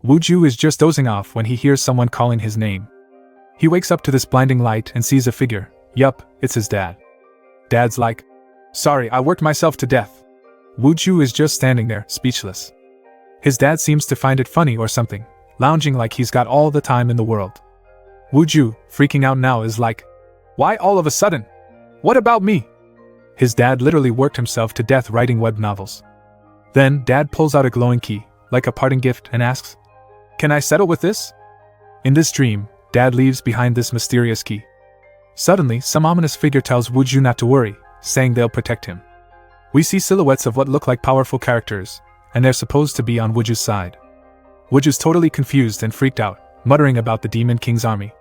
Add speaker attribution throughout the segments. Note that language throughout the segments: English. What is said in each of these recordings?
Speaker 1: Woo-ju is just dozing off when he hears someone calling his name. He wakes up to this blinding light and sees a figure. Yup, it's his dad. Dad's like, "Sorry, I worked myself to death." Woo-ju is just standing there, speechless. His dad seems to find it funny or something, lounging like he's got all the time in the world. Woo-ju, freaking out now, is like, "Why all of a sudden? What about me?" His dad literally worked himself to death writing web novels. Then, Dad pulls out a glowing key, like a parting gift, and asks, "Can I settle with this?" In this dream, Dad leaves behind this mysterious key. Suddenly, some ominous figure tells Woo-ju not to worry, saying they'll protect him. We see silhouettes of what look like powerful characters, and they're supposed to be on Woo-ju's side. Woo-ju's totally confused and freaked out, muttering about the Demon King's army.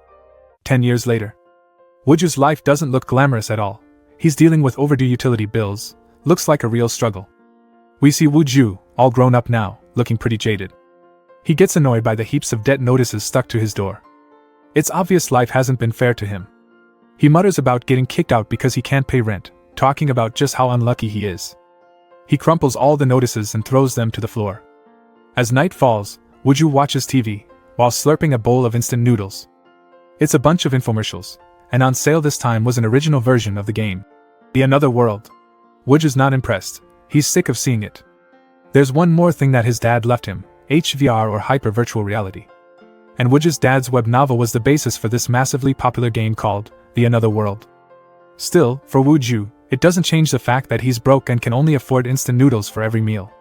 Speaker 1: 10 years later. Woo-ju's life doesn't look glamorous at all. He's dealing with overdue utility bills, looks like a real struggle. We see Woo-ju, all grown up now, looking pretty jaded. He gets annoyed by the heaps of debt notices stuck to his door. It's obvious life hasn't been fair to him. He mutters about getting kicked out because he can't pay rent, talking about just how unlucky he is. He crumples all the notices and throws them to the floor. As night falls, Woo-ju watches TV, while slurping a bowl of instant noodles. It's a bunch of infomercials, and on sale this time was an original version of the game, The Another World. Woo-ju's not impressed, he's sick of seeing it. There's one more thing that his dad left him, HVR or Hyper Virtual Reality. And Woo-ju's dad's web novel was the basis for this massively popular game called The Another World. Still, for Woo-ju, it doesn't change the fact that he's broke and can only afford instant noodles for every meal.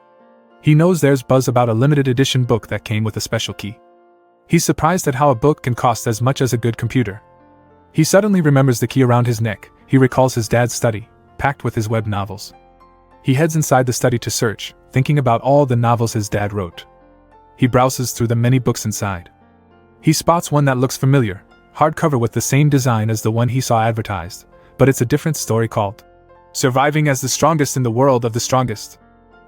Speaker 1: He knows there's buzz about a limited edition book that came with a special key. He's surprised at how a book can cost as much as a good computer. He suddenly remembers the key around his neck. He recalls his dad's study, packed with his web novels. He heads inside the study to search, thinking about all the novels his dad wrote. He browses through the many books inside. He spots one that looks familiar, hardcover with the same design as the one he saw advertised, but it's a different story called Surviving as the Strongest in the World of the Strongest.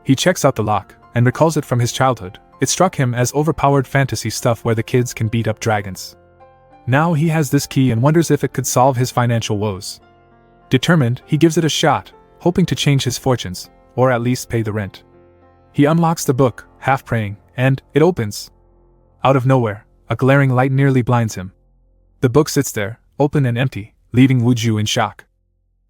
Speaker 1: He checks out the lock, and recalls it from his childhood. It struck him as overpowered fantasy stuff where the kids can beat up dragons. Now he has this key and wonders if it could solve his financial woes. Determined, he gives it a shot, hoping to change his fortunes, or at least pay the rent. He unlocks the book, half praying, and it opens. Out of nowhere, a glaring light nearly blinds him. The book sits there, open and empty, leaving Woo-ju in shock.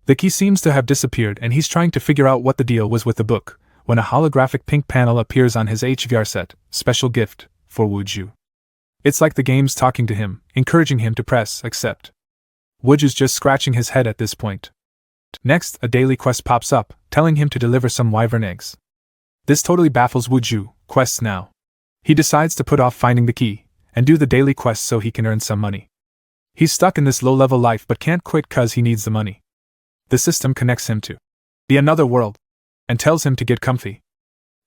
Speaker 1: The key seems to have disappeared and he's trying to figure out what the deal was with the book, when a holographic pink panel appears on his HVR set, special gift, for Woo-ju. It's like the game's talking to him, encouraging him to press accept. Woo-ju's just scratching his head at this point. Next, a daily quest pops up, telling him to deliver some wyvern eggs. This totally baffles Woo-ju, quests now. He decides to put off finding the key, and do the daily quest so he can earn some money. He's stuck in this low-level life but can't quit cause he needs the money. The system connects him to The Another World, and tells him to get comfy.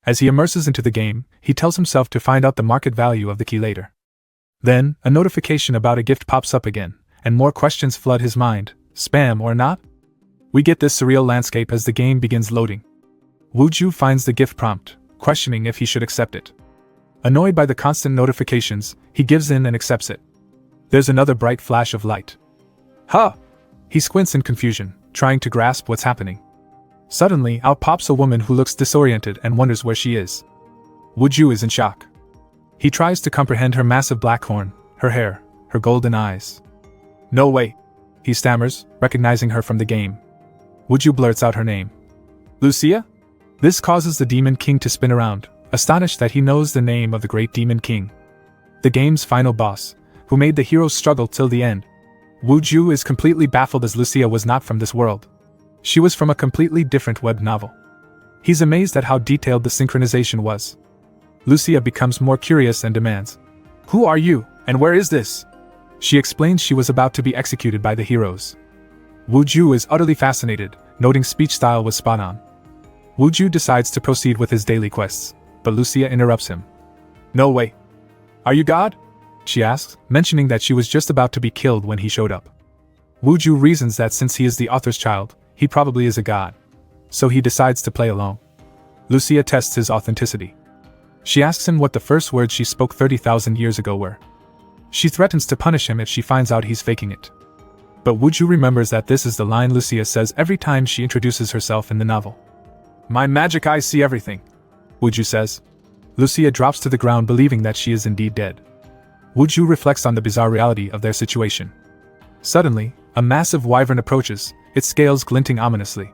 Speaker 1: As he immerses into the game, he tells himself to find out the market value of the key later. Then, a notification about a gift pops up again, and more questions flood his mind, spam or not? We get this surreal landscape as the game begins loading. Woo-ju finds the gift prompt, questioning if he should accept it. Annoyed by the constant notifications, he gives in and accepts it. There's another bright flash of light. Huh! He squints in confusion, trying to grasp what's happening. Suddenly, out pops a woman who looks disoriented and wonders where she is. Woo-ju is in shock. He tries to comprehend her massive black horn, her hair, her golden eyes. No way! He stammers, recognizing her from the game. Woo-ju blurts out her name. Lucia? This causes the Demon King to spin around, astonished that he knows the name of the great Demon King. The game's final boss, who made the heroes struggle till the end. Woo-ju is completely baffled as Lucia was not from this world. She was from a completely different web novel. He's amazed at how detailed the synchronization was. Lucia becomes more curious and demands, "Who are you, and where is this?" She explains she was about to be executed by the heroes. Woo-ju is utterly fascinated, noting speech style was spot on. Woo-ju decides to proceed with his daily quests, but Lucia interrupts him. "No way. Are you God?" she asks, mentioning that she was just about to be killed when he showed up. Woo-ju reasons that since he is the author's child, he probably is a god. So he decides to play along. Lucia tests his authenticity. She asks him what the first words she spoke 30,000 years ago were. She threatens to punish him if she finds out he's faking it. But Woo-ju remembers that this is the line Lucia says every time she introduces herself in the novel. "My magic eyes see everything," Woo-ju says. Lucia drops to the ground believing that she is indeed dead. Wuju reflects on the bizarre reality of their situation. Suddenly, a massive wyvern approaches, its scales glinting ominously.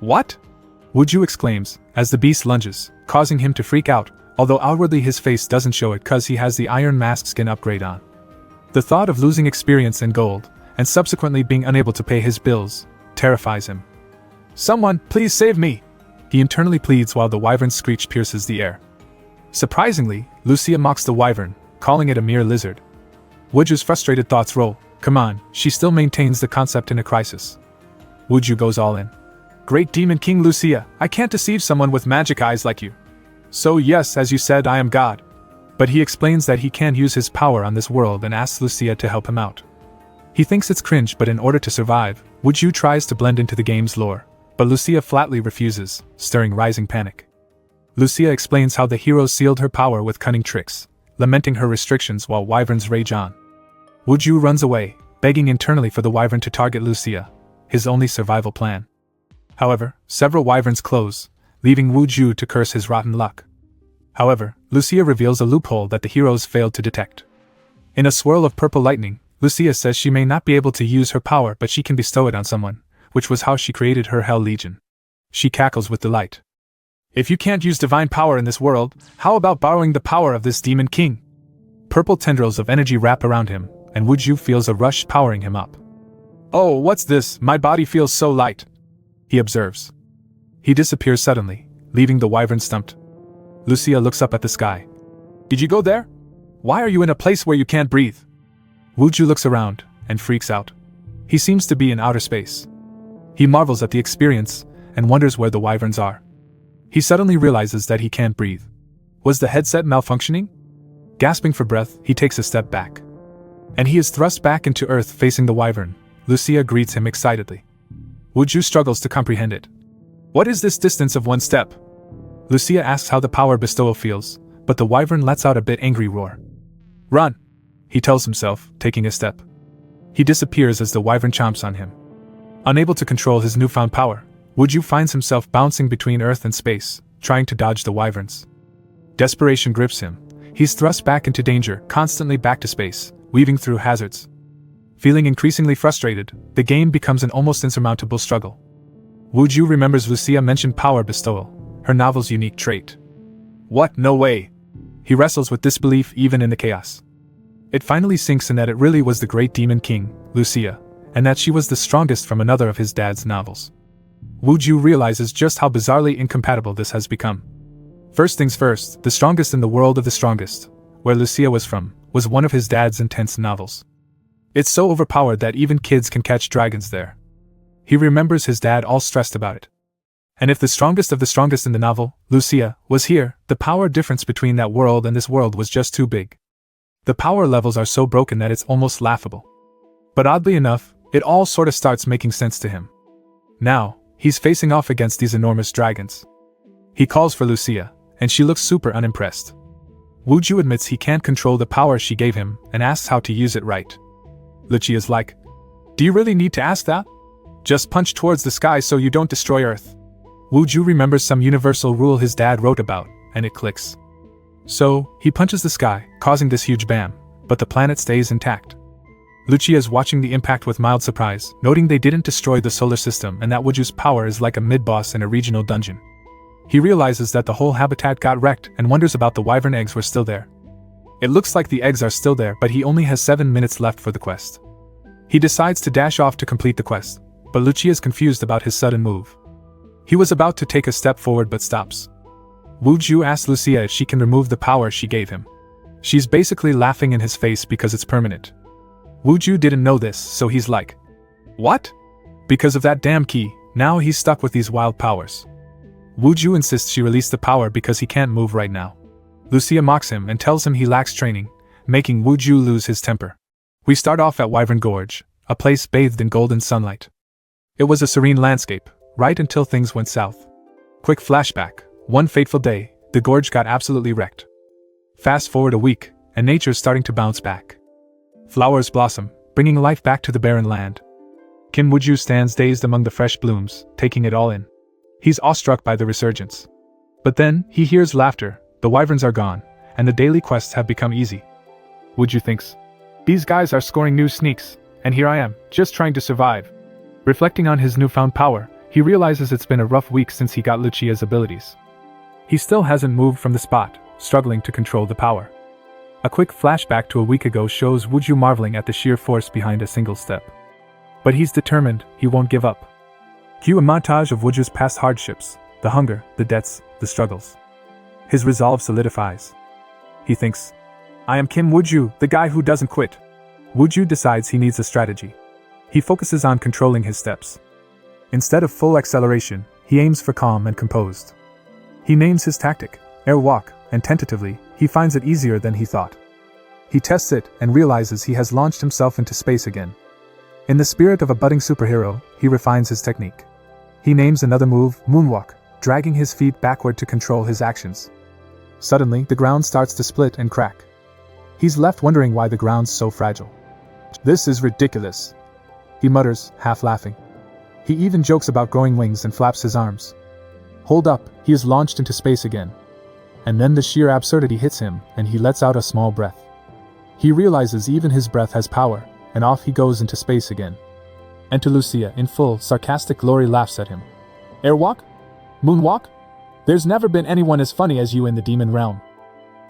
Speaker 1: What? Wuju exclaims, as the beast lunges, causing him to freak out, although outwardly his face doesn't show it cause he has the iron mask skin upgrade on. The thought of losing experience and gold, and subsequently being unable to pay his bills, terrifies him. Someone, please save me! He internally pleads while the wyvern's screech pierces the air. Surprisingly, Lucia mocks the wyvern, calling it a mere lizard. Wuju's frustrated thoughts roll. Come on, she still maintains the concept in a crisis. Wuju goes all in. Great Demon King Lucia, I can't deceive someone with magic eyes like you. So yes, as you said, I am God. But he explains that he can't use his power on this world and asks Lucia to help him out. He thinks it's cringe, but in order to survive, Wuju tries to blend into the game's lore, but Lucia flatly refuses, stirring rising panic. Lucia explains how the heroes sealed her power with cunning tricks, lamenting her restrictions while wyverns rage on. Wuju runs away, begging internally for the wyvern to target Lucia, his only survival plan. However, several wyverns close, leaving Wuju to curse his rotten luck. However, Lucia reveals a loophole that the heroes failed to detect. In a swirl of purple lightning, Lucia says she may not be able to use her power but she can bestow it on someone, which was how she created her Hell Legion. She cackles with delight. If you can't use divine power in this world, how about borrowing the power of this demon king? Purple tendrils of energy wrap around him, and Wuju feels a rush powering him up. Oh, what's this? My body feels so light, he observes. He disappears suddenly, leaving the wyvern stumped. Lucia looks up at the sky. Did you go there? Why are you in a place where you can't breathe? Wuju looks around, and freaks out. He seems to be in outer space. He marvels at the experience, and wonders where the wyverns are. He suddenly realizes that he can't breathe. Was the headset malfunctioning? Gasping for breath, he takes a step back. And he is thrust back into Earth facing the wyvern. Lucia greets him excitedly. Wuju struggles to comprehend it. What is this distance of one step? Lucia asks how the power bestowal feels, but the wyvern lets out a bit angry roar. Run! He tells himself, taking a step. He disappears as the wyvern chomps on him. Unable to control his newfound power, Wuju finds himself bouncing between Earth and space, trying to dodge the wyverns. Desperation grips him. He's thrust back into danger, constantly back to space, weaving through hazards. Feeling increasingly frustrated, the game becomes an almost insurmountable struggle. Wuju remembers Lucia mentioned power bestowal, her novel's unique trait. What? No way! He wrestles with disbelief even in the chaos. It finally sinks in that it really was the great demon king, Lucia, and that she was the strongest from another of his dad's novels. Wuju realizes just how bizarrely incompatible this has become. First things first, the strongest in the world of the strongest, where Lucia was from, was one of his dad's intense novels. It's so overpowered that even kids can catch dragons there. He remembers his dad all stressed about it. And if the strongest of the strongest in the novel, Lucia, was here, the power difference between that world and this world was just too big. The power levels are so broken that it's almost laughable. But oddly enough, it all sort of starts making sense to him. Now, he's facing off against these enormous dragons. He calls for Lucia, and she looks super unimpressed. Wuju admits he can't control the power she gave him and asks how to use it right. Lucia's like, do you really need to ask that? Just punch towards the sky so you don't destroy Earth. Wuju remembers some universal rule his dad wrote about, and it clicks. So, he punches the sky, causing this huge bam, but the planet stays intact. Lucia is watching the impact with mild surprise, noting they didn't destroy the solar system and that Wuju's power is like a mid-boss in a regional dungeon. He realizes that the whole habitat got wrecked and wonders about the wyvern eggs were still there. It looks like the eggs are still there, but he only has 7 minutes left for the quest. He decides to dash off to complete the quest, but Lucia is confused about his sudden move. He was about to take a step forward but stops. Wuju asks Lucia if she can remove the power she gave him. She's basically laughing in his face because it's permanent. Wuju didn't know this, so he's like, what? Because of that damn key, now he's stuck with these wild powers. Wuju insists she release the power because he can't move right now. Lucia mocks him and tells him he lacks training, making Wuju lose his temper. We start off at Wyvern Gorge, a place bathed in golden sunlight. It was a serene landscape, right until things went south. Quick flashback, one fateful day, the gorge got absolutely wrecked. Fast forward a week, and nature's starting to bounce back. Flowers blossom, bringing life back to the barren land. Kim Wuju stands dazed among the fresh blooms, taking it all in. He's awestruck by the resurgence. But then, he hears laughter, The wyverns are gone, and the daily quests have become easy. Wuju thinks, these guys are scoring new sneaks, and here I am, just trying to survive. Reflecting on his newfound power, he realizes it's been a rough week since he got Lucia's abilities. He still hasn't moved from the spot, struggling to control the power. A quick flashback to a week ago shows Wuju marveling at the sheer force behind a single step. But he's determined, he won't give up. Cue a montage of Wuju's past hardships, the hunger, the debts, the struggles. His resolve solidifies. He thinks, I am Kim Wuju, the guy who doesn't quit. Wuju decides he needs a strategy. He focuses on controlling his steps. Instead of full acceleration, he aims for calm and composed. He names his tactic, air walk, and tentatively, he finds it easier than he thought. He tests it and realizes he has launched himself into space again. In the spirit of a budding superhero, he refines his technique. He names another move, moonwalk, dragging his feet backward to control his actions. Suddenly, the ground starts to split and crack. He's left wondering why the ground's so fragile. This is ridiculous, he mutters, half laughing. He even jokes about growing wings and flaps his arms. Hold up, he is launched into space again. And then the sheer absurdity hits him, and he lets out a small breath. He realizes even his breath has power, and off he goes into space again. Enter Lucia, in full, sarcastic glory, laughs at him. Airwalk? Moonwalk? There's never been anyone as funny as you in the demon realm.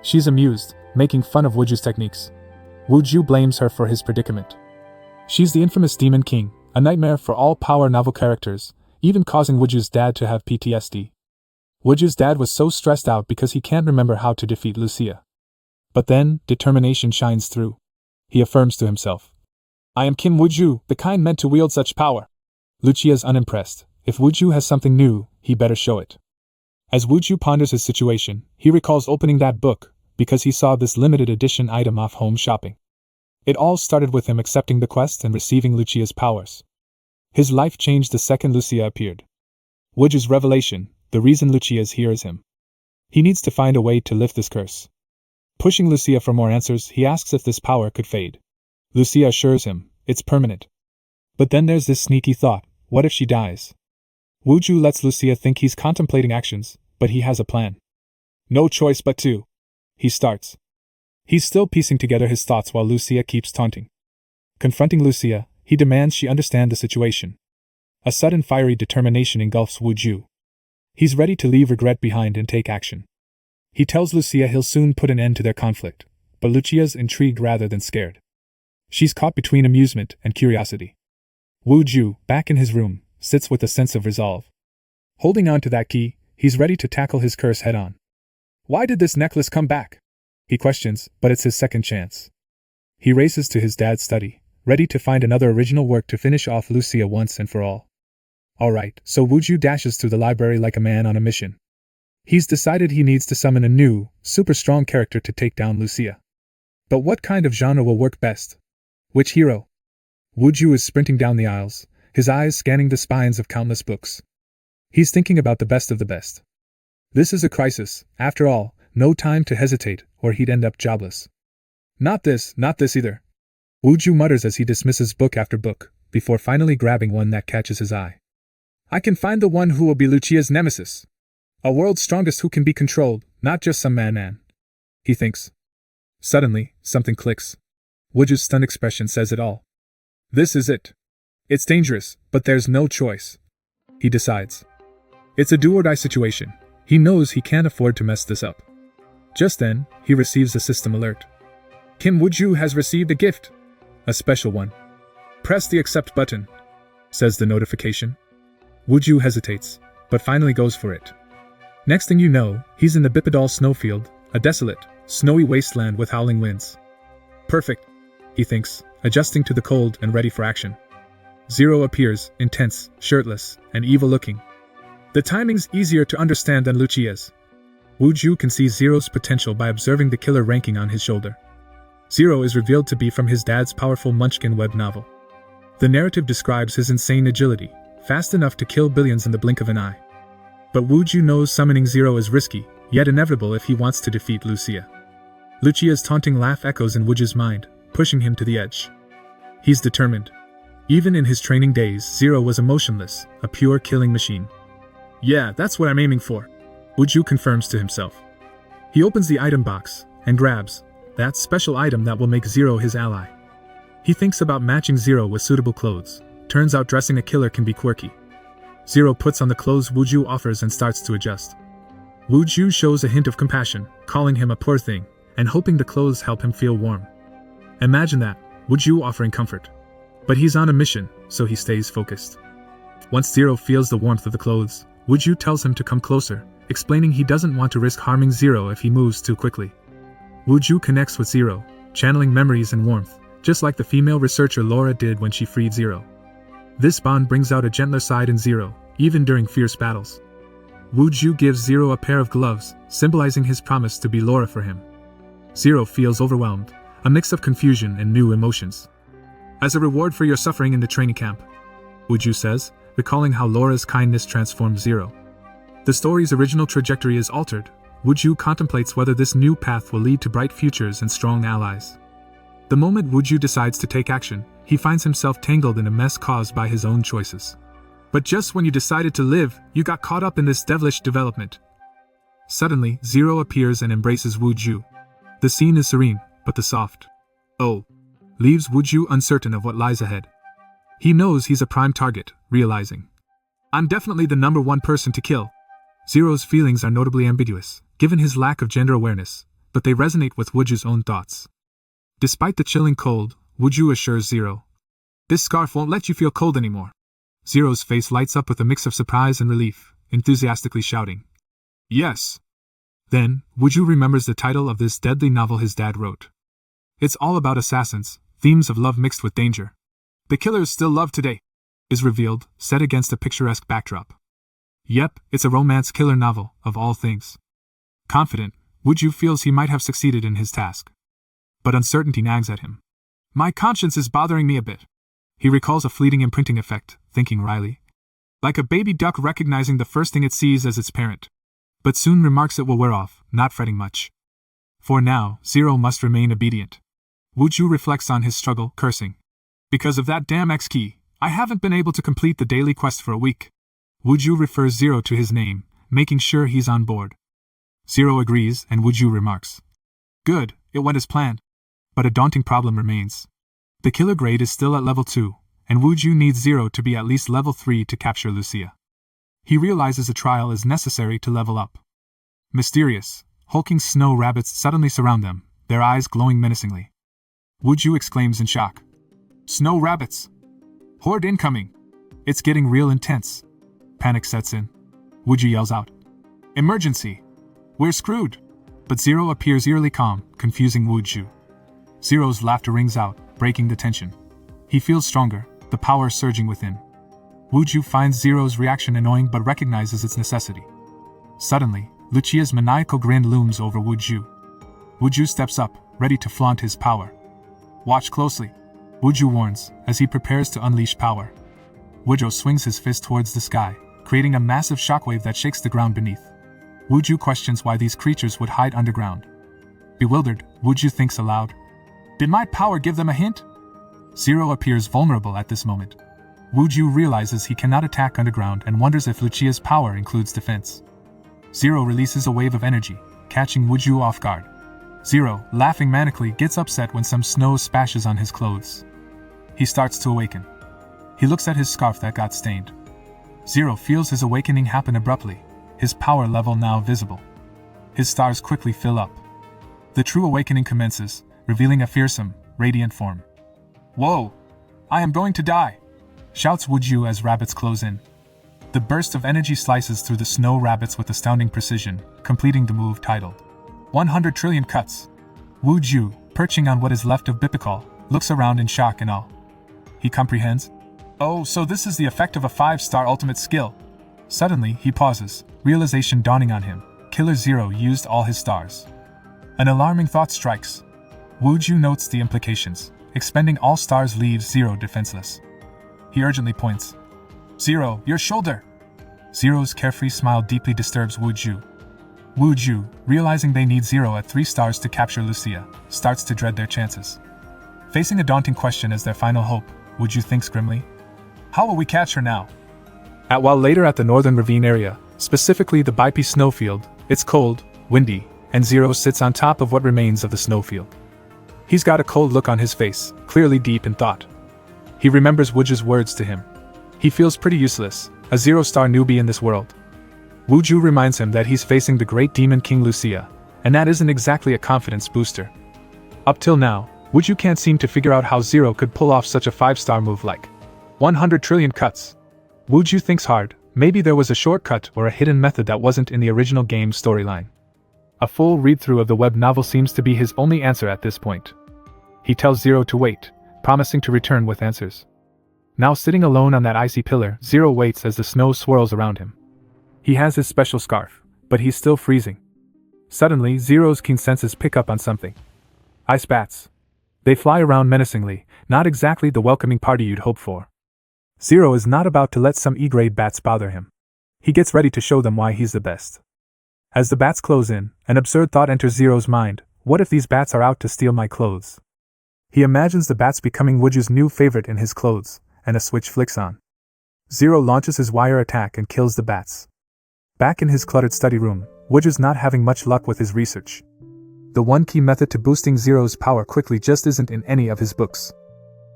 Speaker 1: She's amused, making fun of Wuju's techniques. Wuju blames her for his predicament. She's the infamous Demon King, a nightmare for all power novel characters, even causing Wuju's dad to have PTSD. Wuju's dad was so stressed out because he can't remember how to defeat Lucia. But then, determination shines through. He affirms to himself, I am Kim Wuju, the kind meant to wield such power. Lucia's unimpressed. If Wuju has something new, he better show it. As Wuju ponders his situation, he recalls opening that book, because he saw this limited edition item off home shopping. It all started with him accepting the quest and receiving Lucia's powers. His life changed the second Lucia appeared. Wuju's revelation, the reason Lucia is here is him. He needs to find a way to lift this curse. Pushing Lucia for more answers, he asks if this power could fade. Lucia assures him, it's permanent. But then there's this sneaky thought, what if she dies? Wuju lets Lucia think he's contemplating actions, but he has a plan. No choice but to. He starts. He's still piecing together his thoughts while Lucia keeps taunting. Confronting Lucia, he demands she understand the situation. A sudden fiery determination engulfs Wuju. He's ready to leave regret behind and take action. He tells Lucia he'll soon put an end to their conflict, but Lucia's intrigued rather than scared. She's caught between amusement and curiosity. Wuju, back in his room, sits with a sense of resolve. Holding on to that key, he's ready to tackle his curse head-on. Why did this necklace come back? He questions, but it's his second chance. He races to his dad's study, ready to find another original work to finish off Lucia once and for all. Alright, so Wuju dashes through the library like a man on a mission. He's decided he needs to summon a new, super strong character to take down Lucia. But what kind of genre will work best? Which hero? Wuju is sprinting down the aisles, his eyes scanning the spines of countless books. He's thinking about the best of the best. This is a crisis, after all, no time to hesitate, or he'd end up jobless. Not this either. Wuju mutters as he dismisses book after book, before finally grabbing one that catches his eye. I can find the one who will be Lucia's nemesis. A world's strongest who can be controlled, not just some man, he thinks. Suddenly, something clicks. Wuju's stunned expression says it all. This is it. It's dangerous, but there's no choice. He decides. It's a do-or-die situation. He knows he can't afford to mess this up. Just then, he receives a system alert. Kim Wuju has received a gift. A special one. Press the accept button, says the notification. Wuju hesitates, but finally goes for it. Next thing you know, he's in the Bipedal snowfield, a desolate, snowy wasteland with howling winds. Perfect, he thinks, adjusting to the cold and ready for action. Zero appears, intense, shirtless, and evil-looking. The timing's easier to understand than Lucia's. Wuju can see Zero's potential by observing the killer ranking on his shoulder. Zero is revealed to be from his dad's powerful Munchkin web novel. The narrative describes his insane agility, fast enough to kill billions in the blink of an eye. But Wuju knows summoning Zero is risky, yet inevitable if he wants to defeat Lucia. Lucia's taunting laugh echoes in Wuju's mind, pushing him to the edge. He's determined. Even in his training days, Zero was emotionless, a pure killing machine. Yeah, that's what I'm aiming for, Wuju confirms to himself. He opens the item box and grabs that special item that will make Zero his ally. He thinks about matching Zero with suitable clothes. Turns out dressing a killer can be quirky. Zero puts on the clothes Wuju offers and starts to adjust. Wuju shows a hint of compassion, calling him a poor thing, and hoping the clothes help him feel warm. Imagine that, Wuju offering comfort. But he's on a mission, so he stays focused. Once Zero feels the warmth of the clothes, Wuju tells him to come closer, explaining he doesn't want to risk harming Zero if he moves too quickly. Wuju connects with Zero, channeling memories and warmth, just like the female researcher Laura did when she freed Zero. This bond brings out a gentler side in Zero, even during fierce battles. Wuju gives Zero a pair of gloves, symbolizing his promise to be Laura for him. Zero feels overwhelmed, a mix of confusion and new emotions. As a reward for your suffering in the training camp, Wuju says, recalling how Laura's kindness transformed Zero. The story's original trajectory is altered. Wuju contemplates whether this new path will lead to bright futures and strong allies. The moment Wuju decides to take action, he finds himself tangled in a mess caused by his own choices. But just when you decided to live, you got caught up in this devilish development. Suddenly, Zero appears and embraces Wuju. The scene is serene, but the soft "oh" leaves Wuju uncertain of what lies ahead. He knows he's a prime target, realizing, "I'm definitely the number one person to kill." Zero's feelings are notably ambiguous, given his lack of gender awareness, but they resonate with Wuju's own thoughts. Despite the chilling cold, Wuju assures Zero, "This scarf won't let you feel cold anymore." Zero's face lights up with a mix of surprise and relief, enthusiastically shouting, "Yes!" Then, Wuju remembers the title of this deadly novel his dad wrote. It's all about assassins, themes of love mixed with danger. "The killers still love today," is revealed, set against a picturesque backdrop. Yep, it's a romance killer novel, of all things. Confident, Wuju feels he might have succeeded in his task. But uncertainty nags at him. "My conscience is bothering me a bit." He recalls a fleeting imprinting effect, thinking wryly. Like a baby duck recognizing the first thing it sees as its parent. But soon remarks it will wear off, not fretting much. For now, Zero must remain obedient. Wuju reflects on his struggle, cursing. "Because of that damn X key, I haven't been able to complete the daily quest for a week." Wuju refers Zero to his name, making sure he's on board. Zero agrees, and Wuju remarks, "Good, it went as planned." But a daunting problem remains. The killer grade is still at level 2, and Wuju needs Zero to be at least level 3 to capture Lucia. He realizes a trial is necessary to level up. Mysterious, hulking snow rabbits suddenly surround them, their eyes glowing menacingly. Wuju exclaims in shock. "Snow rabbits! Horde incoming! It's getting real intense." Panic sets in. Wuju yells out, "Emergency! We're screwed!" But Zero appears eerily calm, confusing Wuju. Zero's laughter rings out, breaking the tension. He feels stronger, the power surging within. Wuju finds Zero's reaction annoying but recognizes its necessity. Suddenly, Lucia's maniacal grin looms over Wuju. Wuju steps up, ready to flaunt his power. "Watch closely," Wuju warns, as he prepares to unleash power. Wuju swings his fist towards the sky, creating a massive shockwave that shakes the ground beneath. Wuju questions why these creatures would hide underground. Bewildered, Wuju thinks aloud. "Did my power give them a hint?" Zero appears vulnerable at this moment. Wuju realizes he cannot attack underground and wonders if Lucia's power includes defense. Zero releases a wave of energy, catching Wuju off guard. Zero, laughing manically, gets upset when some snow splashes on his clothes. He starts to awaken. He looks at his scarf that got stained. Zero feels his awakening happen abruptly, his power level now visible. His stars quickly fill up. The true awakening commences, revealing a fearsome, radiant form. "Whoa! I am going to die!" shouts Wuju as rabbits close in. The burst of energy slices through the snow rabbits with astounding precision, completing the move titled 100 trillion cuts. Wuju, perching on what is left of Bipikal, looks around in shock and awe. He comprehends. "Oh, so this is the effect of a 5-star ultimate skill." Suddenly, he pauses, realization dawning on him. Killer Zero used all his stars. An alarming thought strikes. Wuju notes the implications. Expending all stars leaves Zero defenseless. He urgently points. "Zero, your shoulder!" Zero's carefree smile deeply disturbs Wuju. Wuju, realizing they need Zero at 3 stars to capture Lucia, starts to dread their chances. Facing a daunting question as their final hope, Wuju thinks grimly. "How will we catch her now?" While later at the northern ravine area, specifically the Baipi snowfield, it's cold, windy, and Zero sits on top of what remains of the snowfield. He's got a cold look on his face, clearly deep in thought. He remembers Wuju's words to him. He feels pretty useless, a zero-star newbie in this world. Wuju reminds him that he's facing the great demon King Lucia, and that isn't exactly a confidence booster. Up till now, Wuju can't seem to figure out how Zero could pull off such a 5-star move like 100 trillion cuts. Wuju thinks hard, maybe there was a shortcut or a hidden method that wasn't in the original game's storyline. A full read-through of the web novel seems to be his only answer at this point. He tells Zero to wait, promising to return with answers. Now sitting alone on that icy pillar, Zero waits as the snow swirls around him. He has his special scarf, but he's still freezing. Suddenly, Zero's keen senses pick up on something. Ice bats. They fly around menacingly, not exactly the welcoming party you'd hope for. Zero is not about to let some E-grade bats bother him. He gets ready to show them why he's the best. As the bats close in, an absurd thought enters Zero's mind: what if these bats are out to steal my clothes? He imagines the bats becoming Wuju's new favorite in his clothes, and a switch flicks on. Zero launches his wire attack and kills the bats. Back in his cluttered study room, Wuju's not having much luck with his research. The one key method to boosting Zero's power quickly just isn't in any of his books.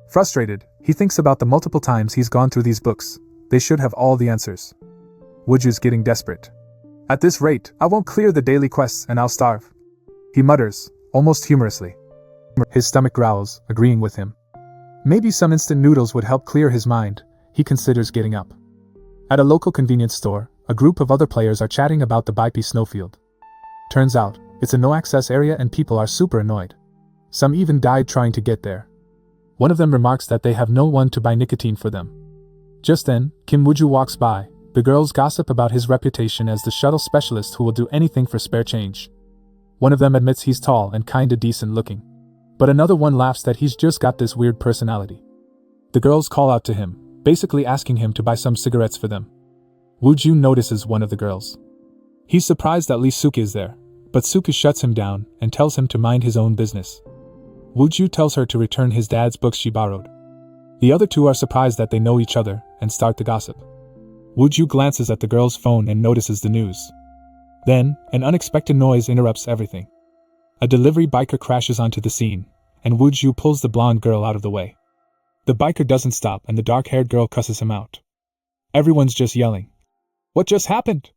Speaker 1: Frustrated, he thinks about the multiple times he's gone through these books. They should have all the answers. Wuju's getting desperate. At this rate, I won't clear the daily quests and I'll starve. He mutters, almost humorously. His stomach growls, agreeing with him. Maybe some instant noodles would help clear his mind. He considers getting up. At a local convenience store, a group of other players are chatting about the Baipi snowfield. Turns out, it's a no-access area and people are super annoyed. Some even died trying to get there. One of them remarks that they have no one to buy nicotine for them. Just then, Kim Wuju walks by. The girls gossip about his reputation as the shuttle specialist who will do anything for spare change. One of them admits he's tall and kinda decent looking. But another one laughs that he's just got this weird personality. The girls call out to him, basically asking him to buy some cigarettes for them. Wuju notices one of the girls. He's surprised that Lee Suki is there, but Suki shuts him down and tells him to mind his own business. Wuju tells her to return his dad's books she borrowed. The other two are surprised that they know each other and start to gossip. Wuju glances at the girl's phone and notices the news. Then, an unexpected noise interrupts everything. A delivery biker crashes onto the scene, and Wuju pulls the blonde girl out of the way. The biker doesn't stop and the dark-haired girl cusses him out. Everyone's just yelling. What just happened?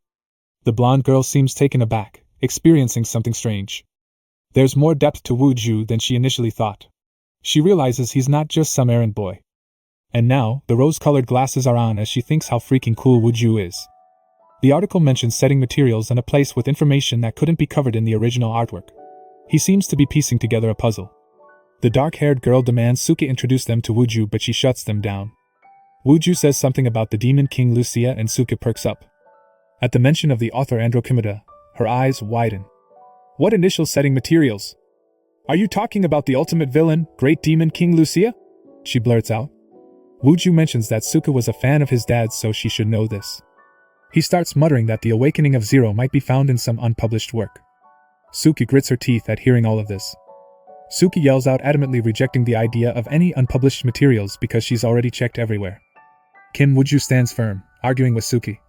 Speaker 1: The blonde girl seems taken aback, experiencing something strange. There's more depth to Wuju than she initially thought. She realizes he's not just some errand boy. And now, the rose-colored glasses are on as she thinks how freaking cool Wuju is. The article mentions setting materials and a place with information that couldn't be covered in the original artwork. He seems to be piecing together a puzzle. The dark-haired girl demands Suki introduce them to Wuju, but she shuts them down. Wuju says something about the demon king Lucia and Suki perks up. At the mention of the author Andromeda, her eyes widen. What initial setting materials? Are you talking about the ultimate villain, great demon king Lucia? She blurts out. Wuju mentions that Suki was a fan of his dad's, so she should know this. He starts muttering that the awakening of Zero might be found in some unpublished work. Suki grits her teeth at hearing all of this. Suki yells out, adamantly rejecting the idea of any unpublished materials because she's already checked everywhere. Kim Wuju stands firm, arguing with Suki.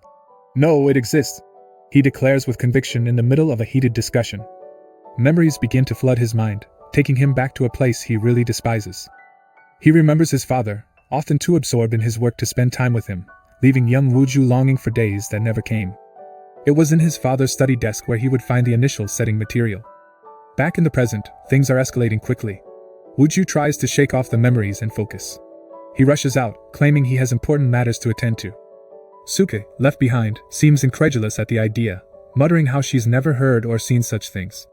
Speaker 1: No, it exists, he declares with conviction in the middle of a heated discussion. Memories begin to flood his mind, taking him back to a place he really despises. He remembers his father, often too absorbed in his work to spend time with him, leaving young Wuju longing for days that never came. It was in his father's study desk where he would find the initial setting material. Back in the present, things are escalating quickly. Wuju tries to shake off the memories and focus. He rushes out, claiming he has important matters to attend to. Suki, left behind, seems incredulous at the idea, muttering how she's never heard or seen such things.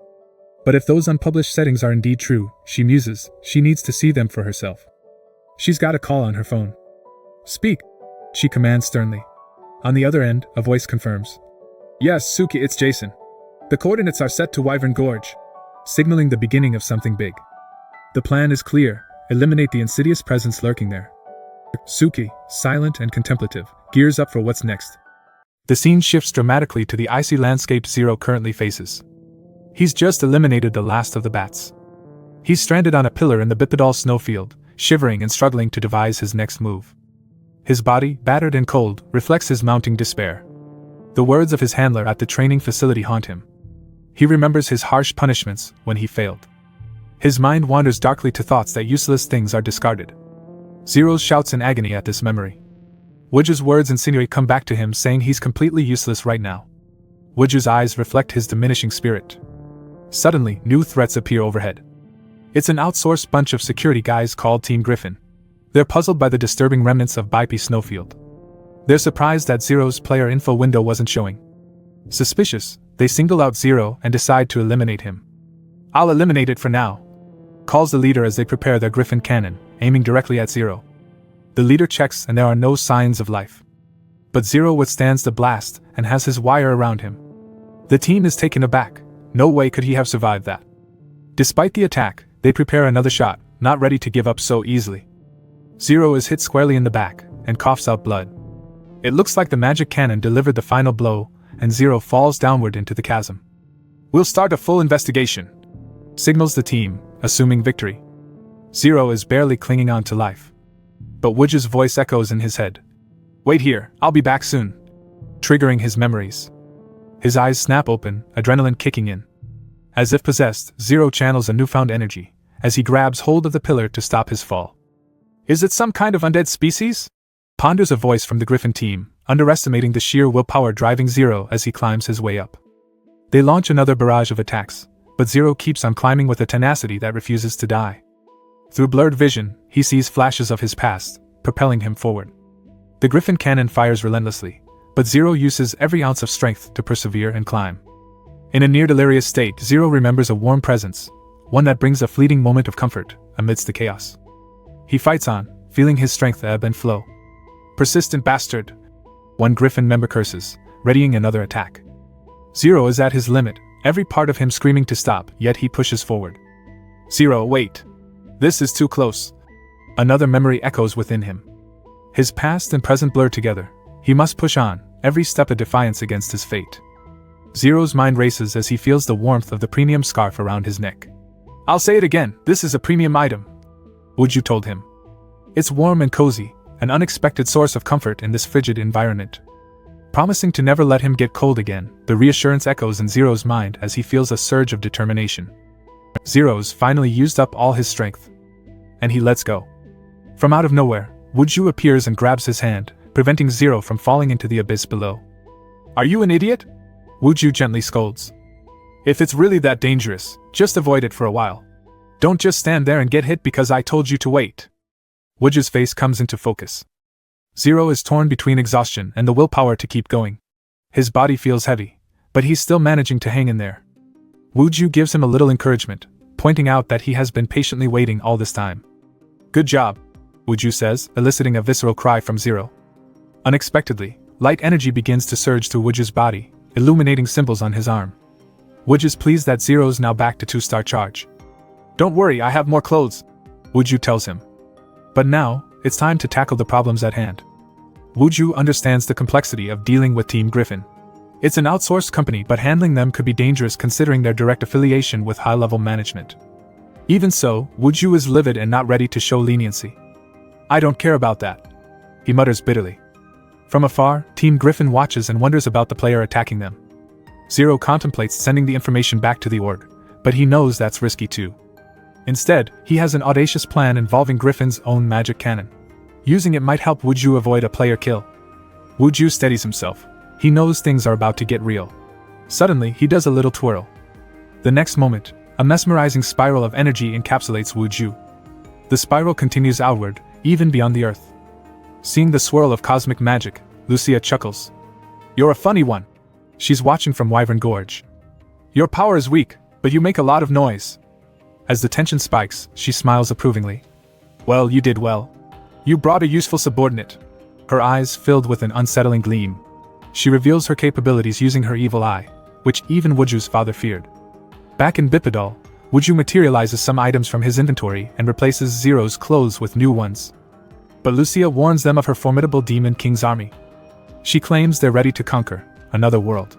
Speaker 1: But if those unpublished settings are indeed true, she muses, she needs to see them for herself. She's got a call on her phone. Speak, she commands sternly. On the other end, a voice confirms. Yes, Suki, it's Jason. The coordinates are set to Wyvern Gorge, signaling the beginning of something big. The plan is clear, eliminate the insidious presence lurking there. Suki, silent and contemplative, gears up for what's next. The scene shifts dramatically to the icy landscape Zero currently faces. He's just eliminated the last of the bats. He's stranded on a pillar in the Bipedal snowfield, shivering and struggling to devise his next move. His body, battered and cold, reflects his mounting despair. The words of his handler at the training facility haunt him. He remembers his harsh punishments when he failed. His mind wanders darkly to thoughts that useless things are discarded. Zero shouts in agony at this memory. Wuju's words insinuate come back to him, saying he's completely useless right now. Wuju's eyes reflect his diminishing spirit. Suddenly, new threats appear overhead. It's an outsourced bunch of security guys called Team Griffin. They're puzzled by the disturbing remnants of Bipe Snowfield. They're surprised that Zero's player info window wasn't showing. Suspicious, they single out Zero and decide to eliminate him. "I'll eliminate it for now," calls the leader as they prepare their Griffin cannon, aiming directly at Zero. The leader checks and there are no signs of life. But Zero withstands the blast and has his wire around him. The team is taken aback. No way could he have survived that. Despite the attack, they prepare another shot, not ready to give up so easily. Zero is hit squarely in the back and coughs out blood. It looks like the magic cannon delivered the final blow, and Zero falls downward into the chasm. "We'll start a full investigation," signals the team, assuming victory. Zero is barely clinging on to life. But Wuju's voice echoes in his head. "Wait here, I'll be back soon," triggering his memories. His eyes snap open, adrenaline kicking in. As if possessed, Zero channels a newfound energy, as he grabs hold of the pillar to stop his fall. "Is it some kind of undead species?" ponders a voice from the Griffin team, underestimating the sheer willpower driving Zero as he climbs his way up. They launch another barrage of attacks, but Zero keeps on climbing with a tenacity that refuses to die. Through blurred vision, he sees flashes of his past, propelling him forward. The Griffin cannon fires relentlessly, but Zero uses every ounce of strength to persevere and climb. In a near-delirious state, Zero remembers a warm presence, one that brings a fleeting moment of comfort amidst the chaos. He fights on, feeling his strength ebb and flow. "Persistent bastard!" one Griffin member curses, readying another attack. Zero is at his limit, every part of him screaming to stop, yet he pushes forward. "Zero, wait! This is too close!" Another memory echoes within him. His past and present blur together. He must push on, every step a defiance against his fate. Zero's mind races as he feels the warmth of the premium scarf around his neck. "I'll say it again, this is a premium item," Wuju told him. It's warm and cozy, an unexpected source of comfort in this frigid environment. Promising to never let him get cold again, the reassurance echoes in Zero's mind as he feels a surge of determination. Zero's finally used up all his strength. And he lets go. From out of nowhere, Wuju appears and grabs his hand, preventing Zero from falling into the abyss below. "Are you an idiot?" Wuju gently scolds. "If it's really that dangerous, just avoid it for a while. Don't just stand there and get hit because I told you to wait." Wuju's face comes into focus. Zero is torn between exhaustion and the willpower to keep going. His body feels heavy, but he's still managing to hang in there. Wuju gives him a little encouragement, pointing out that he has been patiently waiting all this time. "Good job," Wuju says, eliciting a visceral cry from Zero. Unexpectedly, light energy begins to surge through Wuju's body, illuminating symbols on his arm. Wuju's pleased that Zero's now back to 2-star charge. "Don't worry, I have more clothes," Wuju tells him. But now, it's time to tackle the problems at hand. Wuju understands the complexity of dealing with Team Griffin. It's an outsourced company, but handling them could be dangerous considering their direct affiliation with high-level management. Even so, Wuju is livid and not ready to show leniency. "I don't care about that," he mutters bitterly. From afar, Team Griffin watches and wonders about the player attacking them. Zero contemplates sending the information back to the org, but he knows that's risky too. Instead, he has an audacious plan involving Griffin's own magic cannon. Using it might help Wuju avoid a player kill. Wuju steadies himself. He knows things are about to get real. Suddenly, he does a little twirl. The next moment, a mesmerizing spiral of energy encapsulates Wuju. The spiral continues outward, even beyond the earth. Seeing the swirl of cosmic magic, Lucia chuckles. "You're a funny one." She's watching from Wyvern Gorge. "Your power is weak, but you make a lot of noise." As the tension spikes, she smiles approvingly. "Well, you did well. You brought a useful subordinate." Her eyes filled with an unsettling gleam. She reveals her capabilities using her evil eye, which even Wuju's father feared. Back in Bipedal, Wuju materializes some items from his inventory and replaces Zero's clothes with new ones. But Lucia warns them of her formidable Demon King's army. She claims they're ready to conquer another world.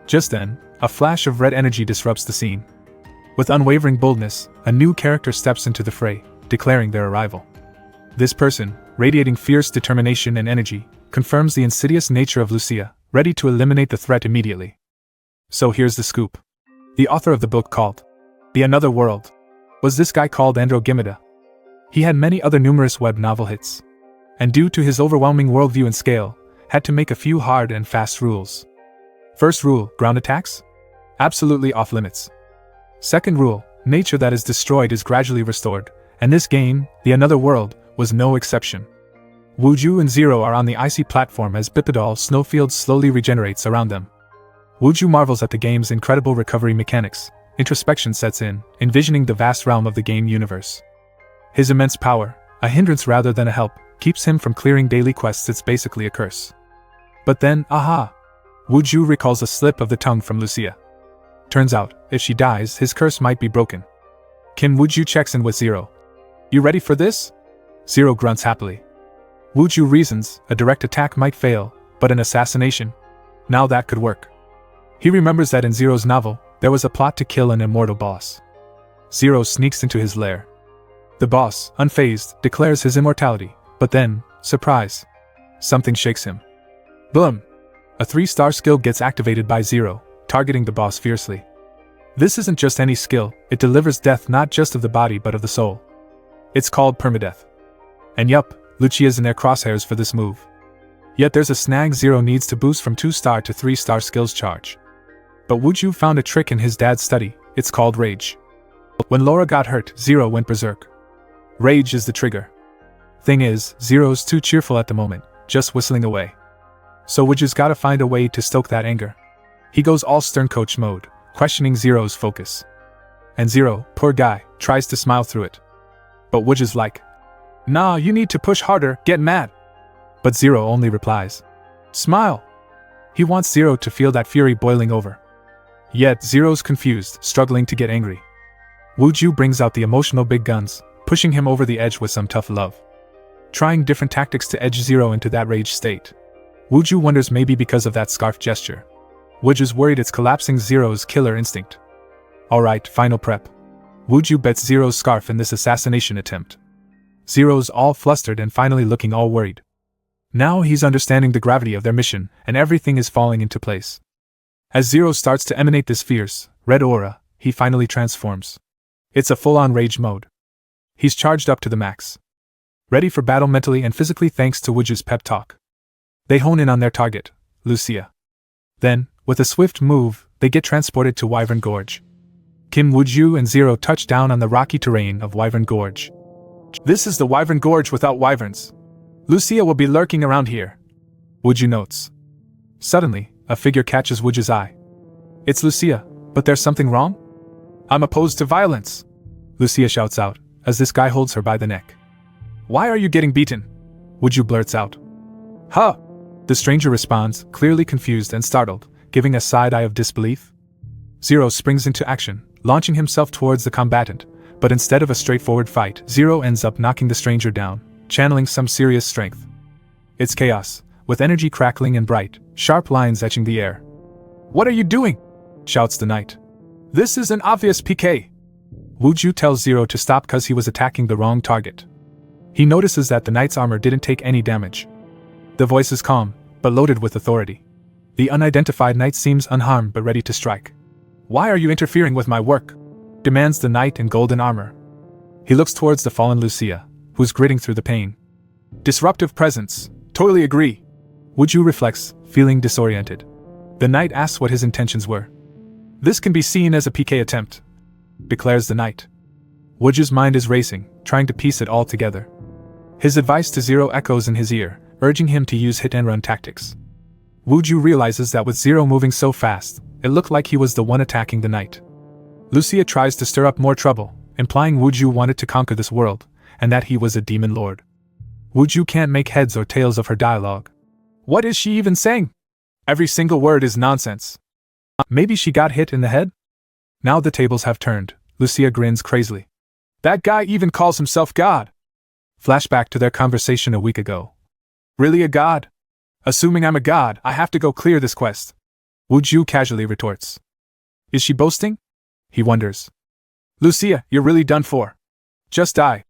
Speaker 1: Just then, a flash of red energy disrupts the scene. With unwavering boldness, a new character steps into the fray, declaring their arrival. This person, radiating fierce determination and energy, confirms the insidious nature of Lucia, ready to eliminate the threat immediately. So here's the scoop. The author of the book called The Another World was this guy called Enro. He had many other numerous web novel hits, and due to his overwhelming worldview and scale, had to make a few hard and fast rules. First rule, ground attacks? Absolutely off limits. Second rule, nature that is destroyed is gradually restored, and this game, The Another World, was no exception. Wuju and Zero are on the icy platform as bipedal snowfield slowly regenerates around them. Wuju marvels at the game's incredible recovery mechanics. Introspection sets in, envisioning the vast realm of the game universe. His immense power, a hindrance rather than a help, keeps him from clearing daily quests. It's basically a curse. But then, aha! Wuju recalls a slip of the tongue from Lucia. Turns out, if she dies, his curse might be broken. Kim Wuju checks in with Zero. You ready for this? Zero grunts happily. Wuju reasons, a direct attack might fail, but an assassination? Now that could work. He remembers that in Zero's novel, there was a plot to kill an immortal boss. Zero sneaks into his lair. The boss, unfazed, declares his immortality, but then, surprise, something shakes him. Boom! A 3-star skill gets activated by Zero, targeting the boss fiercely. This isn't just any skill, it delivers death not just of the body but of the soul. It's called permadeath. And yup, Lucia's in their crosshairs for this move. Yet there's a snag. Zero needs to boost from 2-star to 3-star skills charge. But Wuju found a trick in his dad's study, it's called Rage. When Laura got hurt, Zero went berserk. Rage is the trigger. Thing is, Zero's too cheerful at the moment, just whistling away. So Wuju's gotta find a way to stoke that anger. He goes all stern coach mode, questioning Zero's focus. And Zero, poor guy, tries to smile through it. But Wuju's like, nah, you need to push harder, get mad. But Zero only replies, smile. He wants Zero to feel that fury boiling over. Yet Zero's confused, struggling to get angry. Wuju brings out the emotional big guns, pushing him over the edge with some tough love. Trying different tactics to edge Zero into that rage state. Wuju wonders maybe because of that scarf gesture. Wuju's worried it's collapsing Zero's killer instinct. Alright, final prep. Wuju bets Zero's scarf in this assassination attempt. Zero's all flustered and finally looking all worried. Now he's understanding the gravity of their mission, and everything is falling into place. As Zero starts to emanate this fierce, red aura, he finally transforms. It's a full-on rage mode. He's charged up to the max. Ready for battle mentally and physically thanks to Wuju's pep talk. They hone in on their target, Lucia. Then, with a swift move, they get transported to Wyvern Gorge. Kim Wuju and Zero touch down on the rocky terrain of Wyvern Gorge. This is the Wyvern Gorge without wyverns. Lucia will be lurking around here, Wuju notes. Suddenly, a figure catches Wuju's eye. It's Lucia, but there's something wrong? I'm opposed to violence, Lucia shouts out, as this guy holds her by the neck. Why are you getting beaten? Wuju blurts out. Huh! The stranger responds, clearly confused and startled, giving a side eye of disbelief. Zero springs into action, launching himself towards the combatant, but instead of a straightforward fight, Zero ends up knocking the stranger down, channeling some serious strength. It's chaos, with energy crackling and bright, sharp lines etching the air. What are you doing? Shouts the knight. This is an obvious PK. Wuju tells Zero to stop cause he was attacking the wrong target. He notices that the knight's armor didn't take any damage. The voice is calm, but loaded with authority. The unidentified knight seems unharmed but ready to strike. Why are you interfering with my work? Demands the knight in golden armor. He looks towards the fallen Lucia, who's gritting through the pain. Disruptive presence. Totally agree. Wuju reflects, feeling disoriented. The knight asks what his intentions were. This can be seen as a PK attempt, declares the knight. Wuju's mind is racing, trying to piece it all together. His advice to Zero echoes in his ear, urging him to use hit-and-run tactics. Wuju realizes that with Zero moving so fast, it looked like he was the one attacking the knight. Lucia tries to stir up more trouble, implying Wuju wanted to conquer this world, and that he was a demon lord. Wuju can't make heads or tails of her dialogue. What is she even saying? Every single word is nonsense. Maybe she got hit in the head? Now the tables have turned, Lucia grins crazily. That guy even calls himself God. Flashback to their conversation a week ago. Really a god? Assuming I'm a god, I have to go clear this quest. Wuju casually retorts. Is she boasting? He wonders. Lucia, you're really done for. Just die.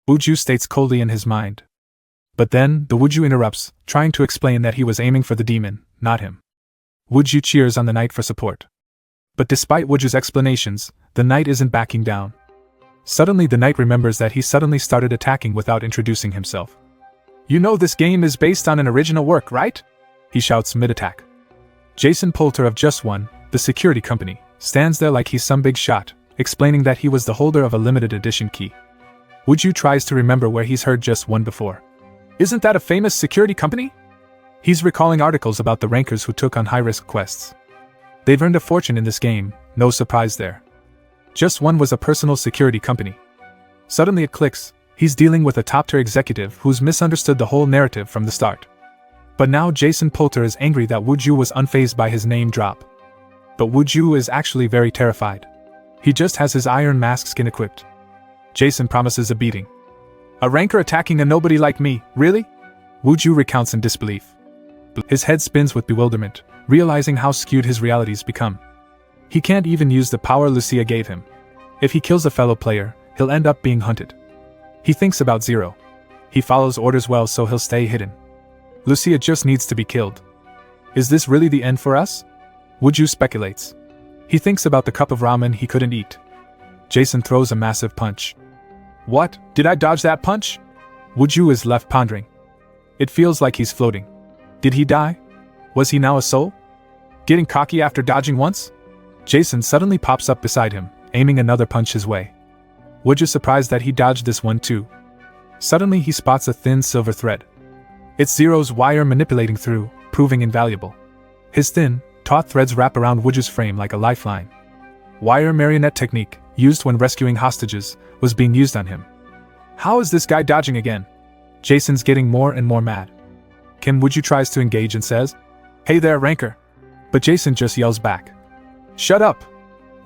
Speaker 1: Wuju states coldly in his mind. But then, the Wuju interrupts, trying to explain that he was aiming for the demon, not him. Wuju cheers on the knight for support. But despite Wuju's explanations, the knight isn't backing down. Suddenly the knight remembers that he suddenly started attacking without introducing himself. "You know this game is based on an original work, right?" he shouts mid-attack. Jason Poulter of Just One, the security company, stands there like he's some big shot, explaining that he was the holder of a limited edition key. Wuju tries to remember where he's heard Just One before. Isn't that a famous security company? He's recalling articles about the rankers who took on high-risk quests. They've earned a fortune in this game, no surprise there. Just One was a personal security company. Suddenly it clicks, he's dealing with a top-tier executive who's misunderstood the whole narrative from the start. But now Jason Poulter is angry that Wuju was unfazed by his name drop. But Wuju is actually very terrified. He just has his iron mask skin equipped. Jason promises a beating. "A ranker attacking a nobody like me, really?" Wuju recounts in disbelief. His head spins with bewilderment, realizing how skewed his reality's become. He can't even use the power Lucia gave him. If he kills a fellow player, he'll end up being hunted. He thinks about Zero. He follows orders well, so he'll stay hidden. Lucia just needs to be killed. Is this really the end for us? Wuju speculates. He thinks about the cup of ramen he couldn't eat. Jason throws a massive punch. "What? Did I dodge that punch?" Wuju is left pondering. It feels like he's floating. Did he die? Was he now a soul? Getting cocky after dodging once? Jason suddenly pops up beside him, aiming another punch his way. Wuju's surprised that he dodged this one too. Suddenly he spots a thin silver thread. It's Zero's wire manipulating through, proving invaluable. His thin, taut threads wrap around Wuju's frame like a lifeline. Wire marionette technique, used when rescuing hostages, was being used on him. How is this guy dodging again? Jason's getting more and more mad. Kim Wuju tries to engage and says, "Hey there, ranker." But Jason just yells back, "Shut up!"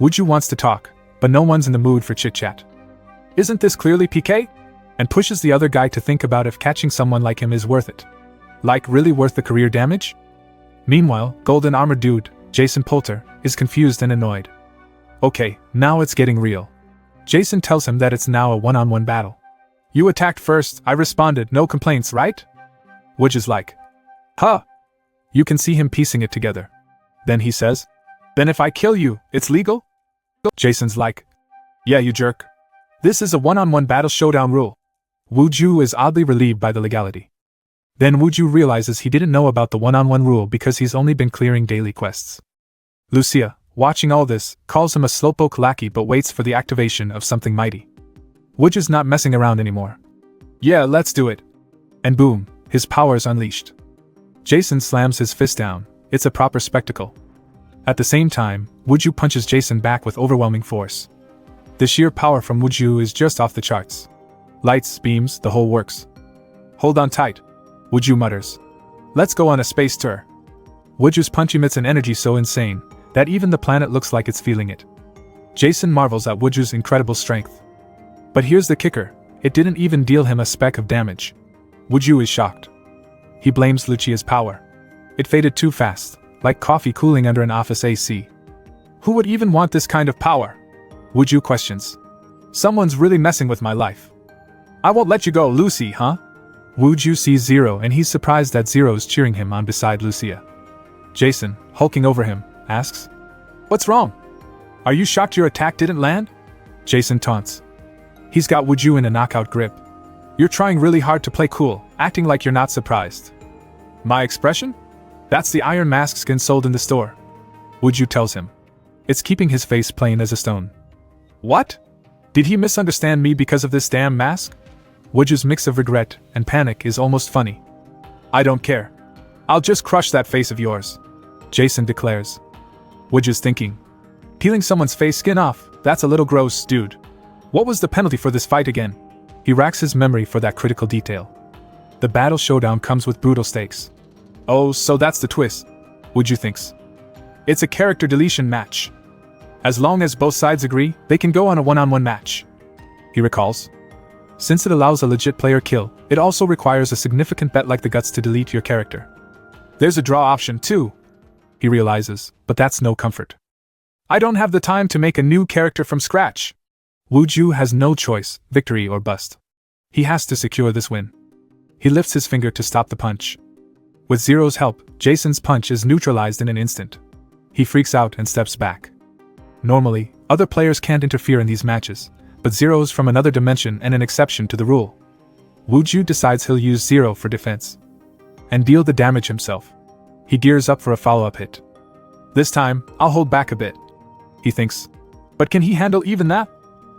Speaker 1: Wuju wants to talk, but no one's in the mood for chit-chat. Isn't this clearly PK? And pushes the other guy to think about if catching someone like him is worth it. Like really worth the career damage? Meanwhile, Golden Armor Dude, Jason Poulter, is confused and annoyed. Okay, now it's getting real. Jason tells him that it's now a one-on-one battle. "You attacked first, I responded, no complaints, right?" Wuju's like, "Huh." You can see him piecing it together. Then he says, "Then if I kill you, it's legal?" Jason's like, "Yeah, you jerk. This is a one-on-one battle showdown rule." Wuju is oddly relieved by the legality. Then Wuju realizes he didn't know about the one-on-one rule because he's only been clearing daily quests. Lucia, watching all this, calls him a slowpoke lackey but waits for the activation of something mighty. Wuju's not messing around anymore. "Yeah, let's do it." And boom, his power's unleashed. Jason slams his fist down. It's a proper spectacle. At the same time, Wuju punches Jason back with overwhelming force. The sheer power from Wuju is just off the charts. Lights, beams, the whole works. "Hold on tight," Wuju mutters. "Let's go on a space tour." Wuju's punch emits an energy so insane that even the planet looks like it's feeling it. Jason marvels at Wuju's incredible strength. But here's the kicker, it didn't even deal him a speck of damage. Wuju is shocked. He blames Lucia's power. It faded too fast, like coffee cooling under an office AC. Who would even want this kind of power? Wuju questions. Someone's really messing with my life. I won't let you go, Lucy, huh? Wuju sees Zero and he's surprised that Zero's cheering him on beside Lucia. Jason, hulking over him, asks, "What's wrong? Are you shocked your attack didn't land?" Jason taunts. He's got Wuju in a knockout grip. "You're trying really hard to play cool, acting like you're not surprised." "My expression? That's the iron mask skin sold in the store," Wuju tells him. It's keeping his face plain as a stone. "What? Did he misunderstand me because of this damn mask?" Wuju's mix of regret and panic is almost funny. "I don't care. I'll just crush that face of yours," Jason declares. Wuju's thinking. Peeling someone's face skin off, that's a little gross, dude. What was the penalty for this fight again? He racks his memory for that critical detail. The battle showdown comes with brutal stakes. Oh, so that's the twist, Wuju thinks. It's a character deletion match. As long as both sides agree, they can go on a one-on-one match. He recalls. Since it allows a legit player kill, it also requires a significant bet like the guts to delete your character. There's a draw option too, he realizes, but that's no comfort. I don't have the time to make a new character from scratch. Wuju has no choice, victory or bust. He has to secure this win. He lifts his finger to stop the punch. With Zero's help, Jason's punch is neutralized in an instant. He freaks out and steps back. Normally, other players can't interfere in these matches, but Zero's from another dimension and an exception to the rule. Wuju decides he'll use Zero for defense and deal the damage himself. He gears up for a follow-up hit. This time, I'll hold back a bit, he thinks. But can he handle even that?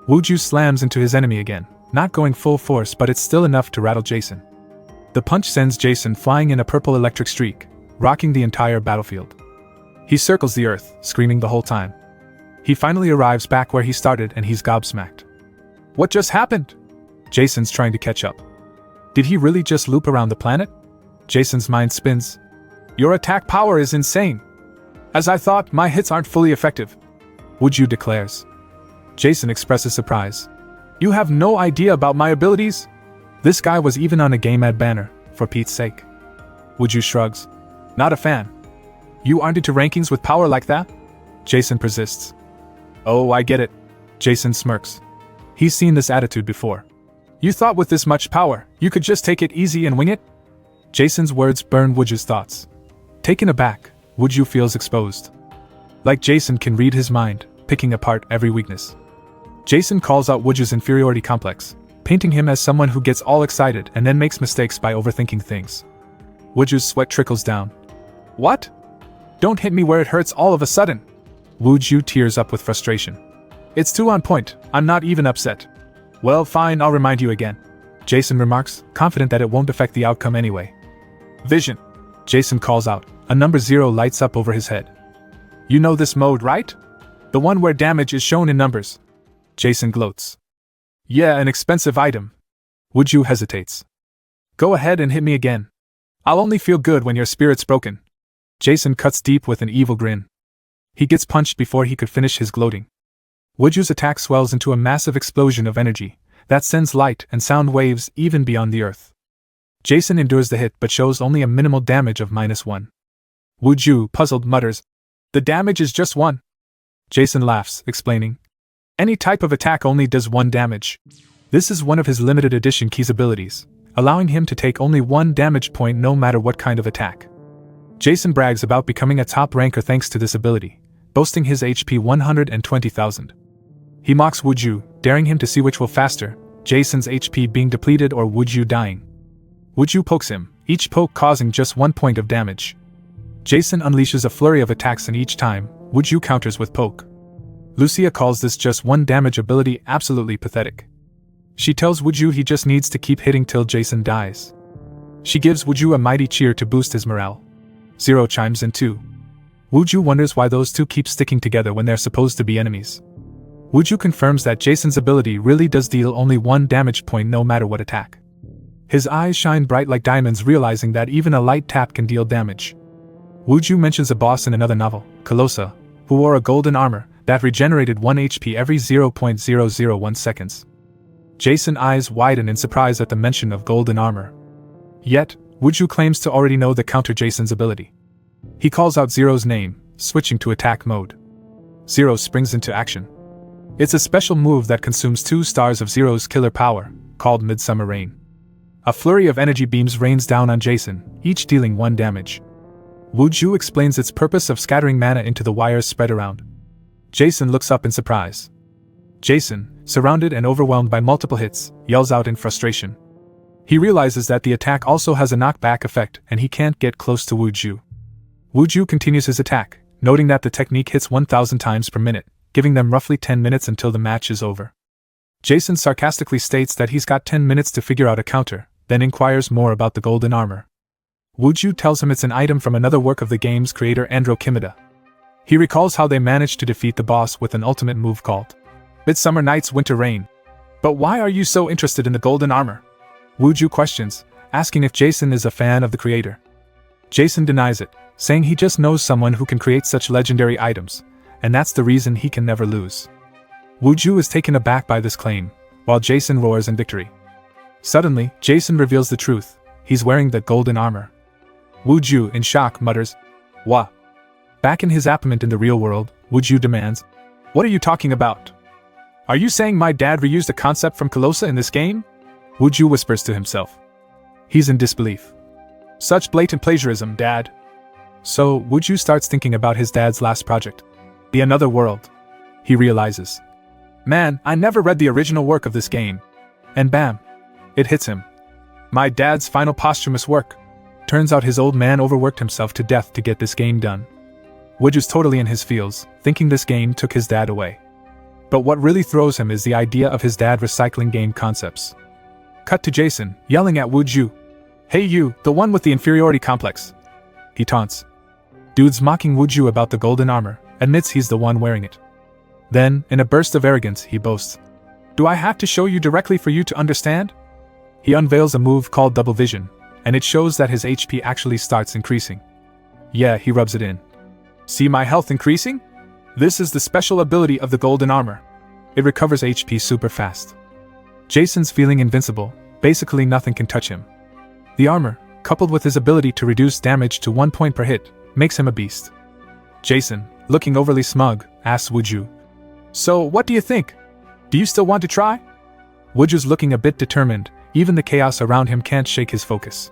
Speaker 1: Wuju slams into his enemy again, not going full force, but it's still enough to rattle Jason. The punch sends Jason flying in a purple electric streak, rocking the entire battlefield. He circles the earth, screaming the whole time. He finally arrives back where he started and he's gobsmacked. What just happened? Jason's trying to catch up. Did he really just loop around the planet? Jason's mind spins. Your attack power is insane. As I thought, my hits aren't fully effective. Wuju declares. Jason expresses surprise. You have no idea about my abilities? This guy was even on a game ad banner, for Pete's sake. Wuju shrugs. Not a fan. You aren't into rankings with power like that? Jason persists. Oh, I get it. Jason smirks. He's seen this attitude before. You thought with this much power, you could just take it easy and wing it? Jason's words burn Wuju's thoughts. Taken aback, Wuju feels exposed. Like Jason can read his mind, picking apart every weakness. Jason calls out Wuju's inferiority complex, painting him as someone who gets all excited and then makes mistakes by overthinking things. Wuju's sweat trickles down. What? Don't hit me where it hurts all of a sudden. Wuju tears up with frustration. It's too on point, I'm not even upset. Well, fine, I'll remind you again. Jason remarks, confident that it won't affect the outcome anyway. Vision. Jason calls out. A number 0 lights up over his head. You know this mode, right? The one where damage is shown in numbers. Jason gloats. Yeah, an expensive item. Wuju hesitates. Go ahead and hit me again. I'll only feel good when your spirit's broken. Jason cuts deep with an evil grin. He gets punched before he could finish his gloating. Wuju's attack swells into a massive explosion of energy that sends light and sound waves even beyond the earth. Jason endures the hit but shows only a minimal damage of -1. Wuju, puzzled, mutters, The damage is just 1. Jason laughs, explaining, Any type of attack only does 1 damage. This is one of his limited edition Key's abilities, allowing him to take only 1 damage point no matter what kind of attack. Jason brags about becoming a top ranker thanks to this ability, boasting his HP 120,000. He mocks Wuju, daring him to see which will faster, Jason's HP being depleted or Wuju dying. Wuju pokes him, each poke causing just 1 point of damage. Jason unleashes a flurry of attacks and each time, Wuju counters with poke. Lucia calls this just 1 damage ability absolutely pathetic. She tells Wuju he just needs to keep hitting till Jason dies. She gives Wuju a mighty cheer to boost his morale. Zero chimes in too. Wuju wonders why those two keep sticking together when they're supposed to be enemies. Wuju confirms that Jason's ability really does deal only 1 damage point no matter what attack. His eyes shine bright like diamonds, realizing that even a light tap can deal damage. Wuju mentions a boss in another novel, Colossa, who wore a golden armor that regenerated 1 HP every 0.001 seconds. Jason's eyes widen in surprise at the mention of golden armor. Yet, Wuju claims to already know the counter Jason's ability. He calls out Zero's name, switching to attack mode. Zero springs into action. It's a special move that consumes 2 stars of Zero's killer power, called Midsummer Rain. A flurry of energy beams rains down on Jason, each dealing 1 damage. Wuju explains its purpose of scattering mana into the wires spread around. Jason looks up in surprise. Jason, surrounded and overwhelmed by multiple hits, yells out in frustration. He realizes that the attack also has a knockback effect and he can't get close to Wuju. Wuju continues his attack, noting that the technique hits 1,000 times per minute, giving them roughly 10 minutes until the match is over. Jason sarcastically states that he's got 10 minutes to figure out a counter, then inquires more about the golden armor. Wuju tells him it's an item from another work of the game's creator Aniclimax. He recalls how they managed to defeat the boss with an ultimate move called Midsummer Night's Winter Rain. But why are you so interested in the golden armor? Wuju questions, asking if Jason is a fan of the creator. Jason denies it, saying he just knows someone who can create such legendary items, and that's the reason he can never lose. Wuju is taken aback by this claim, while Jason roars in victory. Suddenly, Jason reveals the truth. He's wearing the golden armor. Wuju, in shock, mutters, "Wha?" Back in his apartment in the real world, Wuju demands, "What are you talking about? Are you saying my dad reused a concept from Colossa in this game?" Wuju whispers to himself. He's in disbelief. Such blatant plagiarism, Dad. So, Wuju starts thinking about his dad's last project, the Another World. He realizes, man, I never read the original work of this game. And bam! It hits him. My dad's final posthumous work. Turns out his old man overworked himself to death to get this game done. Wuju's totally in his feels, thinking this game took his dad away. But what really throws him is the idea of his dad recycling game concepts. Cut to Jason, yelling at Wuju. Hey you, the one with the inferiority complex. He taunts. Dude's mocking Wuju about the golden armor, admits he's the one wearing it. Then, in a burst of arrogance, he boasts. Do I have to show you directly for you to understand? He unveils a move called Double Vision, and it shows that his HP actually starts increasing. Yeah, he rubs it in. See my health increasing? This is the special ability of the golden armor. It recovers HP super fast. Jason's feeling invincible, basically nothing can touch him. The armor, coupled with his ability to reduce damage to 1 point per hit, makes him a beast. Jason, looking overly smug, asks Wuju. So, what do you think? Do you still want to try? Wuju's looking a bit determined, even the chaos around him can't shake his focus.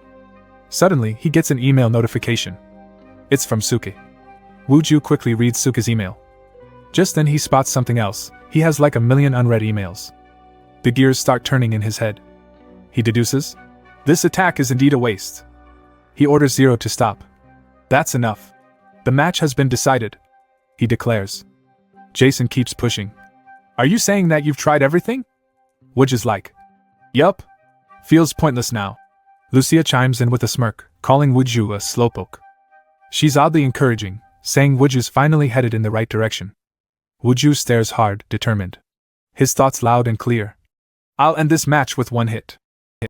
Speaker 1: Suddenly, he gets an email notification. It's from Suke. Wuju quickly reads Suke's email. Just then he spots something else. He has like a million unread emails. The gears start turning in his head. He deduces, this attack is indeed a waste. He orders Zero to stop. That's enough. The match has been decided, he declares. Jason keeps pushing. Are you saying that you've tried everything? Wuju's like, yup. Feels pointless now. Lucia chimes in with a smirk, calling Wuju a slowpoke. She's oddly encouraging, saying Wuju's finally headed in the right direction. Wuju stares hard, determined. His thoughts loud and clear. I'll end this match with one hit.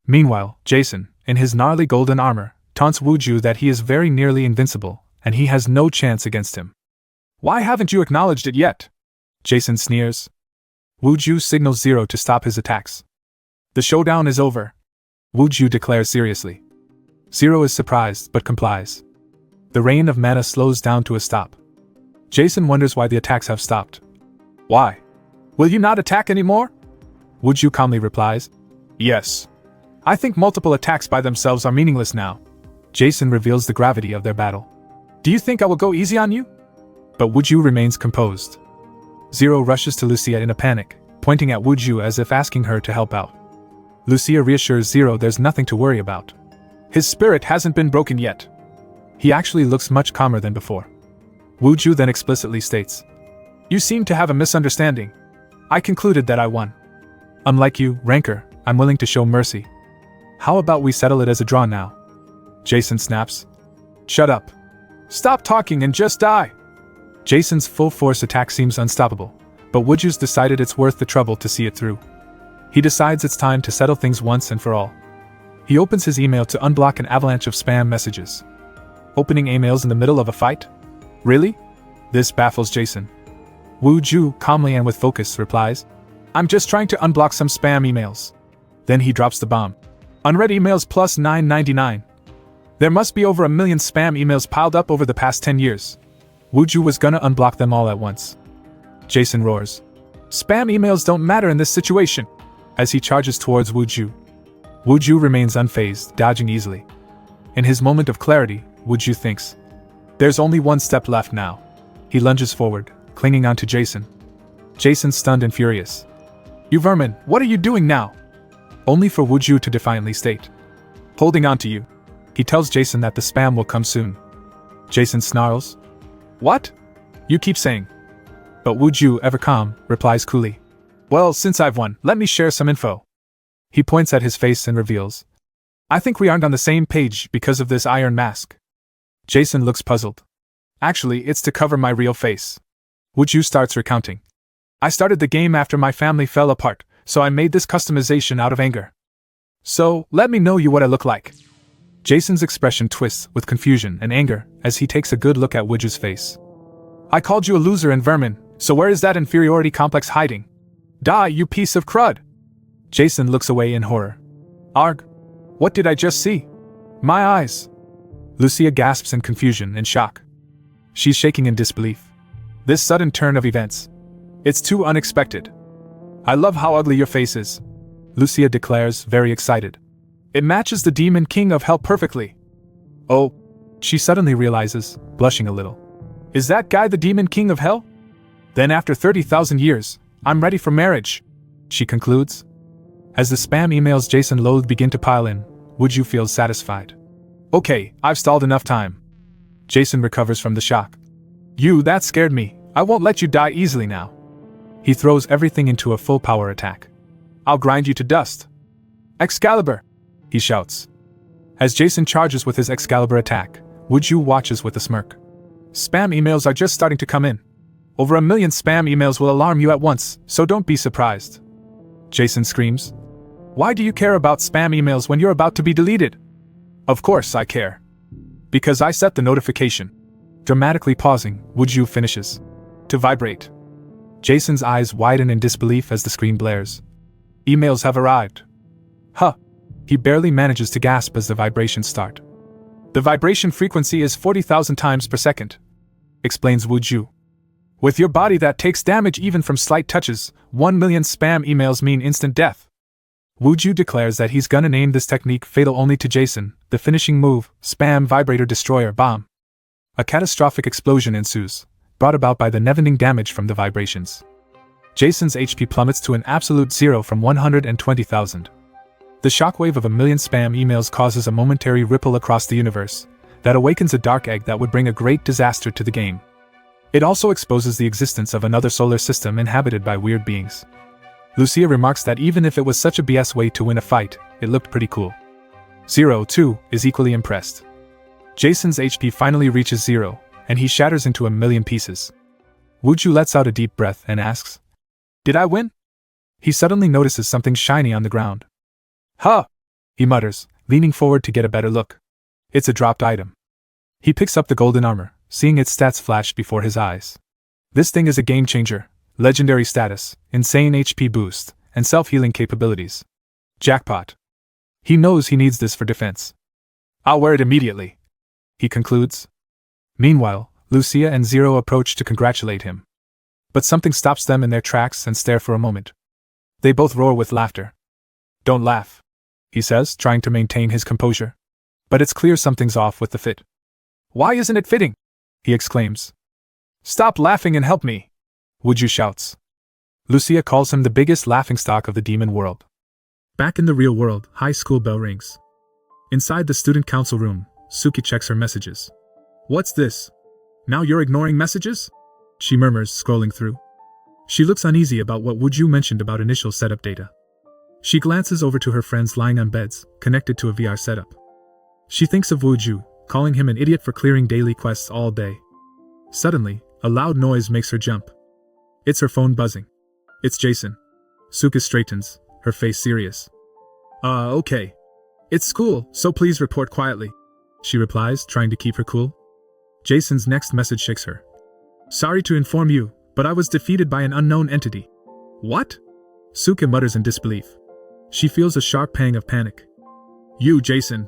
Speaker 1: Meanwhile, Jason, in his gnarly golden armor, taunts Wuju that he is very nearly invincible, and he has no chance against him. Why haven't you acknowledged it yet? Jason sneers. Wuju signals Zero to stop his attacks. The showdown is over, Wuju declares seriously. Zero is surprised but complies. The rain of mana slows down to a stop. Jason wonders why the attacks have stopped. Why? Will you not attack anymore? Wuju calmly replies. Yes. I think multiple attacks by themselves are meaningless now. Jason reveals the gravity of their battle. Do you think I will go easy on you? But Wuju remains composed. Zero rushes to Lucia in a panic, pointing at Wuju as if asking her to help out. Lucia reassures Zero there's nothing to worry about. His spirit hasn't been broken yet. He actually looks much calmer than before. Wuju then explicitly states, You seem to have a misunderstanding. I concluded that I won. Unlike you, Ranker, I'm willing to show mercy. How about we settle it as a draw now? Jason snaps. Shut up. Stop talking and just die. Jason's full force attack seems unstoppable, but Wuju's decided it's worth the trouble to see it through. He decides it's time to settle things once and for all. He opens his email to unblock an avalanche of spam messages. Opening emails in the middle of a fight? Really? This baffles Jason. Wuju, calmly and with focus, replies, I'm just trying to unblock some spam emails. Then he drops the bomb. Unread emails plus 999. There must be over 1 million spam emails piled up over the past 10 years. Wuju was gonna unblock them all at once. Jason roars. Spam emails don't matter in this situation, as he charges towards Wuju. Wuju remains unfazed, dodging easily. In his moment of clarity, Wuju thinks, there's only one step left now. He lunges forward, clinging onto Jason. Jason's stunned and furious. You vermin, what are you doing now? Only for Wuju to defiantly state. Holding on to you. He tells Jason that the spam will come soon. Jason snarls. What? You keep saying. But Wuju, ever calm, replies coolly. Well, since I've won, let me share some info. He points at his face and reveals. I think we aren't on the same page because of this iron mask. Jason looks puzzled. Actually, it's to cover my real face. Wuju starts recounting. I started the game after my family fell apart, so I made this customization out of anger. So, let me know you what I look like. Jason's expression twists with confusion and anger as he takes a good look at Wuju's face. I called you a loser and vermin, so where is that inferiority complex hiding? Die, you piece of crud! Jason looks away in horror. Arg! What did I just see? My eyes! Lucia gasps in confusion and shock. She's shaking in disbelief. This sudden turn of events. It's too unexpected. I love how ugly your face is, Lucia declares, very excited. It matches the Demon King of Hell perfectly. Oh, she suddenly realizes, blushing a little. Is that guy the Demon King of Hell? Then after 30,000 years, I'm ready for marriage, she concludes. As the spam emails Jason loathed begin to pile in, Wooju feels satisfied. Okay, I've stalled enough time. Jason recovers from the shock. That scared me. I won't let you die easily now. He throws everything into a full power attack. I'll grind you to dust. Excalibur! He shouts. As Jason charges with his Excalibur attack, Wooju watches with a smirk. Spam emails are just starting to come in. Over 1 million spam emails will alarm you at once, so don't be surprised. Jason screams. Why do you care about spam emails when you're about to be deleted? Of course I care. Because I set the notification. Dramatically pausing, Wooju finishes. To vibrate. Jason's eyes widen in disbelief as the screen blares. Emails have arrived. Huh. He barely manages to gasp as the vibrations start. The vibration frequency is 40,000 times per second, explains Wooju. With your body that takes damage even from slight touches, 1 million spam emails mean instant death. Wooju declares that he's gonna name this technique fatal only to Jason, the finishing move, Spam Vibrator Destroyer Bomb. A catastrophic explosion ensues, brought about by the never-ending damage from the vibrations. Jason's HP plummets to an absolute zero from 120,000. The shockwave of 1 million spam emails causes a momentary ripple across the universe that awakens a dark egg that would bring a great disaster to the game. It also exposes the existence of another solar system inhabited by weird beings. Lucia remarks that even if it was such a BS way to win a fight, it looked pretty cool. Zero, too, is equally impressed. Jason's HP finally reaches zero, and he shatters into 1 million pieces. Wooju lets out a deep breath and asks, Did I win? He suddenly notices something shiny on the ground. Huh! He mutters, leaning forward to get a better look. It's a dropped item. He picks up the golden armor, seeing its stats flash before his eyes. This thing is a game changer, legendary status, insane HP boost, and self-healing capabilities. Jackpot. He knows he needs this for defense. I'll wear it immediately, he concludes. Meanwhile, Lucia and Zero approach to congratulate him. But something stops them in their tracks and stare for a moment. They both roar with laughter. Don't laugh, he says, trying to maintain his composure. But it's clear something's off with the fit. Why isn't it fitting? He exclaims. Stop laughing and help me, Wooju shouts. Lucia calls him the biggest laughingstock of the demon world. Back in the real world, high school bell rings. Inside the student council room, Suki checks her messages. What's this? Now you're ignoring messages? She murmurs, scrolling through. She looks uneasy about what Wooju mentioned about initial setup data. She glances over to her friends lying on beds, connected to a VR setup. She thinks of Wooju, calling him an idiot for clearing daily quests all day. Suddenly, a loud noise makes her jump. It's her phone buzzing. It's Jason. Suka straightens, her face serious. Okay. It's school, so please report quietly, she replies, trying to keep her cool. Jason's next message shakes her. Sorry to inform you, but I was defeated by an unknown entity. What? Suka mutters in disbelief. She feels a sharp pang of panic. You, Jason,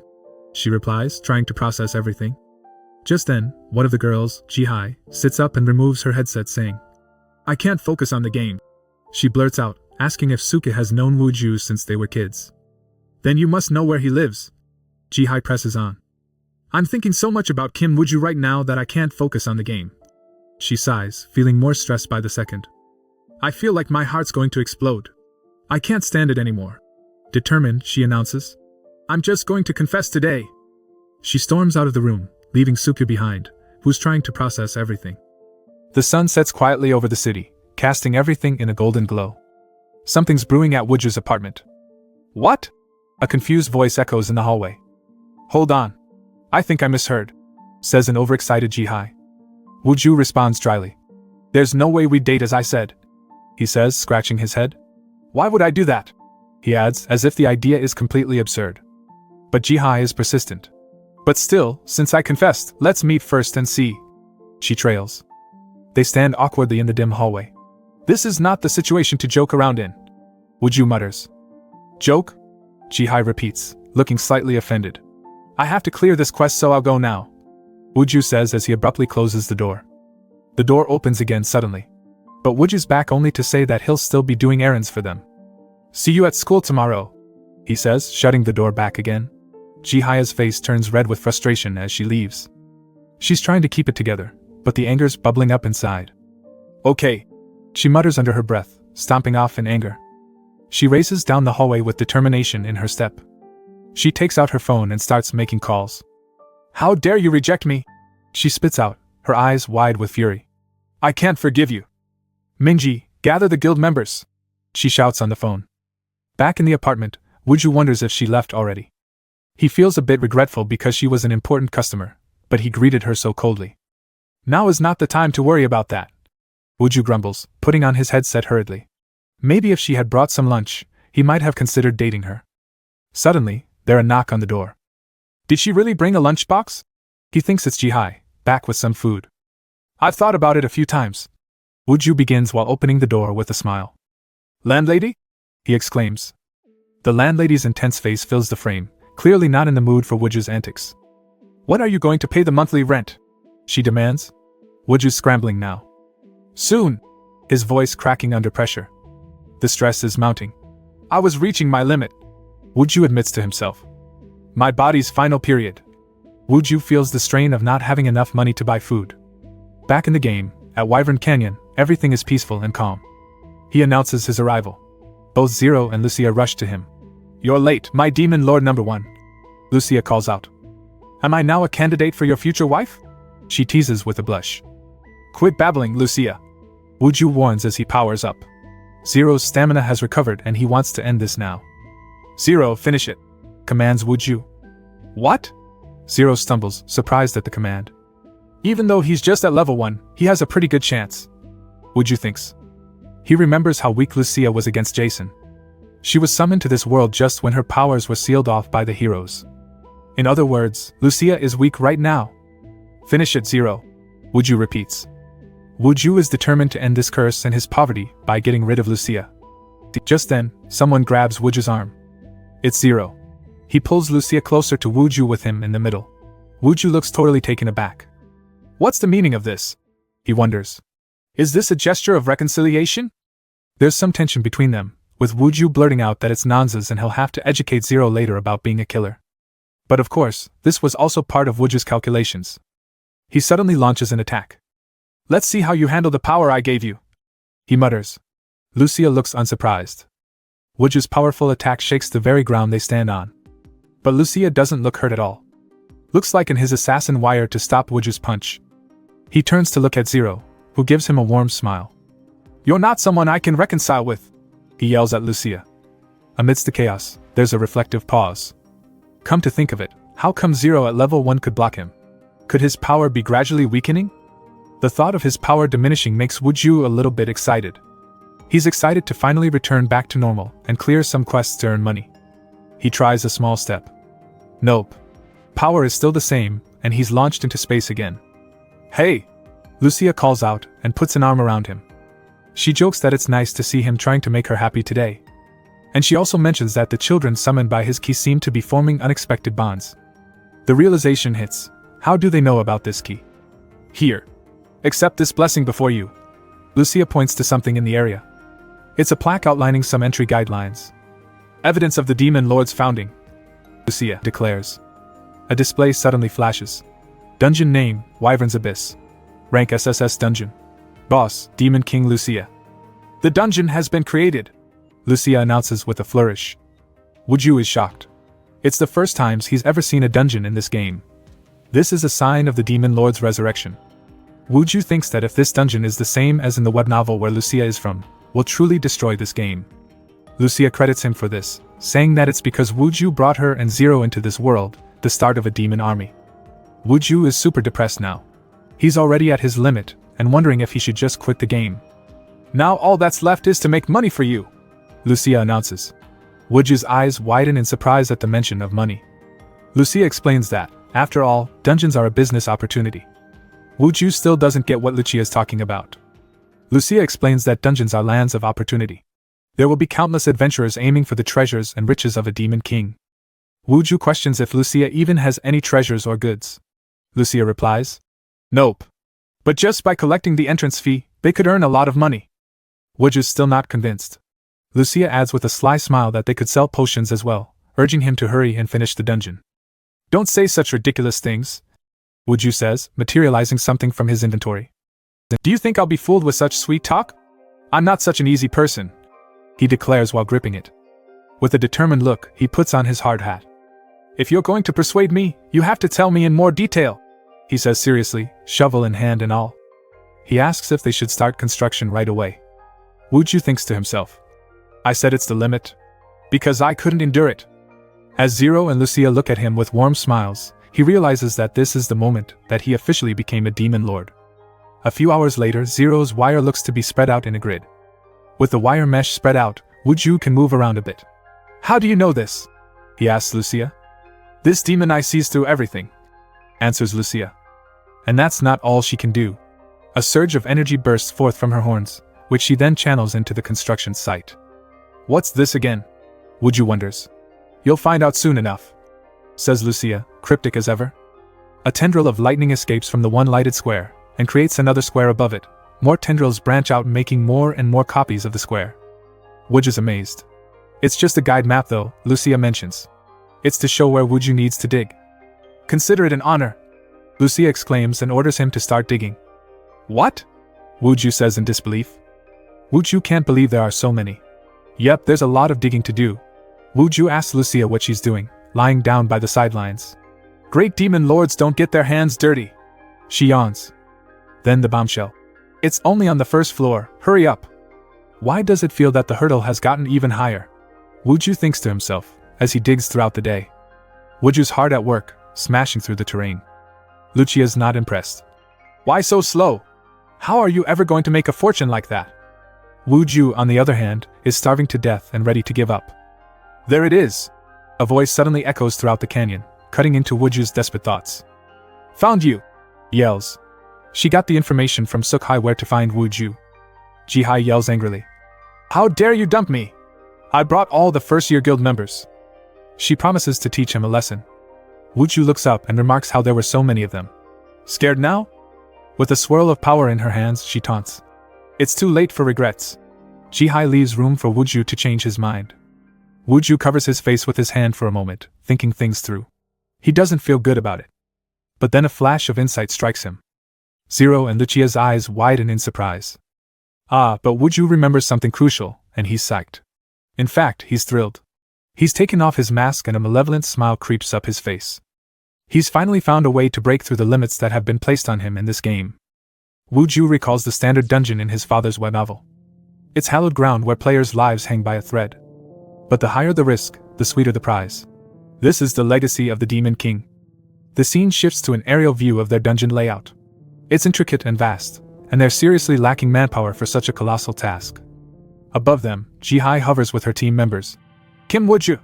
Speaker 1: she replies, trying to process everything. Just then, one of the girls, Jihai, sits up and removes her headset saying, I can't focus on the game. She blurts out, asking if Suka has known Wooju since they were kids. Then you must know where he lives. Jihai presses on. I'm thinking so much about Kim Wooju right now that I can't focus on the game. She sighs, feeling more stressed by the second. I feel like my heart's going to explode. I can't stand it anymore. Determined, she announces. I'm just going to confess today. She storms out of the room, leaving Suka behind, who's trying to process everything. The sun sets quietly over the city, casting everything in a golden glow. Something's brewing at Wooju's apartment. What? A confused voice echoes in the hallway. Hold on. I think I misheard, says an overexcited Jihai. Wooju responds dryly. There's no way we'd date as I said, he says, scratching his head. Why would I do that? He adds, as if the idea is completely absurd. But Jihai is persistent. But still, since I confessed, let's meet first and see. She trails. They stand awkwardly in the dim hallway. This is not the situation to joke around in, Wooju mutters. Joke? Jihai repeats, looking slightly offended. I have to clear this quest, so I'll go now, Wooju says as he abruptly closes the door. The door opens again suddenly. But Wooju's back only to say that he'll still be doing errands for them. See you at school tomorrow, he says, shutting the door back again. Jihai's face turns red with frustration as she leaves. She's trying to keep it together, but the anger's bubbling up inside. Okay, She mutters under her breath, stomping off in anger. She races down the hallway with determination in her step. She takes out her phone and starts making calls. How dare you reject me? She spits out, her eyes wide with fury. I can't forgive you. Minji, gather the guild members. She shouts on the phone. Back in the apartment, Wooju wonders if she left already. He feels a bit regretful because she was an important customer, but he greeted her so coldly. Now is not the time to worry about that. Wooju grumbles, putting on his headset hurriedly. Maybe if she had brought some lunch, he might have considered dating her. Suddenly, there's a knock on the door. Did she really bring a lunchbox? He thinks it's Ji-hai, back with some food. I've thought about it a few times. Wooju begins while opening the door with a smile. Landlady? He exclaims. The landlady's intense face fills the frame, clearly not in the mood for Wooju's antics. When are you going to pay the monthly rent? She demands. Wooju's scrambling now. Soon, his voice cracking under pressure. The stress is mounting. I was reaching my limit. Wooju admits to himself. My body's final period. Wooju feels the strain of not having enough money to buy food. Back in the game, at Wyvern Canyon, everything is peaceful and calm. He announces his arrival. Both Zero and Lucia rush to him. You're late, my demon lord number 1. Lucia calls out. Am I now a candidate for your future wife? She teases with a blush. Quit babbling, Lucia. Wooju warns as he powers up. Zero's stamina has recovered and he wants to end this now. Zero, finish it, commands Wooju. What? Zero stumbles, surprised at the command. Even though he's just at level 1, he has a pretty good chance. Wooju thinks. He remembers how weak Lucia was against Jason. She was summoned to this world just when her powers were sealed off by the heroes. In other words, Lucia is weak right now. Finish it, Zero, Wooju repeats. Wooju is determined to end this curse and his poverty by getting rid of Lucia. Just then, someone grabs Wooju's arm. It's Zero. He pulls Lucia closer to Wooju with him in the middle. Wooju looks totally taken aback. What's the meaning of this? He wonders. Is this a gesture of reconciliation? There's some tension between them, with Wooju blurting out that it's nonsense and he'll have to educate Zero later about being a killer. But of course, this was also part of Wooju's calculations. He suddenly launches an attack. Let's see how you handle the power I gave you, he mutters. Lucia looks unsurprised. Wooju's powerful attack shakes the very ground they stand on. But Lucia doesn't look hurt at all. Looks like his assassin wired to stop Wooju's punch. He turns to look at Zero, who gives him a warm smile. You're not someone I can reconcile with, he yells at Lucia. Amidst the chaos, there's a reflective pause. Come to think of it, how come Zero at level 1 could block him? Could his power be gradually weakening? The thought of his power diminishing makes Wooju a little bit excited. He's excited to finally return back to normal and clear some quests to earn money. He tries a small step. Nope. Power is still the same, and he's launched into space again. Hey! Lucia calls out and puts an arm around him. She jokes that it's nice to see him trying to make her happy today. And she also mentions that the children summoned by his key seem to be forming unexpected bonds. The realization hits. How do they know about this key? Here. Accept this blessing before you. Lucia points to something in the area. It's a plaque outlining some entry guidelines. Evidence of the Demon Lord's founding, Lucia declares. A display suddenly flashes. Dungeon name, Wyvern's Abyss. Rank SSS Dungeon. Boss, Demon King Lucia. The dungeon has been created, Lucia announces with a flourish. Wooju is shocked. It's the first time he's ever seen a dungeon in this game. This is a sign of the Demon Lord's resurrection. Wooju thinks that if this dungeon is the same as in the web novel where Lucia is from, will truly destroy this game. Lucia credits him for this, saying that it's because Wooju brought her and Zero into this world, the start of a demon army. Wooju is super depressed now. He's already at his limit, and wondering if he should just quit the game. Now all that's left is to make money for you, Lucia announces. Wooju's eyes widen in surprise at the mention of money. Lucia explains that, after all, dungeons are a business opportunity. Wooju still doesn't get what Lucia is talking about. Lucia explains that dungeons are lands of opportunity. There will be countless adventurers aiming for the treasures and riches of a demon king. Wooju questions if Lucia even has any treasures or goods. Lucia replies, nope. But just by collecting the entrance fee, they could earn a lot of money. Wooju's still not convinced. Lucia adds with a sly smile that they could sell potions as well, urging him to hurry and finish the dungeon. Don't say such ridiculous things, Wooju says, materializing something from his inventory. Do you think I'll be fooled with such sweet talk? I'm not such an easy person, he declares while gripping it. With a determined look, he puts on his hard hat. If you're going to persuade me, you have to tell me in more detail, he says seriously, shovel in hand and all. He asks if they should start construction right away. Wuju thinks to himself. I said it's the limit. Because I couldn't endure it. As Zero and Lucia look at him with warm smiles, he realizes that this is the moment that he officially became a demon lord. A few hours later, Zero's wire looks to be spread out in a grid. With the wire mesh spread out, Wuju can move around a bit. How do you know this? He asks Lucia. This demon eye sees through everything, answers Lucia. And that's not all she can do. A surge of energy bursts forth from her horns, which she then channels into the construction site. What's this again? Wuju wonders. You'll find out soon enough, says Lucia, cryptic as ever. A tendril of lightning escapes from the one lighted square, and creates another square above it. More tendrils branch out, making more and more copies of the square. Wuju's amazed. It's just a guide map though, Lucia mentions. It's to show where Wuju needs to dig. Consider it an honor, Lucia exclaims and orders him to start digging. What? Wuju says in disbelief. Wuju can't believe there are so many. Yep, there's a lot of digging to do. Wuju asks Lucia what she's doing, lying down by the sidelines. Great demon lords don't get their hands dirty. She yawns. Then the bombshell. It's only on the first floor, hurry up. Why does it feel that the hurdle has gotten even higher? Wuju thinks to himself, as he digs throughout the day. Wuju's hard at work, smashing through the terrain. Lucia's not impressed. Why so slow? How are you ever going to make a fortune like that? Wuju, on the other hand, is starving to death and ready to give up. There it is! A voice suddenly echoes throughout the canyon, cutting into Wuju's desperate thoughts. Found you! Yells. She got the information from Sukhai where to find Wuju. Jihai yells angrily. How dare you dump me! I brought all the first-year guild members. She promises to teach him a lesson. Wuju looks up and remarks how there were so many of them. Scared now? With a swirl of power in her hands, she taunts. It's too late for regrets. Jihai leaves room for Wuju to change his mind. Wuju covers his face with his hand for a moment, thinking things through. He doesn't feel good about it. But then a flash of insight strikes him. Zero and Lucia's eyes widen in surprise. But Wuju remembers something crucial, and he's psyched. In fact, he's thrilled. He's taken off his mask and a malevolent smile creeps up his face. He's finally found a way to break through the limits that have been placed on him in this game. Wuju recalls the standard dungeon in his father's web novel. It's hallowed ground where players' lives hang by a thread. But the higher the risk, the sweeter the prize. This is the legacy of the Demon King. The scene shifts to an aerial view of their dungeon layout. It's intricate and vast, and they're seriously lacking manpower for such a colossal task. Above them, Jihai hovers with her team members. Kim Wuju,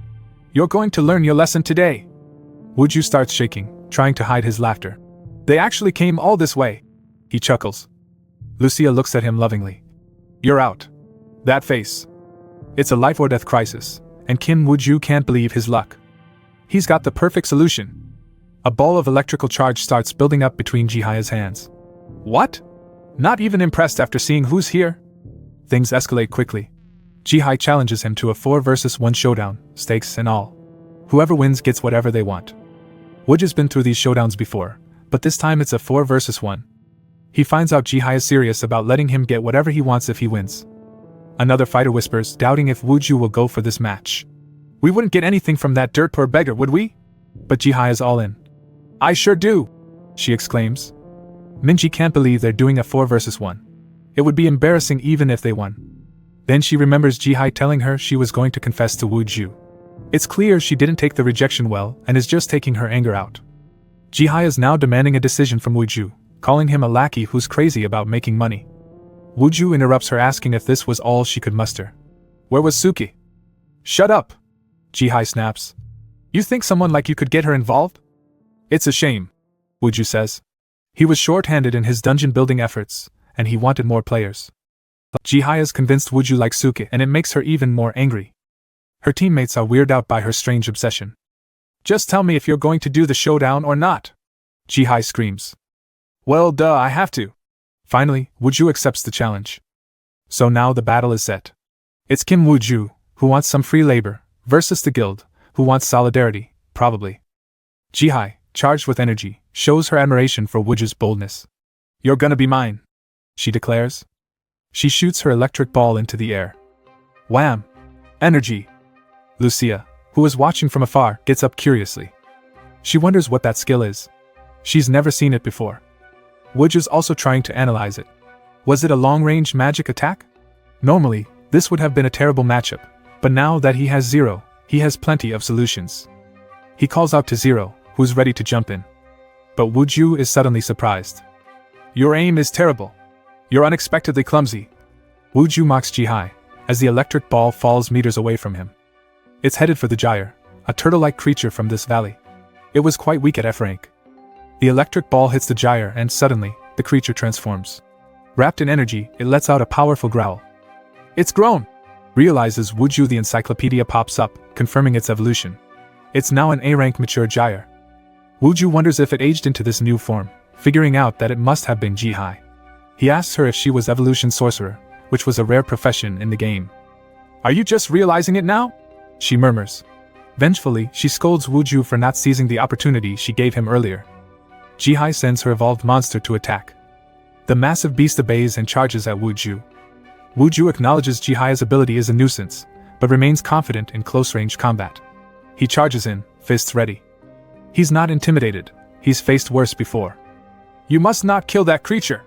Speaker 1: you're going to learn your lesson today. Wuju starts shaking, trying to hide his laughter. They actually came all this way. He chuckles. Lucia looks at him lovingly. You're out. That face. It's a life or death crisis, and Kim Wuju can't believe his luck. He's got the perfect solution. A ball of electrical charge starts building up between Jihai's hands. What? Not even impressed after seeing who's here? Things escalate quickly. Jihai challenges him to a 4 versus 1 showdown, stakes and all. Whoever wins gets whatever they want. Wuju's been through these showdowns before, but this time it's a 4 versus 1. He finds out Jihai is serious about letting him get whatever he wants if he wins. Another fighter whispers, doubting if Wuju will go for this match. We wouldn't get anything from that dirt poor beggar, would we? But Jihai is all in. I sure do, she exclaims. Minji can't believe they're doing a 4 versus 1. It would be embarrassing even if they won. Then she remembers Jihai telling her she was going to confess to Wuju. It's clear she didn't take the rejection well and is just taking her anger out. Jihai is now demanding a decision from Wuju, calling him a lackey who's crazy about making money. Wuju interrupts her, asking if this was all she could muster. Where was Suki? Shut up! Jihai snaps. You think someone like you could get her involved? It's a shame, Wuju says. He was short-handed in his dungeon building efforts, and he wanted more players. Jihai is convinced Wuju likes Suki, and it makes her even more angry. Her teammates are weirded out by her strange obsession. Just tell me if you're going to do the showdown or not, Jihai screams. Well, duh, I have to. Finally, Wuju accepts the challenge. So now the battle is set. It's Kim Wuju, who wants some free labor, versus the guild, who wants solidarity, probably. Jihai, charged with energy, shows her admiration for Wuju's boldness. You're gonna be mine, she declares. She shoots her electric ball into the air. Wham! Energy! Lucia, who was watching from afar, gets up curiously. She wonders what that skill is. She's never seen it before. Wuju's also trying to analyze it. Was it a long-range magic attack? Normally, this would have been a terrible matchup, but now that he has Zero, he has plenty of solutions. He calls out to Zero, who's ready to jump in. But Wuju is suddenly surprised. Your aim is terrible. You're unexpectedly clumsy. Wuju mocks Jihai, as the electric ball falls meters away from him. It's headed for the gyre, a turtle-like creature from this valley. It was quite weak at F rank. The electric ball hits the gyre and suddenly, the creature transforms. Wrapped in energy, it lets out a powerful growl. It's grown! Realizes Wuju. The encyclopedia pops up, confirming its evolution. It's now an A-rank mature gyre. Wuju wonders if it aged into this new form, figuring out that it must have been Jihai. He asks her if she was evolution sorcerer, which was a rare profession in the game. Are you just realizing it now? She murmurs. Vengefully, she scolds Wuju for not seizing the opportunity she gave him earlier. Jihai sends her evolved monster to attack. The massive beast obeys and charges at Wuju. Wuju acknowledges Jihai's ability is a nuisance, but remains confident in close-range combat. He charges in, fists ready. He's not intimidated, he's faced worse before. You must not kill that creature!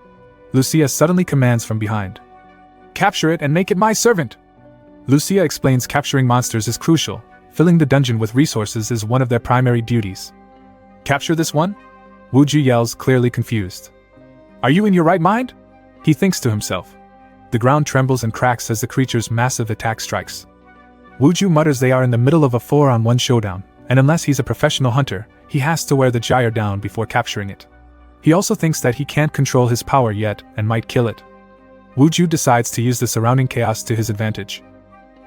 Speaker 1: Lucia suddenly commands from behind. Capture it and make it my servant! Lucia explains capturing monsters is crucial, filling the dungeon with resources is one of their primary duties. Capture this one? Wuju yells, clearly confused. Are you in your right mind? He thinks to himself. The ground trembles and cracks as the creature's massive attack strikes. Wuju mutters they are in the middle of a 4-on-1 showdown, and unless he's a professional hunter, he has to wear the gyre down before capturing it. He also thinks that he can't control his power yet and might kill it. Wuju decides to use the surrounding chaos to his advantage.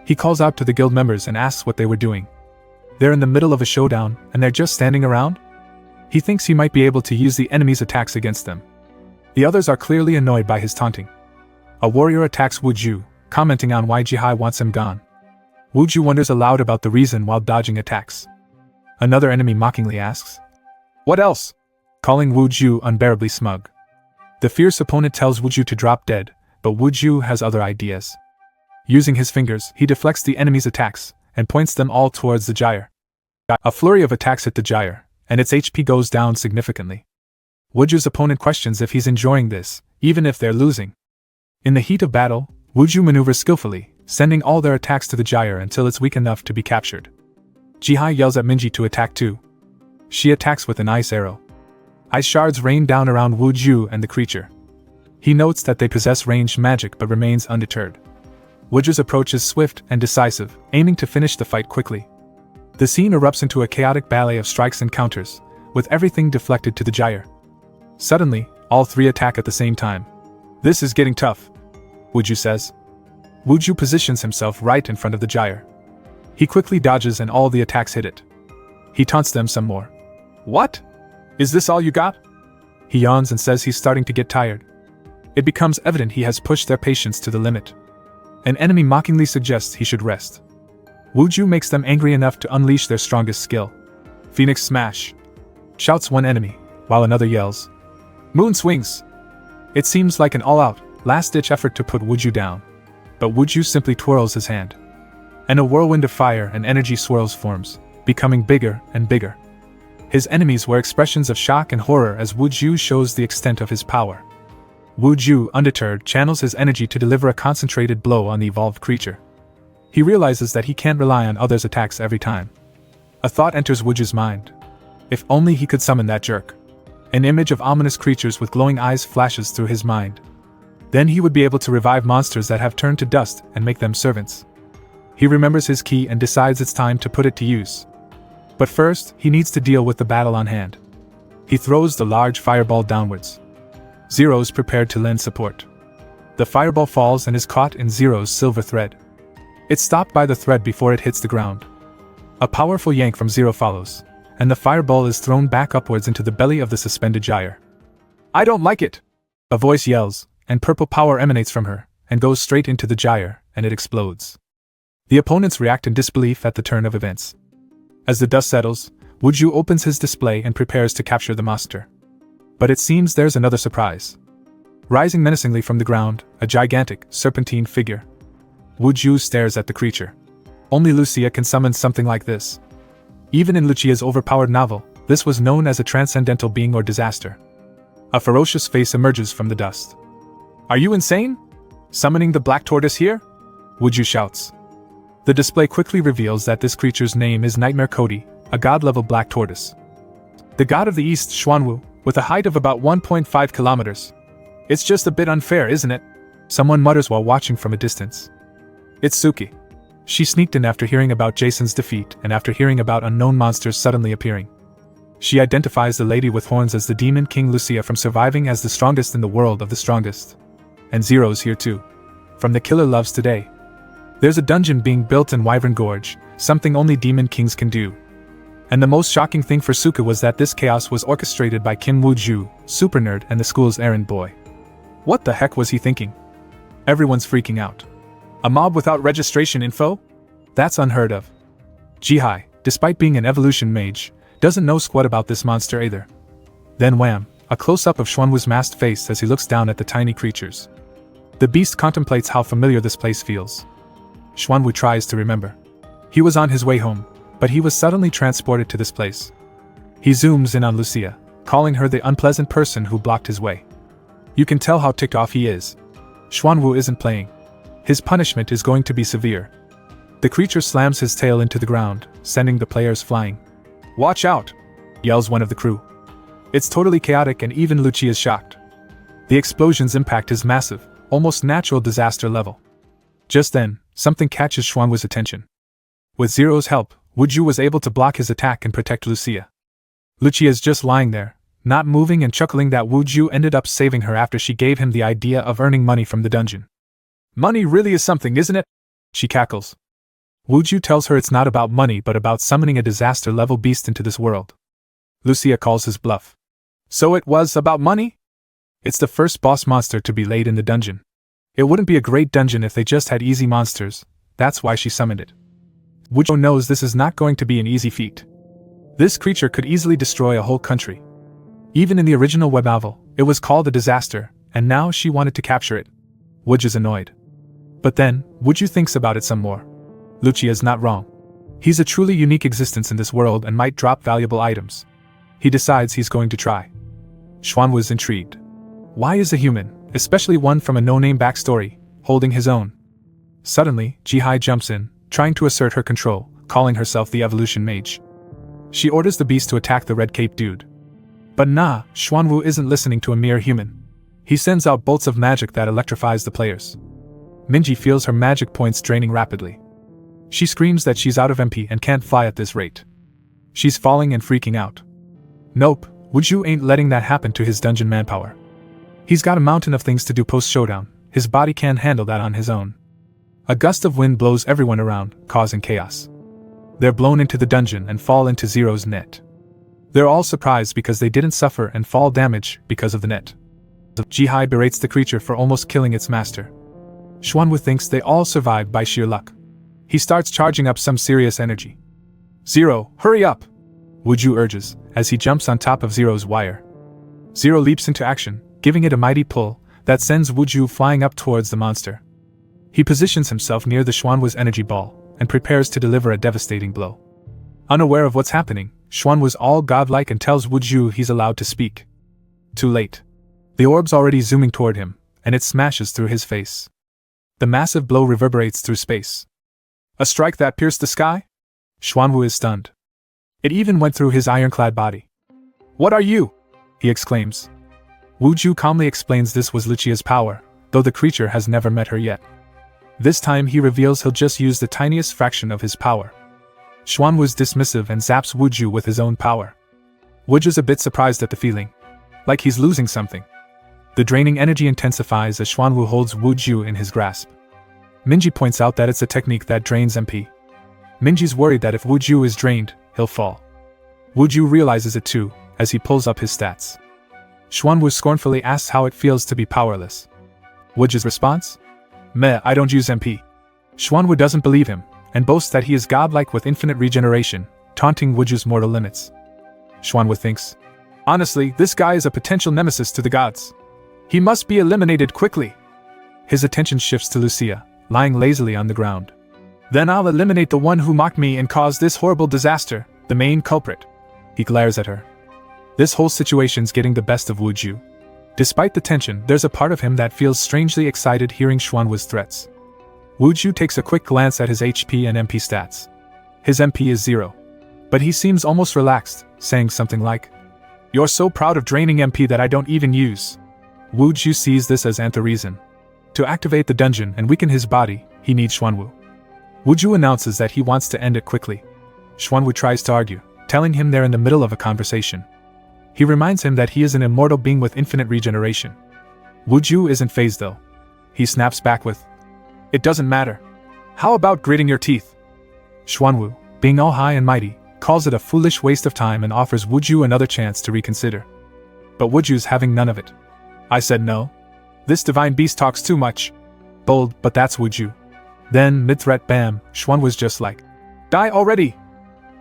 Speaker 1: He calls out to the guild members and asks what they were doing. They're in the middle of a showdown, and they're just standing around? He thinks he might be able to use the enemy's attacks against them. The others are clearly annoyed by his taunting. A warrior attacks Wuju, commenting on why Jihai wants him gone. Wuju wonders aloud about the reason while dodging attacks. Another enemy mockingly asks, "What else?" calling Wuju unbearably smug. The fierce opponent tells Wuju to drop dead, but Wuju has other ideas. Using his fingers, he deflects the enemy's attacks, and points them all towards the gyre. A flurry of attacks hit the gyre, and its HP goes down significantly. Wuju's opponent questions if he's enjoying this, even if they're losing. In the heat of battle, Wuju maneuvers skillfully, sending all their attacks to the gyre until it's weak enough to be captured. Jihai yells at Minji to attack too. She attacks with an ice arrow. Ice shards rain down around Wuju and the creature. He notes that they possess ranged magic but remains undeterred. Wuju's approach is swift and decisive, aiming to finish the fight quickly. The scene erupts into a chaotic ballet of strikes and counters, with everything deflected to the gyre. Suddenly, all three attack at the same time. This is getting tough, Wuju says. Wuju positions himself right in front of the gyre. He quickly dodges and all the attacks hit it. He taunts them some more. What? Is this all you got? He yawns and says he's starting to get tired. It becomes evident he has pushed their patience to the limit. An enemy mockingly suggests he should rest. Wuju makes them angry enough to unleash their strongest skill. Phoenix Smash! Shouts one enemy, while another yells. Moon Swings! It seems like an all-out, last-ditch effort to put Wuju down. But Wuju simply twirls his hand. And a whirlwind of fire and energy swirls forms, becoming bigger and bigger. His enemies wear expressions of shock and horror as Wuju shows the extent of his power. Wuju, undeterred, channels his energy to deliver a concentrated blow on the evolved creature. He realizes that he can't rely on others' attacks every time. A thought enters Wuju's mind. If only he could summon that jerk. An image of ominous creatures with glowing eyes flashes through his mind. Then he would be able to revive monsters that have turned to dust and make them servants. He remembers his key and decides it's time to put it to use. But first, he needs to deal with the battle on hand. He throws the large fireball downwards. Zero's prepared to lend support. The fireball falls and is caught in Zero's silver thread. It's stopped by the thread before it hits the ground. A powerful yank from Zero follows, and the fireball is thrown back upwards into the belly of the suspended gyre. I don't like it! A voice yells, and purple power emanates from her, and goes straight into the gyre, and it explodes. The opponents react in disbelief at the turn of events. As the dust settles, Wuju opens his display and prepares to capture the monster. But it seems there's another surprise. Rising menacingly from the ground, a gigantic, serpentine figure. Wu Ju stares at the creature. Only Lucia can summon something like this. Even in Lucia's overpowered novel, this was known as a transcendental being or disaster. A ferocious face emerges from the dust. Are you insane? Summoning the black tortoise here? Wu Ju shouts. The display quickly reveals that this creature's name is Nightmare Cody, a god-level black tortoise. The god of the east, Xuanwu, with a height of about 1.5 kilometers. It's just a bit unfair, isn't it? Someone mutters while watching from a distance. It's Suki. She sneaked in after hearing about Jason's defeat and after hearing about unknown monsters suddenly appearing. She identifies the lady with horns as the demon king Lucia from surviving as the strongest in the world of the strongest. And Zero's here too. From the killer loves today. There's a dungeon being built in Wyvern Gorge, something only demon kings can do. And the most shocking thing for Suka was that this chaos was orchestrated by Kim Woo-ju, super nerd and the school's errand boy. What the heck was he thinking? Everyone's freaking out. A mob without registration info? That's unheard of. Jihai, despite being an evolution mage, doesn't know squat about this monster either. Then wham, a close-up of Xuanwu's masked face as he looks down at the tiny creatures. The beast contemplates how familiar this place feels. Xuanwu tries to remember. He was on his way home, but he was suddenly transported to this place. He zooms in on Lucia, calling her the unpleasant person who blocked his way. You can tell how ticked off he is. Xuanwu isn't playing. His punishment is going to be severe. The creature slams his tail into the ground, sending the players flying. Watch out! Yells one of the crew. It's totally chaotic and even Lucia is shocked. The explosion's impact is massive, almost natural disaster level. Just then, something catches Xuanwu's attention. With Zero's help, Wu Ju was able to block his attack and protect Lucia. Lucia's just lying there, not moving and chuckling that Wu Ju ended up saving her after she gave him the idea of earning money from the dungeon. Money really is something, isn't it? She cackles. Wu Ju tells her it's not about money but about summoning a disaster-level beast into this world. Lucia calls his bluff. So it was about money? It's the first boss monster to be laid in the dungeon. It wouldn't be a great dungeon if they just had easy monsters, that's why she summoned it. Wu Ju knows this is not going to be an easy feat. This creature could easily destroy a whole country. Even in the original web novel, it was called a disaster, and now she wanted to capture it. Wu Ju's annoyed. But then, Wu Ju thinks about it some more. Lucia's not wrong. He's a truly unique existence in this world and might drop valuable items. He decides he's going to try. Xuan was intrigued. Why is a human, especially one from a no-name backstory, holding his own? Suddenly, Jihai jumps in, trying to assert her control, calling herself the evolution mage. She orders the beast to attack the red cape dude. But nah, Xuanwu isn't listening to a mere human. He sends out bolts of magic that electrifies the players. Minji feels her magic points draining rapidly. She screams that she's out of MP and can't fly at this rate. She's falling and freaking out. Nope, Wu Ju ain't letting that happen to his dungeon manpower. He's got a mountain of things to do post-showdown, his body can't handle that on his own. A gust of wind blows everyone around, causing chaos. They're blown into the dungeon and fall into Zero's net. They're all surprised because they didn't suffer and fall damage because of the net. Jihai berates the creature for almost killing its master. Xuanwu thinks they all survived by sheer luck. He starts charging up some serious energy. Zero, hurry up! Wu Ju urges, as he jumps on top of Zero's wire. Zero leaps into action, giving it a mighty pull that sends Wu Ju flying up towards the monster. He positions himself near the Xuanwu's energy ball and prepares to deliver a devastating blow. Unaware of what's happening, Xuanwu's all godlike and tells Wu Ju he's allowed to speak. Too late. The orb's already zooming toward him, and it smashes through his face. The massive blow reverberates through space. A strike that pierced the sky? Xuanwu is stunned. It even went through his ironclad body. What are you? He exclaims. Wu Ju calmly explains this was Lucia's power, though the creature has never met her yet. This time he reveals he'll just use the tiniest fraction of his power. Xuanwu's dismissive and zaps Wu Ju with his own power. Wu Ju's a bit surprised at the feeling. Like he's losing something. The draining energy intensifies as Xuanwu holds Wu Ju in his grasp. Minji points out that it's a technique that drains MP. Minji's worried that if Wu Ju is drained, he'll fall. Wu Ju realizes it too, as he pulls up his stats. Xuanwu scornfully asks how it feels to be powerless. Wu Ju's response? Meh, I don't use MP. Xuanwu doesn't believe him, and boasts that he is godlike with infinite regeneration, taunting Wu Ju's mortal limits. Xuanwu thinks, honestly, this guy is a potential nemesis to the gods. He must be eliminated quickly. His attention shifts to Lucia, lying lazily on the ground. Then I'll eliminate the one who mocked me and caused this horrible disaster, the main culprit. He glares at her. This whole situation's getting the best of Wuju. Despite the tension, there's a part of him that feels strangely excited hearing Xuanwu's threats. Wuju takes a quick glance at his HP and MP stats. His MP is 0. But he seems almost relaxed, saying something like, "You're so proud of draining MP that I don't even use." Wuju sees this as reason. To activate the dungeon and weaken his body, he needs Xuanwu. Wuju announces that he wants to end it quickly. Xuanwu tries to argue, telling him they're in the middle of a conversation. He reminds him that he is an immortal being with infinite regeneration. Wuju isn't fazed though. He snaps back with, "It doesn't matter. How about gritting your teeth?" Xuanwu, being all high and mighty, calls it a foolish waste of time and offers Wuju another chance to reconsider. But Wuju's having none of it. "I said no. This divine beast talks too much." Bold, but that's Wuju. Then, mid-threat bam, Xuanwu's just like, "Die already!"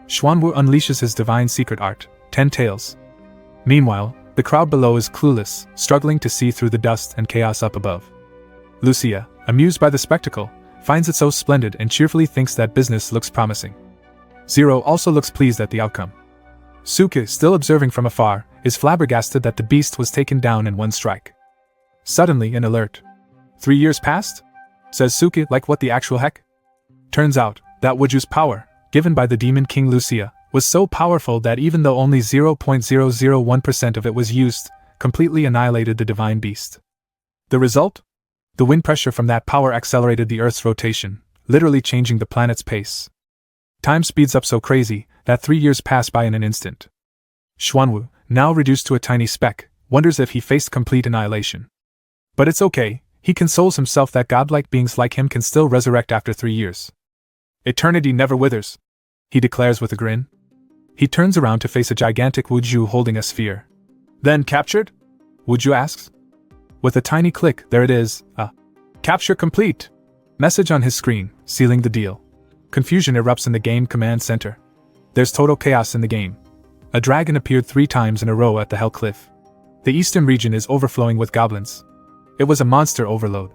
Speaker 1: Xuanwu unleashes his divine secret art, 10 tails. Meanwhile, the crowd below is clueless, struggling to see through the dust and chaos up above. Lucia, amused by the spectacle, finds it so splendid and cheerfully thinks that business looks promising. Zero also looks pleased at the outcome. Suke, still observing from afar, is flabbergasted that the beast was taken down in one strike. Suddenly an alert. 3 years passed? Says Suke, like what the actual heck? Turns out, that Wuju's power, given by the Demon King Lucia, was so powerful that even though only 0.001% of it was used, completely annihilated the divine beast. The result? The wind pressure from that power accelerated the Earth's rotation, literally changing the planet's pace. Time speeds up so crazy that 3 years pass by in an instant. Xuanwu, now reduced to a tiny speck, wonders if he faced complete annihilation. But it's okay, he consoles himself that godlike beings like him can still resurrect after 3 years. "Eternity never withers," he declares with a grin. He turns around to face a gigantic Wuju holding a sphere. "Then captured?" Wuju asks. With a tiny click, there it is, a "Capture complete" message on his screen, sealing the deal. Confusion erupts in the game command center. There's total chaos in the game. A dragon appeared 3 times in a row at the Hell Cliff. The eastern region is overflowing with goblins. It was a monster overload.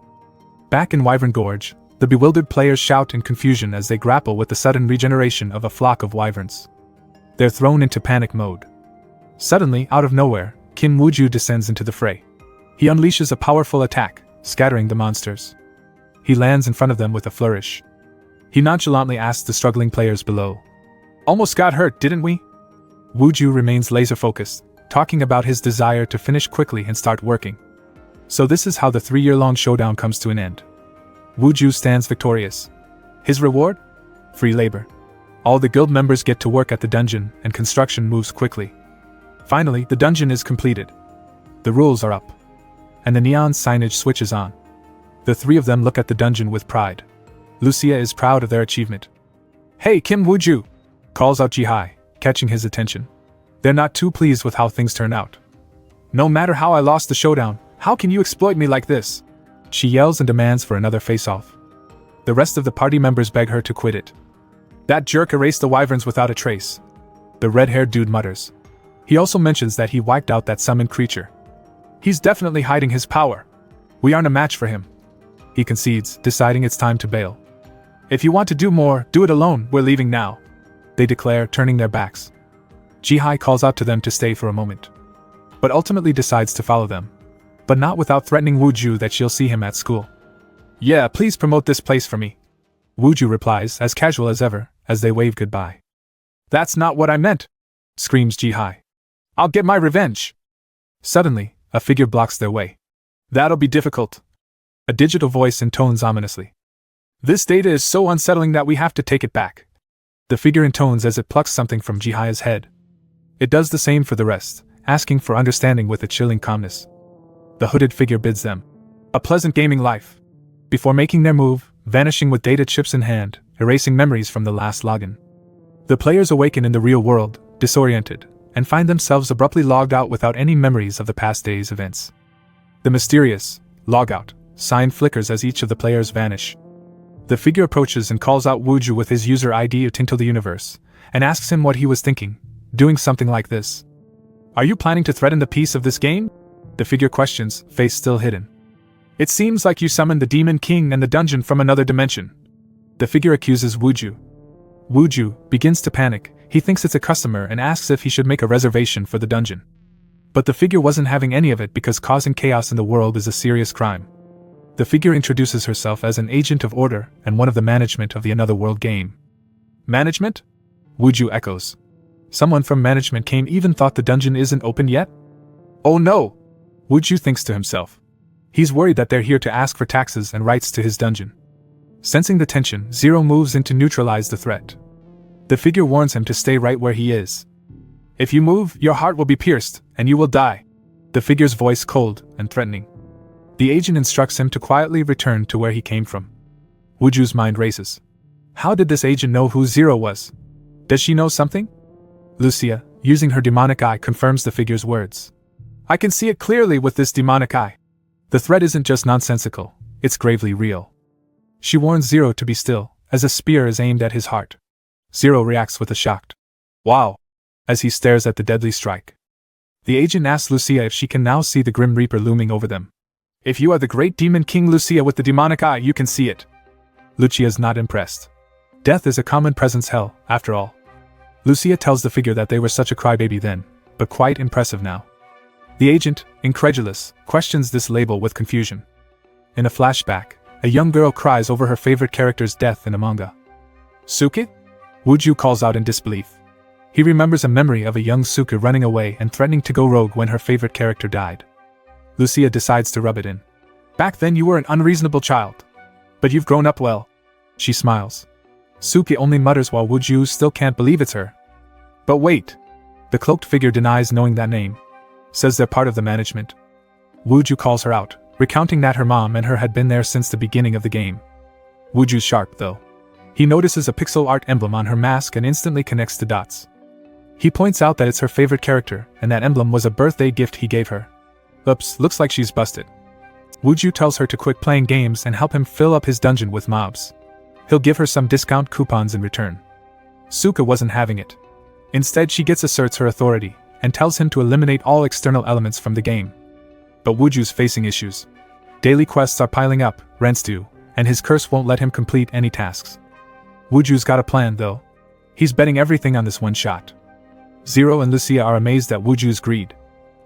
Speaker 1: Back in Wyvern Gorge, the bewildered players shout in confusion as they grapple with the sudden regeneration of a flock of wyverns. They're thrown into panic mode. Suddenly, out of nowhere, Kin Wuju descends into the fray. He unleashes a powerful attack, scattering the monsters. He lands in front of them with a flourish. He nonchalantly asks the struggling players below, "Almost got hurt, didn't we?" Wuju remains laser-focused, talking about his desire to finish quickly and start working. So this is how the 3-year-long showdown comes to an end. Wuju stands victorious. His reward? Free labor. All the guild members get to work at the dungeon, and construction moves quickly. Finally, the dungeon is completed. The rules are up. And the neon signage switches on. The 3 of them look at the dungeon with pride. Lucia is proud of their achievement. "Hey, Kim Wuju!" calls out Jihai, catching his attention. They're not too pleased with how things turn out. "No matter how I lost the showdown, how can you exploit me like this?" She yells and demands for another face-off. The rest of the party members beg her to quit it. "That jerk erased the wyverns without a trace," the red-haired dude mutters. He also mentions that he wiped out that summoned creature. "He's definitely hiding his power. We aren't a match for him." He concedes, deciding it's time to bail. "If you want to do more, do it alone, we're leaving now," they declare, turning their backs. Jihai calls out to them to stay for a moment, but ultimately decides to follow them. But not without threatening Wuju that she'll see him at school. "Yeah, please promote this place for me," Wuju replies, as casual as ever, as they wave goodbye. "That's not what I meant," screams Jihai. "I'll get my revenge." Suddenly, a figure blocks their way. "That'll be difficult," a digital voice intones ominously. "This data is so unsettling that we have to take it back," the figure intones as it plucks something from Jihai's head. It does the same for the rest, asking for understanding with a chilling calmness. The hooded figure bids them a pleasant gaming life, before making their move, vanishing with data chips in hand, erasing memories from the last login. The players awaken in the real world, disoriented, and find themselves abruptly logged out without any memories of the past day's events. The mysterious logout sign flickers as each of the players vanish. The figure approaches and calls out Wuju with his user ID Tinto the Universe, and asks him what he was thinking, doing something like this. "Are you planning to threaten the peace of this game?" The figure questions, face still hidden. It seems like you summoned the Demon King and the dungeon from another dimension. The figure accuses Wuju. Wuju begins to panic. He thinks it's a customer and asks if he should make a reservation for the dungeon. But the figure wasn't having any of it because causing chaos in the world is a serious crime. The figure introduces herself as an agent of order and one of the management of the Another World game. Management? Wuju echoes. Someone from management came, even thought the dungeon isn't open yet? Oh no! Wuju thinks to himself. He's worried that they're here to ask for taxes and rights to his dungeon. Sensing the tension, Zero moves in to neutralize the threat. The figure warns him to stay right where he is. If you move, your heart will be pierced, and you will die. The figure's voice cold and threatening. The agent instructs him to quietly return to where he came from. Wuju's mind races. How did this agent know who Zero was? Does she know something? Lucia, using her demonic eye, confirms the figure's words. I can see it clearly with this demonic eye. The threat isn't just nonsensical, it's gravely real. She warns Zero to be still, as a spear is aimed at his heart. Zero reacts with a shocked wow as he stares at the deadly strike. The agent asks Lucia if she can now see the Grim Reaper looming over them. If you are the great demon king Lucia with the demonic eye, you can see it. Lucia's not impressed. Death is a common presence, hell, after all. Lucia tells the figure that they were such a crybaby then, but quite impressive now. The agent, incredulous, questions this label with confusion. In a flashback, a young girl cries over her favorite character's death in a manga. Suke? Wuju calls out in disbelief. He remembers a memory of a young Suke running away and threatening to go rogue when her favorite character died. Lucia decides to rub it in. Back then you were an unreasonable child. But you've grown up well. She smiles. Suke only mutters while Wuju still can't believe it's her. But wait. The cloaked figure denies knowing that name. Says they're part of the management. Wuju calls her out, recounting that her mom and her had been there since the beginning of the game. Wuju's sharp, though. He notices a pixel art emblem on her mask and instantly connects the dots. He points out that it's her favorite character, and that emblem was a birthday gift he gave her. Oops, looks like she's busted. Wuju tells her to quit playing games and help him fill up his dungeon with mobs. He'll give her some discount coupons in return. Suka wasn't having it. Instead, she asserts her authority, and tells him to eliminate all external elements from the game. But Wuju's facing issues. Daily quests are piling up, rents due, and his curse won't let him complete any tasks. Wuju's got a plan, though. He's betting everything on this one shot. Zero and Lucia are amazed at Wuju's greed.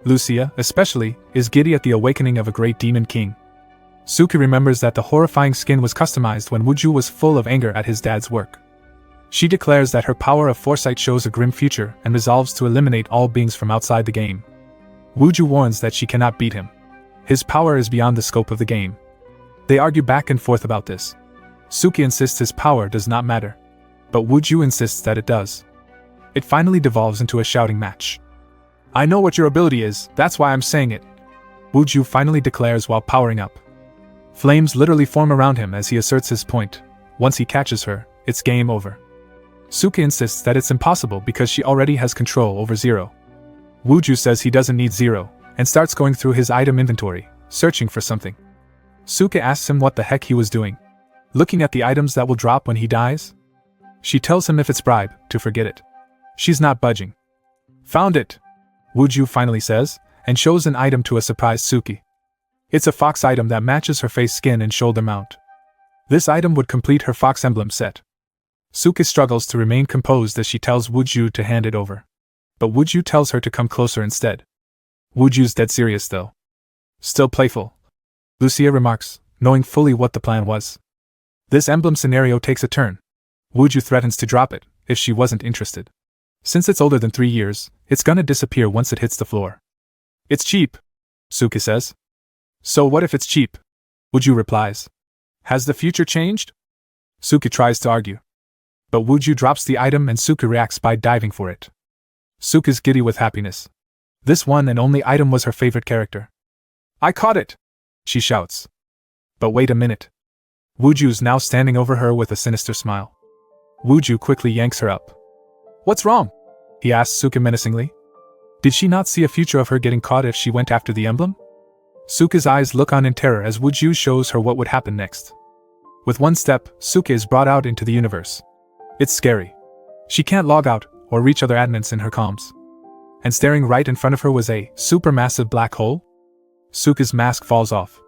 Speaker 1: Lucia, especially, is giddy at the awakening of a great demon king. Suki remembers that the horrifying skin was customized when Wuju was full of anger at his dad's work. She declares that her power of foresight shows a grim future and resolves to eliminate all beings from outside the game. Wuju warns that she cannot beat him. His power is beyond the scope of the game. They argue back and forth about this. Suki insists his power does not matter, but Wuju insists that it does. It finally devolves into a shouting match. I know what your ability is, that's why I'm saying it, Wuju finally declares while powering up. Flames literally form around him as he asserts his point. Once he catches her, it's game over. Suki insists that it's impossible because she already has control over Zero. Wuju says he doesn't need Zero, and starts going through his item inventory, searching for something. Suki asks him what the heck he was doing. Looking at the items that will drop when he dies? She tells him if it's bribe, to forget it. She's not budging. Found it, Wuju finally says, and shows an item to a surprised Suki. It's a fox item that matches her face skin and shoulder mount. This item would complete her fox emblem set. Suki struggles to remain composed as she tells Wuju to hand it over. But Wuju tells her to come closer instead. Wuju's dead serious though. Still playful, Lucia remarks, knowing fully what the plan was. This emblem scenario takes a turn. Wuju threatens to drop it, if she wasn't interested. Since it's older than 3 years, it's gonna disappear once it hits the floor. It's cheap, Suki says. So what if it's cheap? Wuju replies. Has the future changed? Suki tries to argue. But Wuju drops the item and Suki reacts by diving for it. Suki's giddy with happiness. This one and only item was her favorite character. I caught it! She shouts. But wait a minute. Wuju's now standing over her with a sinister smile. Wuju quickly yanks her up. What's wrong? He asks Suki menacingly. Did she not see a future of her getting caught if she went after the emblem? Suki's eyes look on in terror as Wuju shows her what would happen next. With one step, Suki is brought out into the universe. It's scary. She can't log out or reach other admins in her comms. And staring right in front of her was a supermassive black hole? Suka's mask falls off.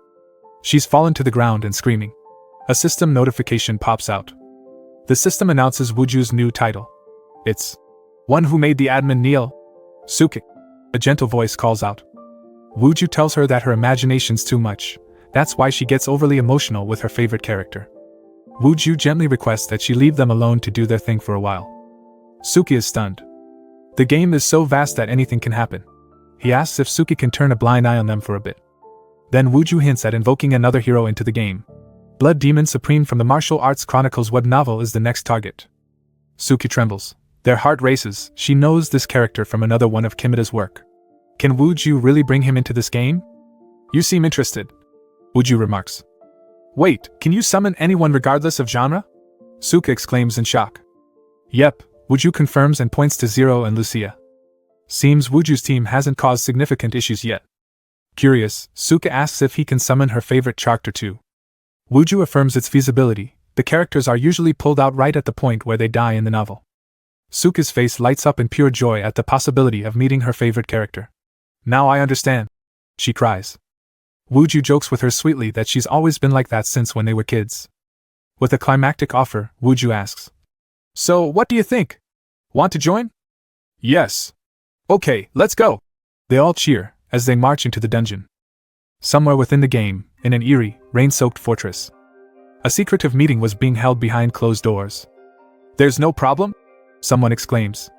Speaker 1: She's fallen to the ground and screaming. A system notification pops out. The system announces Wuju's new title. It's one who made the admin kneel. Suka. A gentle voice calls out. Wuju tells her that her imagination's too much. That's why she gets overly emotional with her favorite character. Wuju gently requests that she leave them alone to do their thing for a while. Suki is stunned. The game is so vast that anything can happen. He asks if Suki can turn a blind eye on them for a bit. Then Wuju hints at invoking another hero into the game. Blood Demon Supreme from the Martial Arts Chronicles web novel is the next target. Suki trembles. Their heart races. She knows this character from another one of Kimida's work. Can Wuju really bring him into this game? You seem interested. Wuju remarks. Wait, can you summon anyone regardless of genre? Suka exclaims in shock. Yep, Wuju confirms and points to Zero and Lucia. Seems Wuju's team hasn't caused significant issues yet. Curious, Suka asks if he can summon her favorite character too. Wuju affirms its feasibility. The characters are usually pulled out right at the point where they die in the novel. Suka's face lights up in pure joy at the possibility of meeting her favorite character. Now I understand, she cries. Wuju jokes with her sweetly that she's always been like that since when they were kids. With a climactic offer, Wuju asks, So, what do you think? Want to join? Yes. Okay, let's go. They all cheer as they march into the dungeon. Somewhere within the game, in an eerie, rain-soaked fortress, a secretive meeting was being held behind closed doors. There's no problem? Someone exclaims.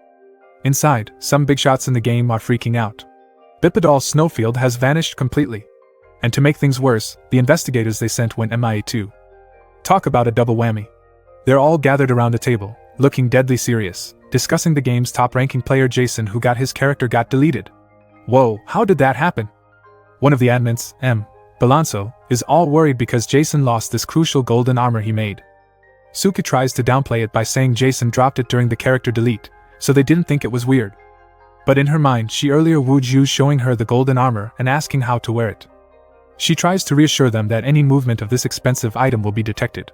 Speaker 1: Inside, some big shots in the game are freaking out. Bipedal Snowfield has vanished completely. And to make things worse, the investigators they sent went MIA too. Talk about a double whammy. They're all gathered around a table, looking deadly serious, discussing the game's top-ranking player Jason who got his character got deleted. Whoa, how did that happen? One of the admins, Balanso, is all worried because Jason lost this crucial golden armor he made. Suka tries to downplay it by saying Jason dropped it during the character delete, so they didn't think it was weird. But in her mind she earlier wooed Yu showing her the golden armor and asking how to wear it. She tries to reassure them that any movement of this expensive item will be detected.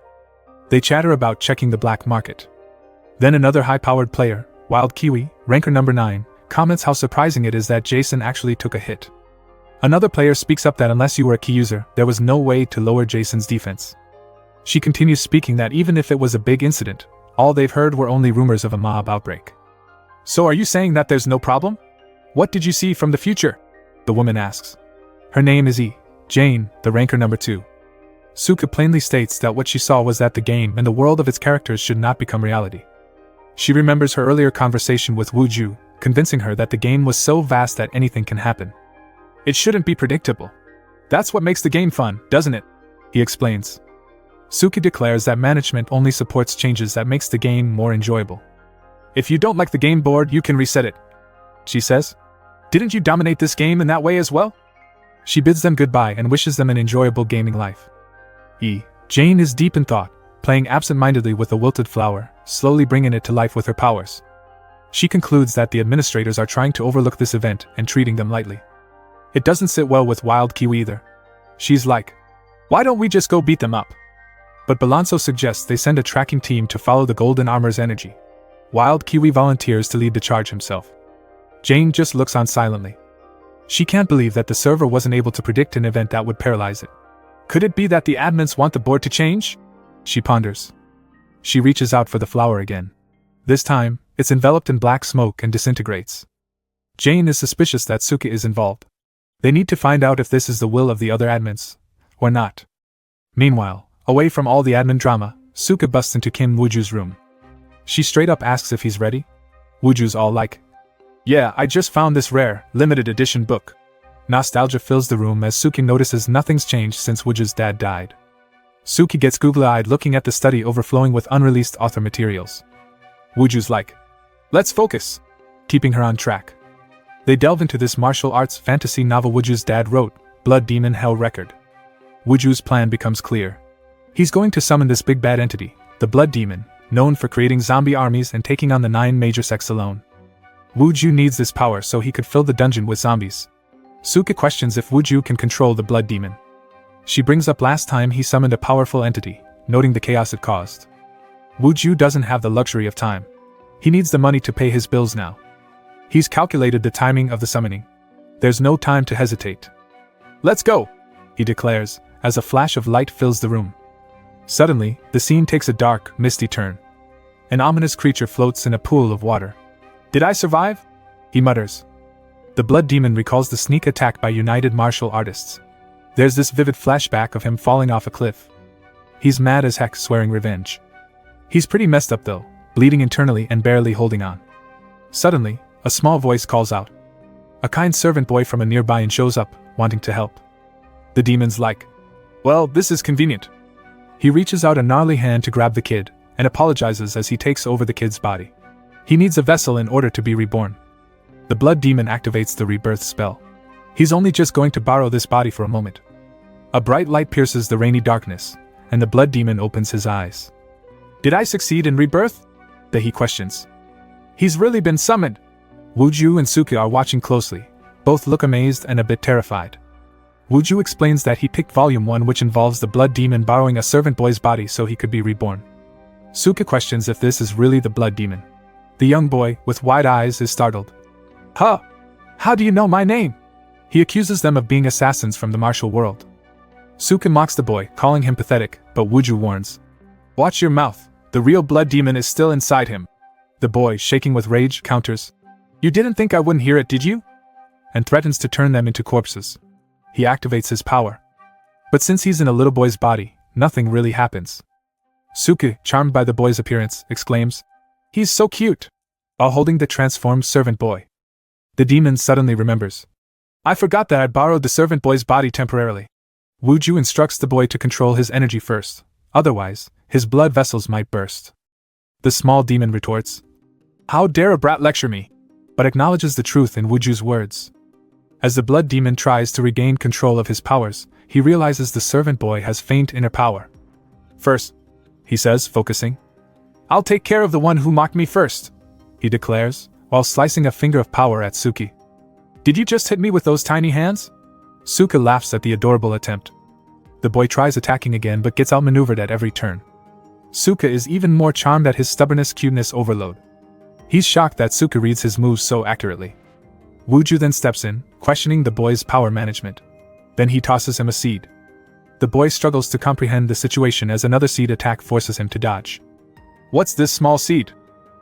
Speaker 1: They chatter about checking the black market. Then another high-powered player, Wild Kiwi, ranker number 9, comments how surprising it is that Jason actually took a hit. Another player speaks up that unless you were a key user, there was no way to lower Jason's defense. She continues speaking that even if it was a big incident, all they've heard were only rumors of a mob outbreak. So are you saying that there's no problem? What did you see from the future? The woman asks. Her name is Jane, the ranker number 2. Suka plainly states that what she saw was that the game and the world of its characters should not become reality. She remembers her earlier conversation with Wuju, convincing her that the game was so vast that anything can happen. It shouldn't be predictable. That's what makes the game fun, doesn't it? He explains. Suki declares that management only supports changes that makes the game more enjoyable. If you don't like the game board, you can reset it, she says. Didn't you dominate this game in that way as well? She bids them goodbye and wishes them an enjoyable gaming life. Jane is deep in thought, playing absent-mindedly with a wilted flower, slowly bringing it to life with her powers. She concludes that the administrators are trying to overlook this event and treating them lightly. It doesn't sit well with Wild Kiwi either. She's like, why don't we just go beat them up? But Balanso suggests they send a tracking team to follow the golden armor's energy. Wild Kiwi volunteers to lead the charge himself. Jane just looks on silently. She can't believe that the server wasn't able to predict an event that would paralyze it. Could it be that the admins want the board to change? She ponders. She reaches out for the flower again. This time, it's enveloped in black smoke and disintegrates. Jane is suspicious that Suka is involved. They need to find out if this is the will of the other admins, or not. Meanwhile, away from all the admin drama, Suka busts into Kim Wuju's room. She straight up asks if he's ready. Wuju's all like, yeah, I just found this rare, limited edition book. Nostalgia fills the room as Suki notices nothing's changed since Wuju's dad died. Suki gets googly-eyed looking at the study overflowing with unreleased author materials. Wuju's like, let's focus, keeping her on track. They delve into this martial arts fantasy novel Wuju's dad wrote, Blood Demon Hell Record. Wuju's plan becomes clear. He's going to summon this big bad entity, the Blood Demon, known for creating zombie armies and taking on the 9 major sects alone. Wuju needs this power so he could fill the dungeon with zombies. Suka questions if Wuju can control the Blood Demon. She brings up last time he summoned a powerful entity, noting the chaos it caused. Wuju doesn't have the luxury of time. He needs the money to pay his bills now. He's calculated the timing of the summoning. There's no time to hesitate. Let's go, he declares, as a flash of light fills the room. Suddenly, the scene takes a dark, misty turn. An ominous creature floats in a pool of water. Did I survive? He mutters. The blood demon recalls the sneak attack by United Martial Artists. There's this vivid flashback of him falling off a cliff. He's mad as heck, swearing revenge. He's pretty messed up though, bleeding internally and barely holding on. Suddenly, a small voice calls out. A kind servant boy from a nearby inn shows up, wanting to help. The demon's like, well, this is convenient. He reaches out a gnarly hand to grab the kid, and apologizes as he takes over the kid's body. He needs a vessel in order to be reborn. The blood demon activates the rebirth spell. He's only just going to borrow this body for a moment. A bright light pierces the rainy darkness, and the blood demon opens his eyes. Did I succeed in rebirth? He questions. He's really been summoned. Wuju and Suki are watching closely. Both look amazed and a bit terrified. Wuju explains that he picked Volume 1, which involves the blood demon borrowing a servant boy's body so he could be reborn. Suka questions if this is really the blood demon. The young boy, with wide eyes, is startled. Huh? How do you know my name? He accuses them of being assassins from the martial world. Suka mocks the boy, calling him pathetic, but Wuju warns. Watch your mouth, the real blood demon is still inside him. The boy, shaking with rage, counters. You didn't think I wouldn't hear it, did you? And threatens to turn them into corpses. He activates his power. But since he's in a little boy's body, nothing really happens. Suka, charmed by the boy's appearance, exclaims, He's so cute! While holding the transformed servant boy. The demon suddenly remembers. I forgot that I borrowed the servant boy's body temporarily. Wuju instructs the boy to control his energy first, otherwise, his blood vessels might burst. The small demon retorts, How dare a brat lecture me? But acknowledges the truth in Wuju's words. As the blood demon tries to regain control of his powers, he realizes the servant boy has faint inner power. First, he says, focusing. I'll take care of the one who mocked me first, he declares, while slicing a finger of power at Suki. Did you just hit me with those tiny hands? Suka laughs at the adorable attempt. The boy tries attacking again but gets outmaneuvered at every turn. Suka is even more charmed at his stubbornness cuteness overload. He's shocked that Suka reads his moves so accurately. Wuju then steps in, questioning the boy's power management. Then he tosses him a seed. The boy struggles to comprehend the situation as another seed attack forces him to dodge. What's this small seed?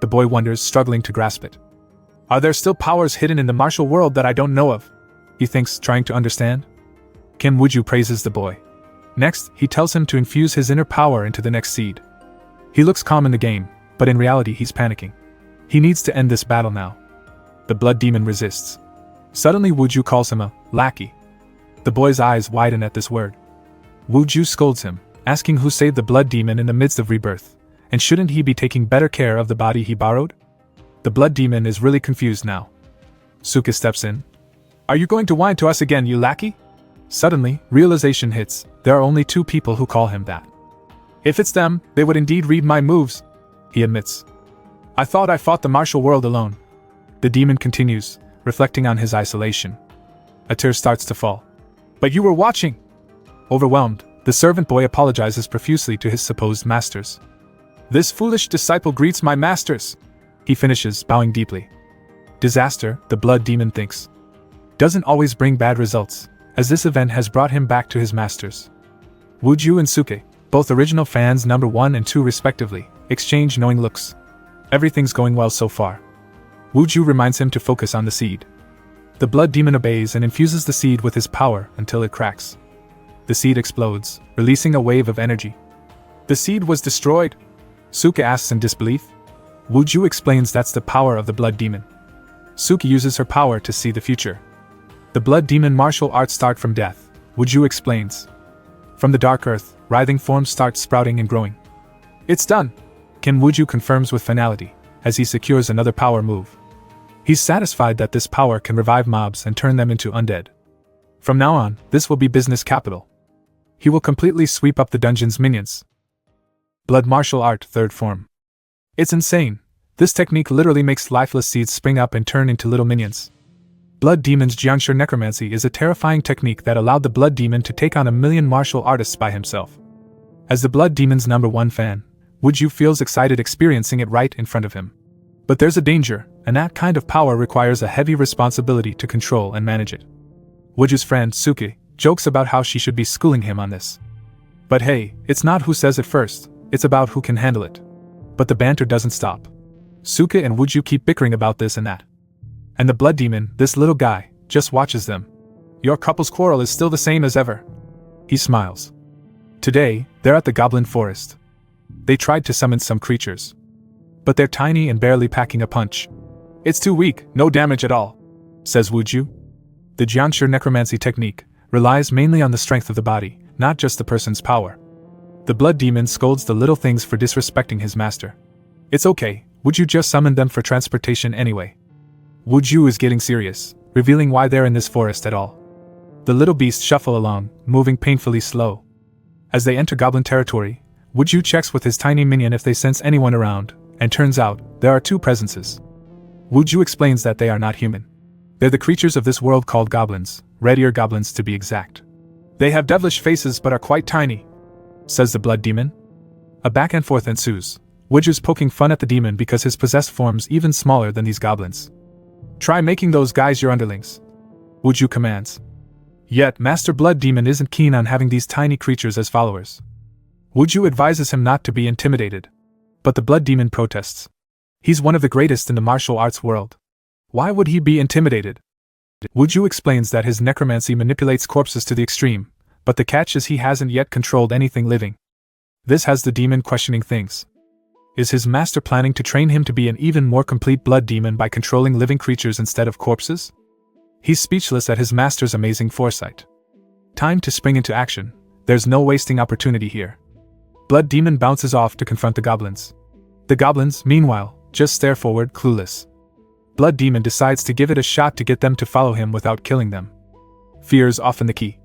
Speaker 1: The boy wonders, struggling to grasp it. Are there still powers hidden in the martial world that I don't know of? He thinks, trying to understand. Kim Wuju praises the boy. Next, he tells him to infuse his inner power into the next seed. He looks calm in the game, but in reality he's panicking. He needs to end this battle now. The blood demon resists. Suddenly Wuju calls him a lackey. The boy's eyes widen at this word. Wuju scolds him, asking who saved the blood demon in the midst of rebirth, and shouldn't he be taking better care of the body he borrowed? The blood demon is really confused now. Suka steps in. Are you going to whine to us again, you lackey? Suddenly, realization hits, there are only two people who call him that. If it's them, they would indeed read my moves, he admits. I thought I fought the martial world alone. The demon continues, reflecting on his isolation. A tear starts to fall. But you were watching! Overwhelmed, the servant boy apologizes profusely to his supposed masters. This foolish disciple greets my masters! He finishes, bowing deeply. Disaster, the blood demon thinks, doesn't always bring bad results, as this event has brought him back to his masters. Wuju and Suke, both original fans number 1 and 2 respectively, exchange knowing looks. Everything's going well so far. Wuju reminds him to focus on the seed. The blood demon obeys and infuses the seed with his power until it cracks. The seed explodes, releasing a wave of energy. The seed was destroyed? Suke asks in disbelief. Wuju explains that's the power of the blood demon. Suki uses her power to see the future. The blood demon martial arts start from death, Wuju explains. From the dark earth, writhing forms start sprouting and growing. It's done, Kim Wuju confirms with finality, as he secures another power move. He's satisfied that this power can revive mobs and turn them into undead. From now on, this will be business capital. He will completely sweep up the dungeon's minions. Blood martial art, 3rd form. It's insane. This technique literally makes lifeless seeds spring up and turn into little minions. Blood Demon's Jiangshi necromancy is a terrifying technique that allowed the Blood Demon to take on 1,000,000 martial artists by himself. As the Blood Demon's number 1 fan, Wuju feels excited experiencing it right in front of him. But there's a danger, and that kind of power requires a heavy responsibility to control and manage it. Wuju's friend, Suki, jokes about how she should be schooling him on this. But hey, it's not who says it first, it's about who can handle it. But the banter doesn't stop. Suka and Wooju keep bickering about this and that. And the blood demon, this little guy, just watches them. Your couple's quarrel is still the same as ever. He smiles. Today, they're at the goblin forest. They tried to summon some creatures. But they're tiny and barely packing a punch. It's too weak, no damage at all, says Wooju. The Jiangshi necromancy technique relies mainly on the strength of the body, not just the person's power. The blood demon scolds the little things for disrespecting his master. It's okay, Wooju just summoned them for transportation anyway. Wooju is getting serious, revealing why they're in this forest at all. The little beasts shuffle along, moving painfully slow. As they enter goblin territory, Wooju checks with his tiny minion if they sense anyone around, and turns out, there are two presences. Wooju explains that they are not human. They're the creatures of this world called goblins, red-ear goblins to be exact. They have devilish faces but are quite tiny, says the blood demon. A back and forth ensues, Wooju's poking fun at the demon because his possessed form's even smaller than these goblins. Try making those guys your underlings, Wooju commands. Yet, Master Blood Demon isn't keen on having these tiny creatures as followers. Wooju advises him not to be intimidated. But the Blood Demon protests. He's one of the greatest in the martial arts world. Why would he be intimidated? Wooju explains that his necromancy manipulates corpses to the extreme, but the catch is he hasn't yet controlled anything living. This has the demon questioning things. Is his master planning to train him to be an even more complete blood demon by controlling living creatures instead of corpses? He's speechless at his master's amazing foresight. Time to spring into action, there's no wasting opportunity here. Blood Demon bounces off to confront the goblins. The goblins, meanwhile, just stare forward, clueless. Blood Demon decides to give it a shot to get them to follow him without killing them. Fear is often the key.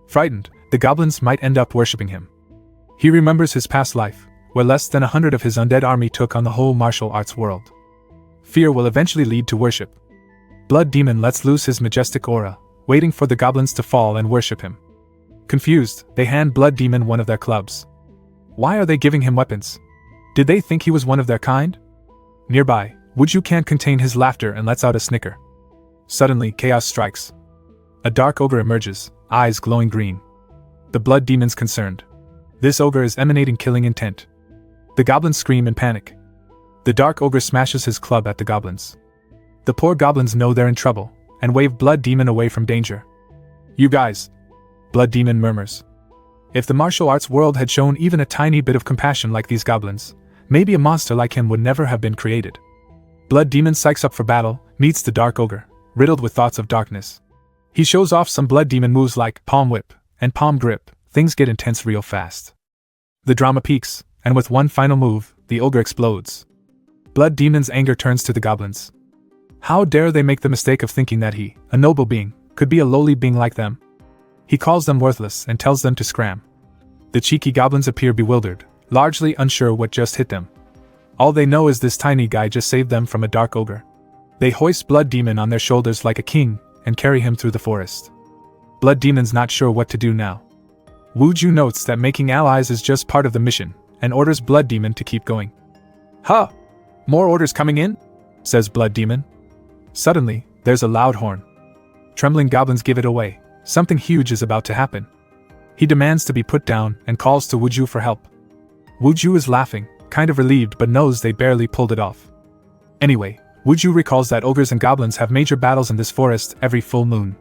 Speaker 1: Frightened, the goblins might end up worshipping him. He remembers his past life, where less than 100 of his undead army took on the whole martial arts world. Fear will eventually lead to worship. Blood Demon lets loose his majestic aura, waiting for the goblins to fall and worship him. Confused, they hand Blood Demon one of their clubs. Why are they giving him weapons? Did they think he was one of their kind? Nearby, Wooju can't contain his laughter and lets out a snicker. Suddenly, chaos strikes. A dark ogre emerges, eyes glowing green. The Blood Demon's concerned. This ogre is emanating killing intent. The goblins scream in panic. The dark ogre smashes his club at the goblins. The poor goblins know they're in trouble, and wave Blood Demon away from danger. You guys, Blood Demon murmurs. If the martial arts world had shown even a tiny bit of compassion like these goblins, maybe a monster like him would never have been created. Blood Demon psychs up for battle, meets the dark ogre, riddled with thoughts of darkness. He shows off some Blood Demon moves like palm whip and palm grip. Things get intense real fast. The drama peaks, and with one final move, the ogre explodes. Blood Demon's anger turns to the goblins. How dare they make the mistake of thinking that he, a noble being, could be a lowly being like them? He calls them worthless and tells them to scram. The cheeky goblins appear bewildered, largely unsure what just hit them. All they know is this tiny guy just saved them from a dark ogre. They hoist Blood Demon on their shoulders like a king and carry him through the forest. Blood Demon's not sure what to do now. Wooju notes that making allies is just part of the mission, and orders Blood Demon to keep going. Huh! More orders coming in? Says Blood Demon. Suddenly, there's a loud horn. Trembling goblins give it away. Something huge is about to happen. He demands to be put down and calls to Wooju for help. Wooju is laughing, kind of relieved but knows they barely pulled it off. Anyway, Wooju recalls that ogres and goblins have major battles in this forest every full moon.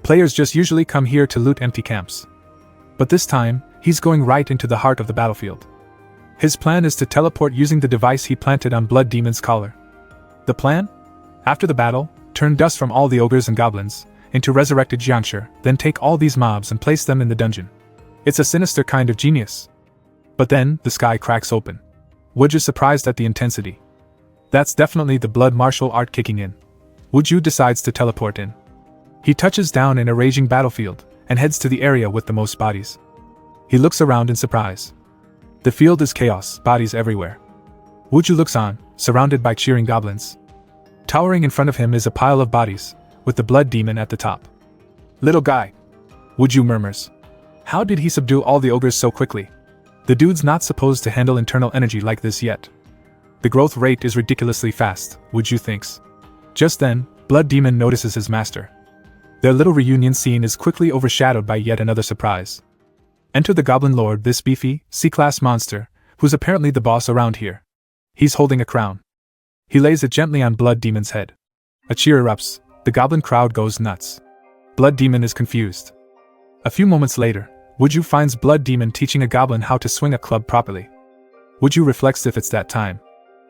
Speaker 1: Players just usually come here to loot empty camps. But this time, he's going right into the heart of the battlefield. His plan is to teleport using the device he planted on Blood Demon's collar. The plan? After the battle, turn dust from all the ogres and goblins into resurrected Jiangshi, then take all these mobs and place them in the dungeon. It's a sinister kind of genius. But then, the sky cracks open. Wooju's surprised at the intensity. That's definitely the blood martial art kicking in. Wooju decides to teleport in. He touches down in a raging battlefield, and heads to the area with the most bodies. He looks around in surprise. The field is chaos, bodies everywhere. Wooju looks on, surrounded by cheering goblins. Towering in front of him is a pile of bodies, with the Blood Demon at the top. Little guy, Wooju murmurs. How did he subdue all the ogres so quickly? The dude's not supposed to handle internal energy like this yet. The growth rate is ridiculously fast, Wooju thinks. Just then, Blood Demon notices his master. Their little reunion scene is quickly overshadowed by yet another surprise. Enter the Goblin Lord, this beefy, C-class monster, who's apparently the boss around here. He's holding a crown. He lays it gently on Blood Demon's head. A cheer erupts, the goblin crowd goes nuts. Blood Demon is confused. A few moments later, Wuju finds Blood Demon teaching a goblin how to swing a club properly. Wuju reflects if it's that time.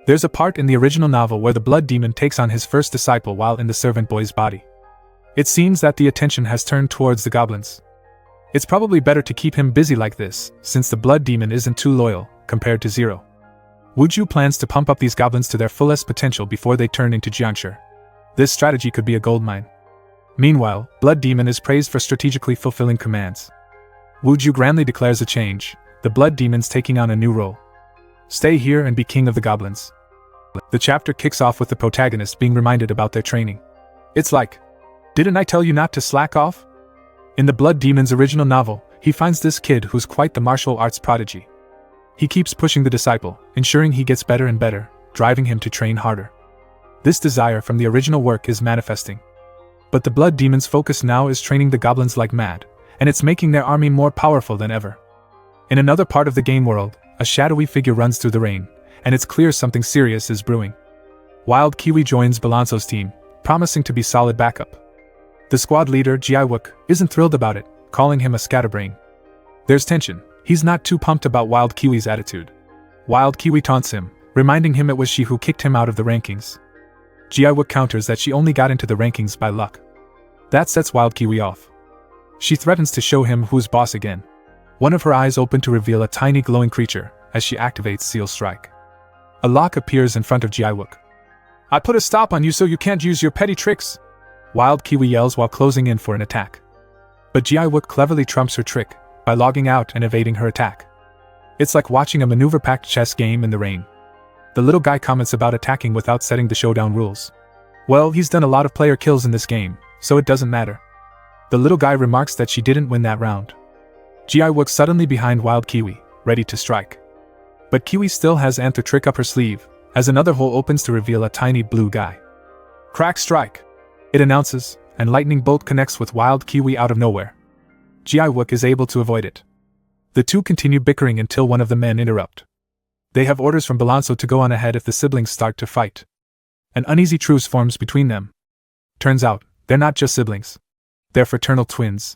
Speaker 1: There's a part in the original novel where the Blood Demon takes on his first disciple while in the servant boy's body. It seems that the attention has turned towards the goblins. It's probably better to keep him busy like this, since the Blood Demon isn't too loyal, compared to Zero. Wuju plans to pump up these goblins to their fullest potential before they turn into Jiangshi. This strategy could be a goldmine. Meanwhile, Blood Demon is praised for strategically fulfilling commands. Wuju grandly declares a change, the Blood Demon's taking on a new role. Stay here and be king of the goblins. The chapter kicks off with the protagonist being reminded about their training. It's like, didn't I tell you not to slack off? In the Blood Demon's original novel, he finds this kid who's quite the martial arts prodigy. He keeps pushing the disciple, ensuring he gets better and better, driving him to train harder. This desire from the original work is manifesting. But the Blood Demon's focus now is training the goblins like mad, and it's making their army more powerful than ever. In another part of the game world, a shadowy figure runs through the rain, and it's clear something serious is brewing. Wild Kiwi joins Balanzo's team, promising to be solid backup. The squad leader, Jiaiwook, isn't thrilled about it, calling him a scatterbrain. There's tension. He's not too pumped about Wild Kiwi's attitude. Wild Kiwi taunts him, reminding him it was she who kicked him out of the rankings. Jiaiwook counters that she only got into the rankings by luck. That sets Wild Kiwi off. She threatens to show him who's boss again. One of her eyes open to reveal a tiny glowing creature as she activates Seal Strike. A lock appears in front of Jiaiwook. I put a stop on you so you can't use your petty tricks, Wild Kiwi yells while closing in for an attack. But Jiaiwook cleverly trumps her trick by logging out and evading her attack. It's like watching a maneuver-packed chess game in the rain. The little guy comments about attacking without setting the showdown rules. Well, he's done a lot of player kills in this game, so it doesn't matter. The little guy remarks that she didn't win that round. Jiaiwook's suddenly behind Wild Kiwi, ready to strike. But Kiwi still has Anther trick up her sleeve, as another hole opens to reveal a tiny blue guy. Crack strike! It announces, and lightning bolt connects with Wild Kiwi out of nowhere. Jiaiwook is able to avoid it. The two continue bickering until one of the men interrupt. They have orders from Balanzo to go on ahead if the siblings start to fight. An uneasy truce forms between them. Turns out, they're not just siblings. They're fraternal twins.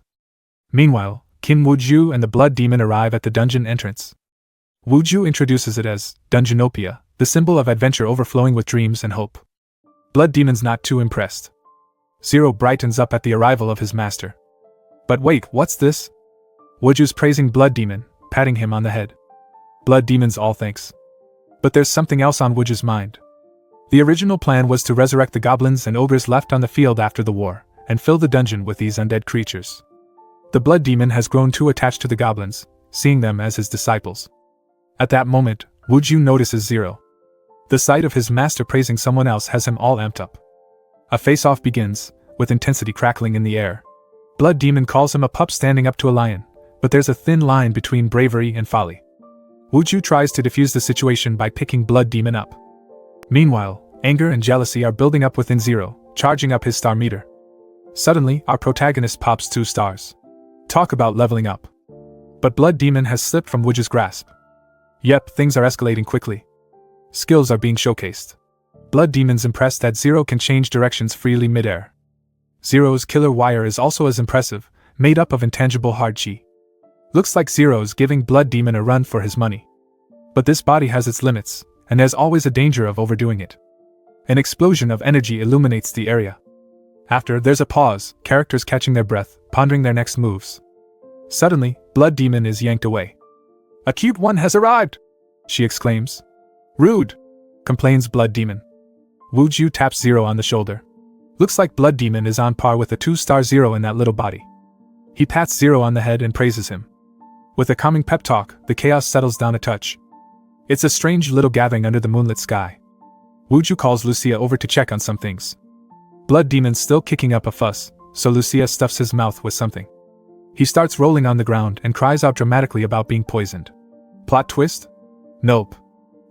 Speaker 1: Meanwhile, Kim Wuju and the Blood Demon arrive at the dungeon entrance. Wuju introduces it as Dungeonopia, the symbol of adventure overflowing with dreams and hope. Blood Demon's not too impressed. Zero brightens up at the arrival of his master. But wait, what's this? Wuju's praising Blood Demon, patting him on the head. Blood Demon's all thanks. But there's something else on Wuju's mind. The original plan was to resurrect the goblins and ogres left on the field after the war, and fill the dungeon with these undead creatures. The Blood Demon has grown too attached to the goblins, seeing them as his disciples. At that moment, Wuju notices Zero. The sight of his master praising someone else has him all amped up. A face-off begins, with intensity crackling in the air. Blood Demon calls him a pup standing up to a lion, but there's a thin line between bravery and folly. Wuju tries to defuse the situation by picking Blood Demon up. Meanwhile, anger and jealousy are building up within Zero, charging up his star meter. Suddenly, our protagonist pops 2 stars. Talk about leveling up. But Blood Demon has slipped from Wuju's grasp. Yep, things are escalating quickly. Skills are being showcased. Blood Demon's impressed that Zero can change directions freely midair. Zero's killer wire is also as impressive, made up of intangible hard chi. Looks like Zero's giving Blood Demon a run for his money. But this body has its limits, and there's always a danger of overdoing it. An explosion of energy illuminates the area. After, there's a pause, characters catching their breath, pondering their next moves. Suddenly, Blood Demon is yanked away. A cute one has arrived! She exclaims. Rude! Complains Blood Demon. Wuju taps Zero on the shoulder. Looks like Blood Demon is on par with a 2-star Zero in that little body. He pats Zero on the head and praises him. With a calming pep talk, the chaos settles down a touch. It's a strange little gathering under the moonlit sky. Wuju calls Lucia over to check on some things. Blood Demon's still kicking up a fuss, so Lucia stuffs his mouth with something. He starts rolling on the ground and cries out dramatically about being poisoned. Plot twist? Nope.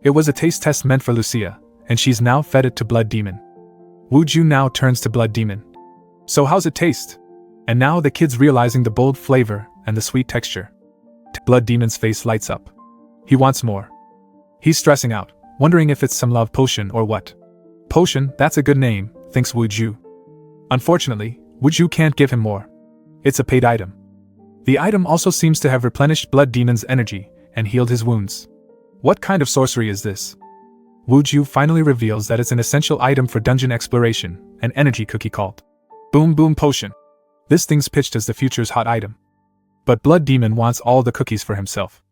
Speaker 1: It was a taste test meant for Lucia, and she's now fed it to Blood Demon. Wuju now turns to Blood Demon. So how's it taste? And now the kid's realizing the bold flavor and the sweet texture. Blood Demon's face lights up. He wants more. He's stressing out, wondering if it's some love potion or what. Potion, that's a good name, thinks Wu Ju. Unfortunately, Wu Ju can't give him more. It's a paid item. The item also seems to have replenished Blood Demon's energy and healed his wounds. What kind of sorcery is this? Wu Ju finally reveals that it's an essential item for dungeon exploration, an energy cookie called Boom Boom Potion. This thing's pitched as the future's hot item. But Blood Demon wants all the cookies for himself.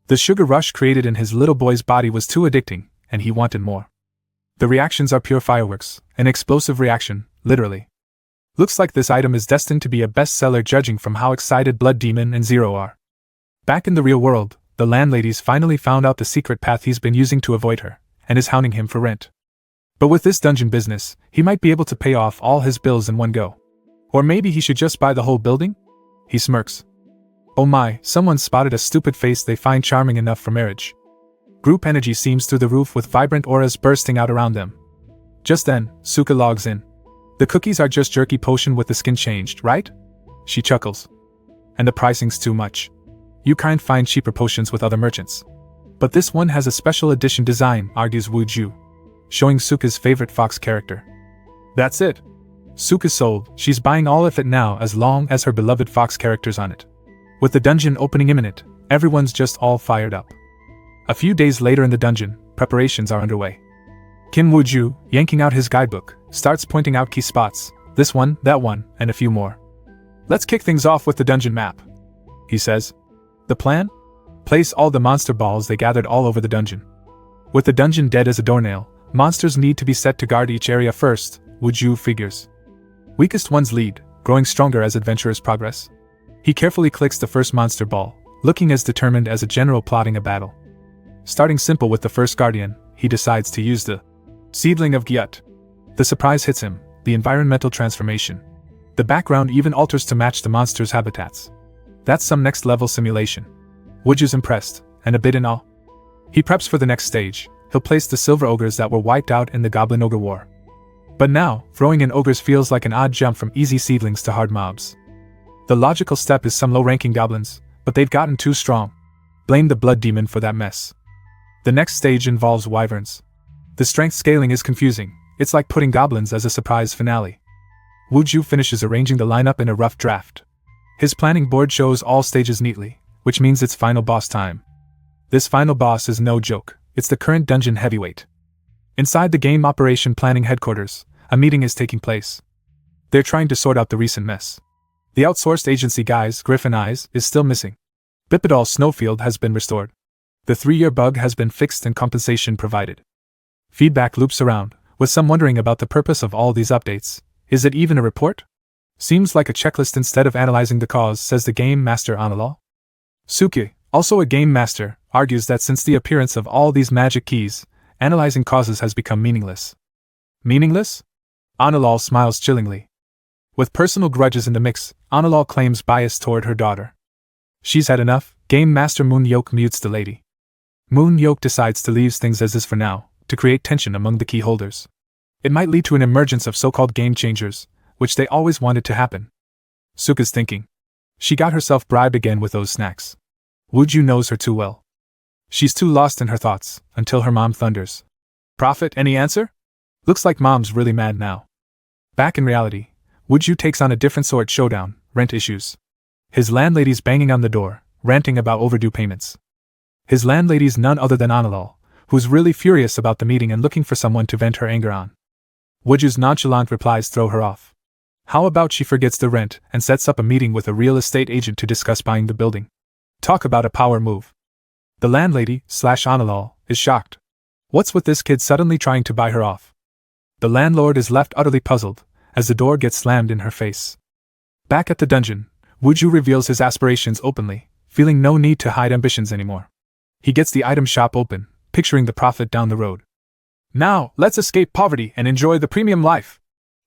Speaker 1: The sugar rush created in his little boy's body was too addicting, and he wanted more. The reactions are pure fireworks, an explosive reaction, literally. Looks like this item is destined to be a bestseller judging from how excited Blood Demon and Zero are. Back in the real world, the landlady's finally found out the secret path he's been using to avoid her, and is hounding him for rent. But with this dungeon business, he might be able to pay off all his bills in one go. Or maybe he should just buy the whole building? He smirks. Oh my, someone spotted a stupid face they find charming enough for marriage. Group energy seems through the roof with vibrant auras bursting out around them. Just then, Suka logs in. The cookies are just jerky potion with the skin changed, right? She chuckles. And the pricing's too much. You can't find cheaper potions with other merchants. But this one has a special edition design, argues Wu Ju, showing Suka's favorite fox character. That's it. Suka's sold, she's buying all of it now as long as her beloved fox character's on it. With the dungeon opening imminent, everyone's just all fired up. A few days later in the dungeon, preparations are underway. Kim Wu Ju, yanking out his guidebook, starts pointing out key spots, this one, that one, and a few more. Let's kick things off with the dungeon map, he says. The plan? Place all the monster balls they gathered all over the dungeon. With the dungeon dead as a doornail, monsters need to be set to guard each area first, Wu Ju figures. Weakest ones lead, growing stronger as adventurers progress. He carefully clicks the first monster ball, looking as determined as a general plotting a battle. Starting simple with the first guardian, he decides to use the Seedling of Gyut. The surprise hits him, the environmental transformation. The background even alters to match the monster's habitats. That's some next-level simulation. Wu Ju's impressed, and a bit in awe. He preps for the next stage. He'll place the silver ogres that were wiped out in the Goblin Ogre War. But now, throwing in ogres feels like an odd jump from easy seedlings to hard mobs. The logical step is some low-ranking goblins, but they've gotten too strong. Blame the Blood Demon for that mess. The next stage involves wyverns. The strength scaling is confusing, it's like putting goblins as a surprise finale. Wu Ju finishes arranging the lineup in a rough draft. His planning board shows all stages neatly, which means it's final boss time. This final boss is no joke, it's the current dungeon heavyweight. Inside the game operation planning headquarters, a meeting is taking place. They're trying to sort out the recent mess. The outsourced agency guy's Griffin Eyes is still missing. Bipedal Snowfield has been restored. The 3-year bug has been fixed and compensation provided. Feedback loops around, with some wondering about the purpose of all these updates. Is it even a report? Seems like a checklist instead of analyzing the cause, says the game master Anhwa. Suki, also a game master, argues that since the appearance of all these magic keys, analyzing causes has become meaningless. Meaningless? Anhwa smiles chillingly. With personal grudges in the mix, Anhwa claims bias toward her daughter. She's had enough. Game master Moon Yoke mutes the lady. Moon Yoke decides to leave things as is for now, to create tension among the key holders. It might lead to an emergence of so-called game changers, which they always wanted to happen. Suka's thinking. She got herself bribed again with those snacks. Wu Ju knows her too well. She's too lost in her thoughts, until her mom thunders. Prophet, any answer? Looks like mom's really mad now. Back in reality, Wu Ju takes on a different sort showdown, rent issues. His landlady's banging on the door, ranting about overdue payments. His landlady's none other than Anhwa, who's really furious about the meeting and looking for someone to vent her anger on. Wu Ju's nonchalant replies throw her off. How about she forgets the rent and sets up a meeting with a real estate agent to discuss buying the building? Talk about a power move. The landlady, Anhwa, is shocked. What's with this kid suddenly trying to buy her off? The landlord is left utterly puzzled, as the door gets slammed in her face. Back at the dungeon, Wu Ju reveals his aspirations openly, feeling no need to hide ambitions anymore. He gets the item shop open, picturing the profit down the road. Now, let's escape poverty and enjoy the premium life,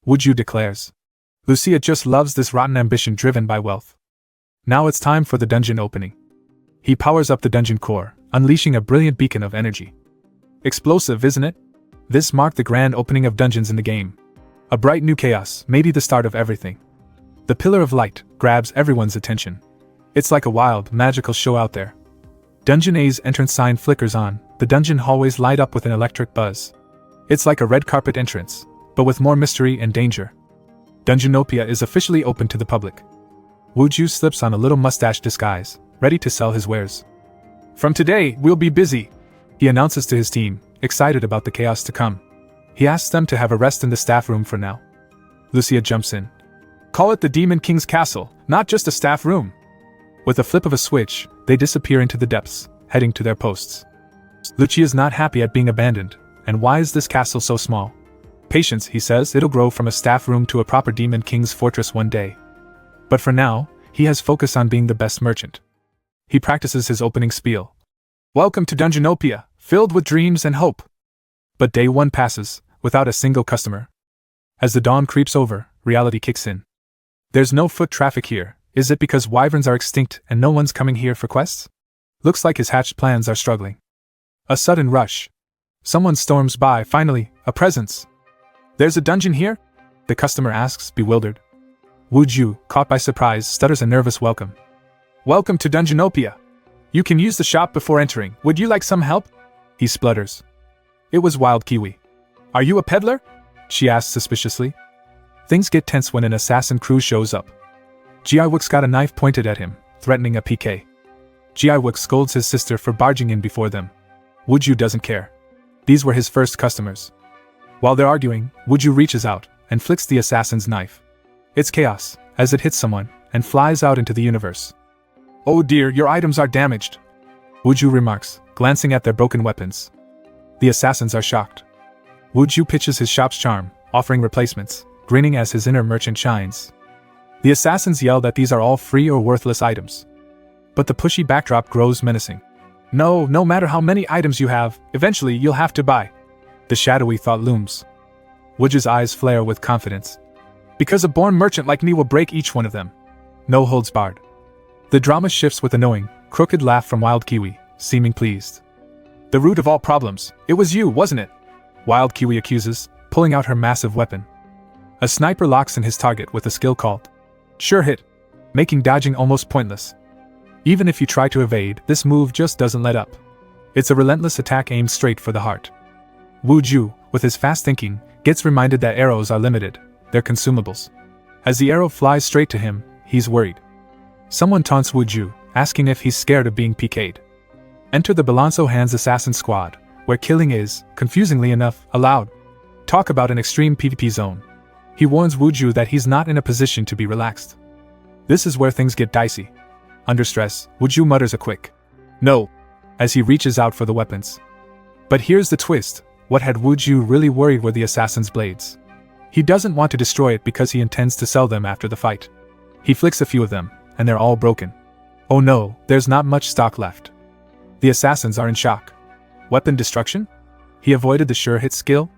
Speaker 1: Wu Ju declares. Lucia just loves this rotten ambition driven by wealth. Now it's time for the dungeon opening. He powers up the dungeon core, unleashing a brilliant beacon of energy. Explosive, isn't it? This marked the grand opening of dungeons in the game. A bright new chaos, maybe the start of everything. The pillar of light grabs everyone's attention. It's like a wild, magical show out there. Dungeon A's entrance sign flickers on, the dungeon hallways light up with an electric buzz. It's like a red carpet entrance, but with more mystery and danger. Dungeonopia is officially open to the public. Wuju slips on a little mustache disguise, ready to sell his wares. From today, we'll be busy, he announces to his team, excited about the chaos to come. He asks them to have a rest in the staff room for now. Lucia jumps in. Call it the Demon King's Castle, not just a staff room. With a flip of a switch, they disappear into the depths, heading to their posts. Lucia's not happy at being abandoned, and why is this castle so small? Patience, he says, it'll grow from a staff room to a proper Demon King's fortress one day. But for now, he has focus on being the best merchant. He practices his opening spiel. Welcome to Dungeonopia, filled with dreams and hope. But day one passes, without a single customer. As the dawn creeps over, reality kicks in. There's no foot traffic here. Is it because wyverns are extinct and no one's coming here for quests? Looks like his hatched plans are struggling. A sudden rush. Someone storms by, finally, a presence. There's a dungeon here? The customer asks, bewildered. Wuju, caught by surprise, stutters a nervous welcome. Welcome to Dungeonopia. You can use the shop before entering. Would you like some help? He splutters. It was Wild Kiwi. Are you a peddler? She asks suspiciously. Things get tense when an assassin crew shows up. Jiwook's got a knife pointed at him, threatening a PK. Jiwook scolds his sister for barging in before them. Wuju doesn't care. These were his first customers. While they're arguing, Wuju reaches out and flicks the assassin's knife. It's chaos, as it hits someone, and flies out into the universe. Oh dear, your items are damaged, Wuju remarks, glancing at their broken weapons. The assassins are shocked. Wuju pitches his shop's charm, offering replacements, grinning as his inner merchant shines. The assassins yell that these are all free or worthless items. But the pushy backdrop grows menacing. No matter how many items you have, eventually you'll have to buy. The shadowy thought looms. Wuju's eyes flare with confidence. Because a born merchant like me will break each one of them. No holds barred. The drama shifts with a knowing, crooked laugh from Wild Kiwi, seeming pleased. The root of all problems, it was you, wasn't it? Wild Kiwi accuses, pulling out her massive weapon. A sniper locks in his target with a skill called Sure Hit, making dodging almost pointless. Even if you try to evade, this move just doesn't let up. It's a relentless attack aimed straight for the heart. Wuju, with his fast thinking, gets reminded that arrows are limited, they're consumables. As the arrow flies straight to him, he's worried. Someone taunts Wuju, asking if he's scared of being PK'd. Enter the Balanso Hands Assassin Squad, where killing is, confusingly enough, allowed. Talk about an extreme PvP zone. He warns Wuju that he's not in a position to be relaxed. This is where things get dicey. Under stress, Wuju mutters a quick no, as he reaches out for the weapons. But here's the twist, what had Wuju really worried were the assassin's blades. He doesn't want to destroy it because he intends to sell them after the fight. He flicks a few of them, and they're all broken. Oh no, there's not much stock left. The assassins are in shock. Weapon destruction? He avoided the sure hit skill?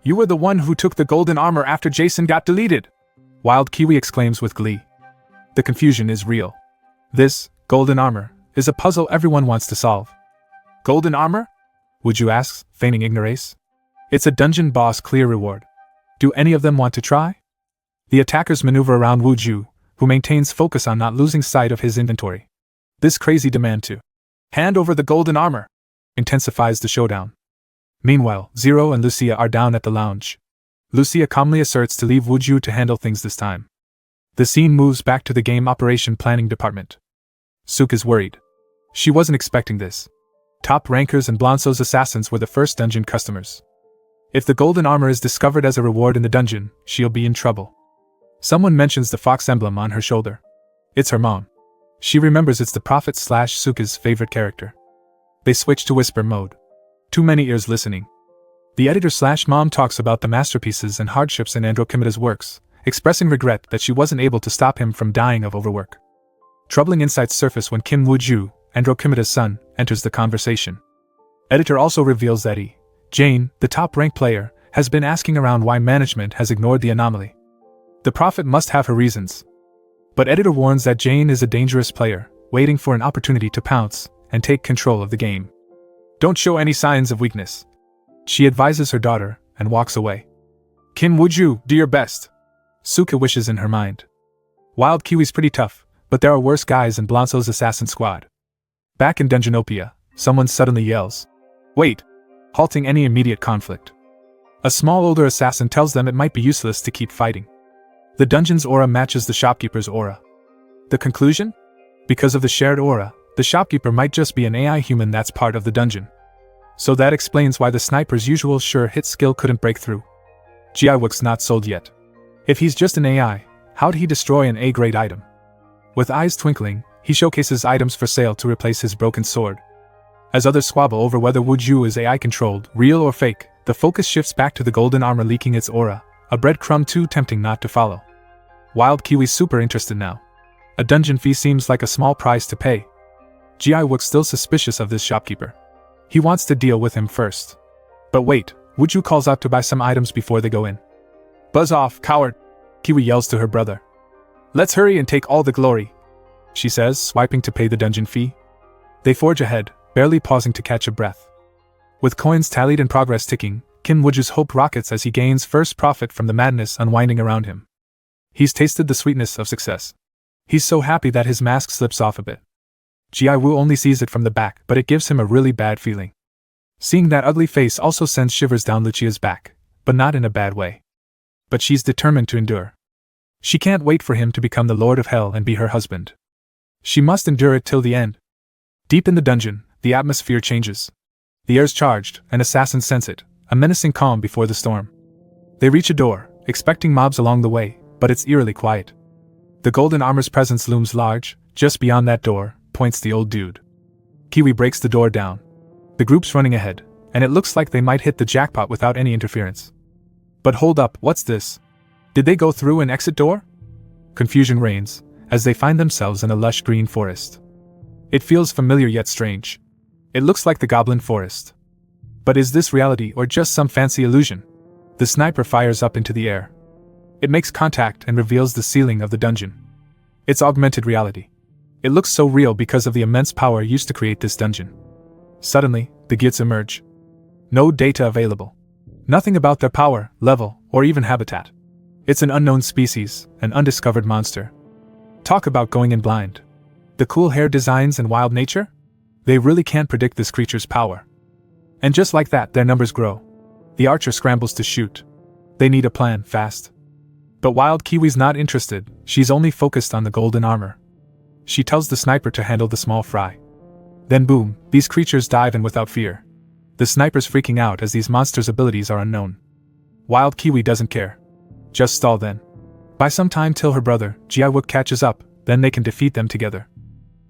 Speaker 1: You were the one who took the golden armor after Jason got deleted! Wild Kiwi exclaims with glee. The confusion is real. This, golden armor, is a puzzle everyone wants to solve. Golden armor? Wuju asks, feigning ignorance. It's a dungeon boss clear reward. Do any of them want to try? The attackers maneuver around Wuju, who maintains focus on not losing sight of his inventory. This crazy demand to hand over the golden armor intensifies the showdown. Meanwhile, Zero and Lucia are down at the lounge. Lucia calmly asserts to leave Wuju to handle things this time. The scene moves back to the game operation planning department. Suk is worried. She wasn't expecting this. Top rankers and Blanso's assassins were the first dungeon customers. If the golden armor is discovered as a reward in the dungeon, she'll be in trouble. Someone mentions the fox emblem on her shoulder. It's her mom. She remembers it's the prophet/Suka's favorite character. They switch to whisper mode. Too many ears listening. The editor/mom talks about the masterpieces and hardships in Androkimeda's works, expressing regret that she wasn't able to stop him from dying of overwork. Troubling insights surface when Kim Woo-ju, Androkimeda's son, enters the conversation. Editor also reveals that Jane, the top-ranked player, has been asking around why management has ignored the anomaly. The prophet must have her reasons. But editor warns that Jane is a dangerous player, waiting for an opportunity to pounce and take control of the game. Don't show any signs of weakness. She advises her daughter and walks away. Kim Woo-ju, do your best. Suka wishes in her mind. Wild Kiwi's pretty tough, but there are worse guys in Blanco's assassin squad. Back in Dungeonopia, someone suddenly yells, "Wait!" halting any immediate conflict. A small older assassin tells them it might be useless to keep fighting. The dungeon's aura matches the shopkeeper's aura. The conclusion? Because of the shared aura, the shopkeeper might just be an AI human that's part of the dungeon. So that explains why the sniper's usual sure hit skill couldn't break through. Jiwook's not sold yet. If he's just an AI, how'd he destroy an A-grade item? With eyes twinkling, he showcases items for sale to replace his broken sword. As others squabble over whether Wuju is AI-controlled, real or fake, the focus shifts back to the golden armor leaking its aura, a breadcrumb too tempting not to follow. Wild Kiwi's super interested now. A dungeon fee seems like a small price to pay. Jiwook's still suspicious of this shopkeeper. He wants to deal with him first. But wait, Wuju calls out to buy some items before they go in. "Buzz off, coward!" Kiwi yells to her brother. "Let's hurry and take all the glory," she says, swiping to pay the dungeon fee. They forge ahead, barely pausing to catch a breath. With coins tallied and progress ticking, Kim Wuju's hope rockets as he gains first profit from the madness unwinding around him. He's tasted the sweetness of success. He's so happy that his mask slips off a bit. Jiwoo only sees it from the back, but it gives him a really bad feeling. Seeing that ugly face also sends shivers down Lucia's back, but not in a bad way. But she's determined to endure. She can't wait for him to become the Lord of Hell and be her husband. She must endure it till the end. Deep in the dungeon, the atmosphere changes. The air's charged, and assassins sense it, a menacing calm before the storm. They reach a door, expecting mobs along the way, but it's eerily quiet. The golden armor's presence looms large. Just beyond that door, points the old dude. Kiwi breaks the door down. The group's running ahead, and it looks like they might hit the jackpot without any interference. But hold up, what's this? Did they go through an exit door? Confusion reigns, as they find themselves in a lush green forest. It feels familiar yet strange. It looks like the Goblin Forest. But is this reality or just some fancy illusion? The sniper fires up into the air. It makes contact and reveals the ceiling of the dungeon. It's augmented reality. It looks so real because of the immense power used to create this dungeon. Suddenly, the Gyuts emerge. No data available. Nothing about their power, level, or even habitat. It's an unknown species, an undiscovered monster. Talk about going in blind. The cool hair designs and wild nature? They really can't predict this creature's power. And just like that, their numbers grow. The archer scrambles to shoot. They need a plan, fast. But Wild Kiwi's not interested, she's only focused on the golden armor. She tells the sniper to handle the small fry. Then boom, these creatures dive in without fear. The sniper's freaking out as these monsters' abilities are unknown. Wild Kiwi doesn't care. Just stall then. Buy some time till her brother, Jiwook, catches up, then they can defeat them together.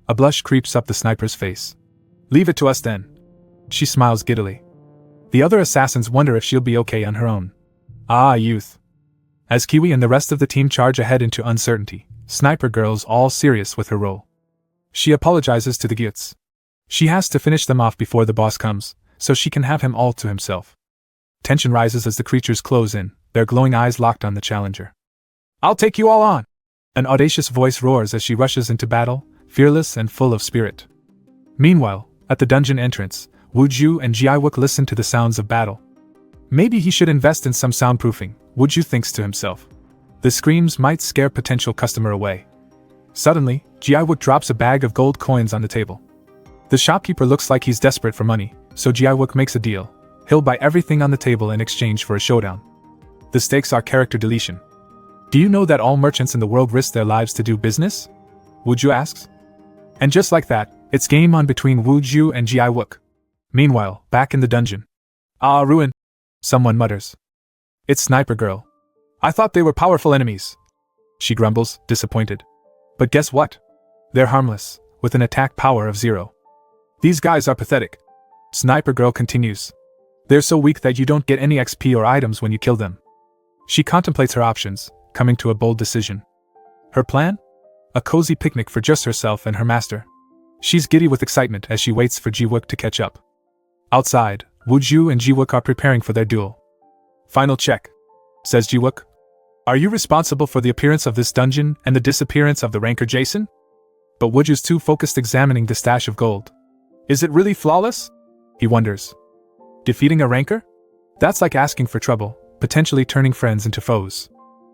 Speaker 1: A blush creeps up the sniper's face. Leave it to us then. She smiles giddily. The other assassins wonder if she'll be okay on her own. Ah, youth. As Kiwi and the rest of the team charge ahead into uncertainty, Sniper Girl's all serious with her role. She apologizes to the Gyuts. She has to finish them off before the boss comes, so she can have him all to himself. Tension rises as the creatures close in, their glowing eyes locked on the challenger. I'll take you all on! An audacious voice roars as she rushes into battle, fearless and full of spirit. Meanwhile, at the dungeon entrance, Wuju and Jiwook listen to the sounds of battle. Maybe he should invest in some soundproofing, Wuju thinks to himself. The screams might scare potential customer away. Suddenly, Jiwook drops a bag of gold coins on the table. The shopkeeper looks like he's desperate for money, so Jiwook makes a deal. He'll buy everything on the table in exchange for a showdown. The stakes are character deletion. Do you know that all merchants in the world risk their lives to do business? Wuju asks. And just like that, it's game on between Wuju and Jiwook. Meanwhile, back in the dungeon. Ah, ruin! Someone mutters. It's Sniper Girl. I thought they were powerful enemies. She grumbles, disappointed. But guess what? They're harmless, with an attack power of 0. These guys are pathetic. Sniper Girl continues. They're so weak that you don't get any XP or items when you kill them. She contemplates her options, coming to a bold decision. Her plan? A cozy picnic for just herself and her master. She's giddy with excitement as she waits for Jiwook to catch up. Outside, Wuju and Jiwook are preparing for their duel. Final check, says Jiwook. Are you responsible for the appearance of this dungeon and the disappearance of the ranker Jason? But Wuju's too focused examining the stash of gold. Is it really flawless? He wonders. Defeating a ranker? That's like asking for trouble, potentially turning friends into foes.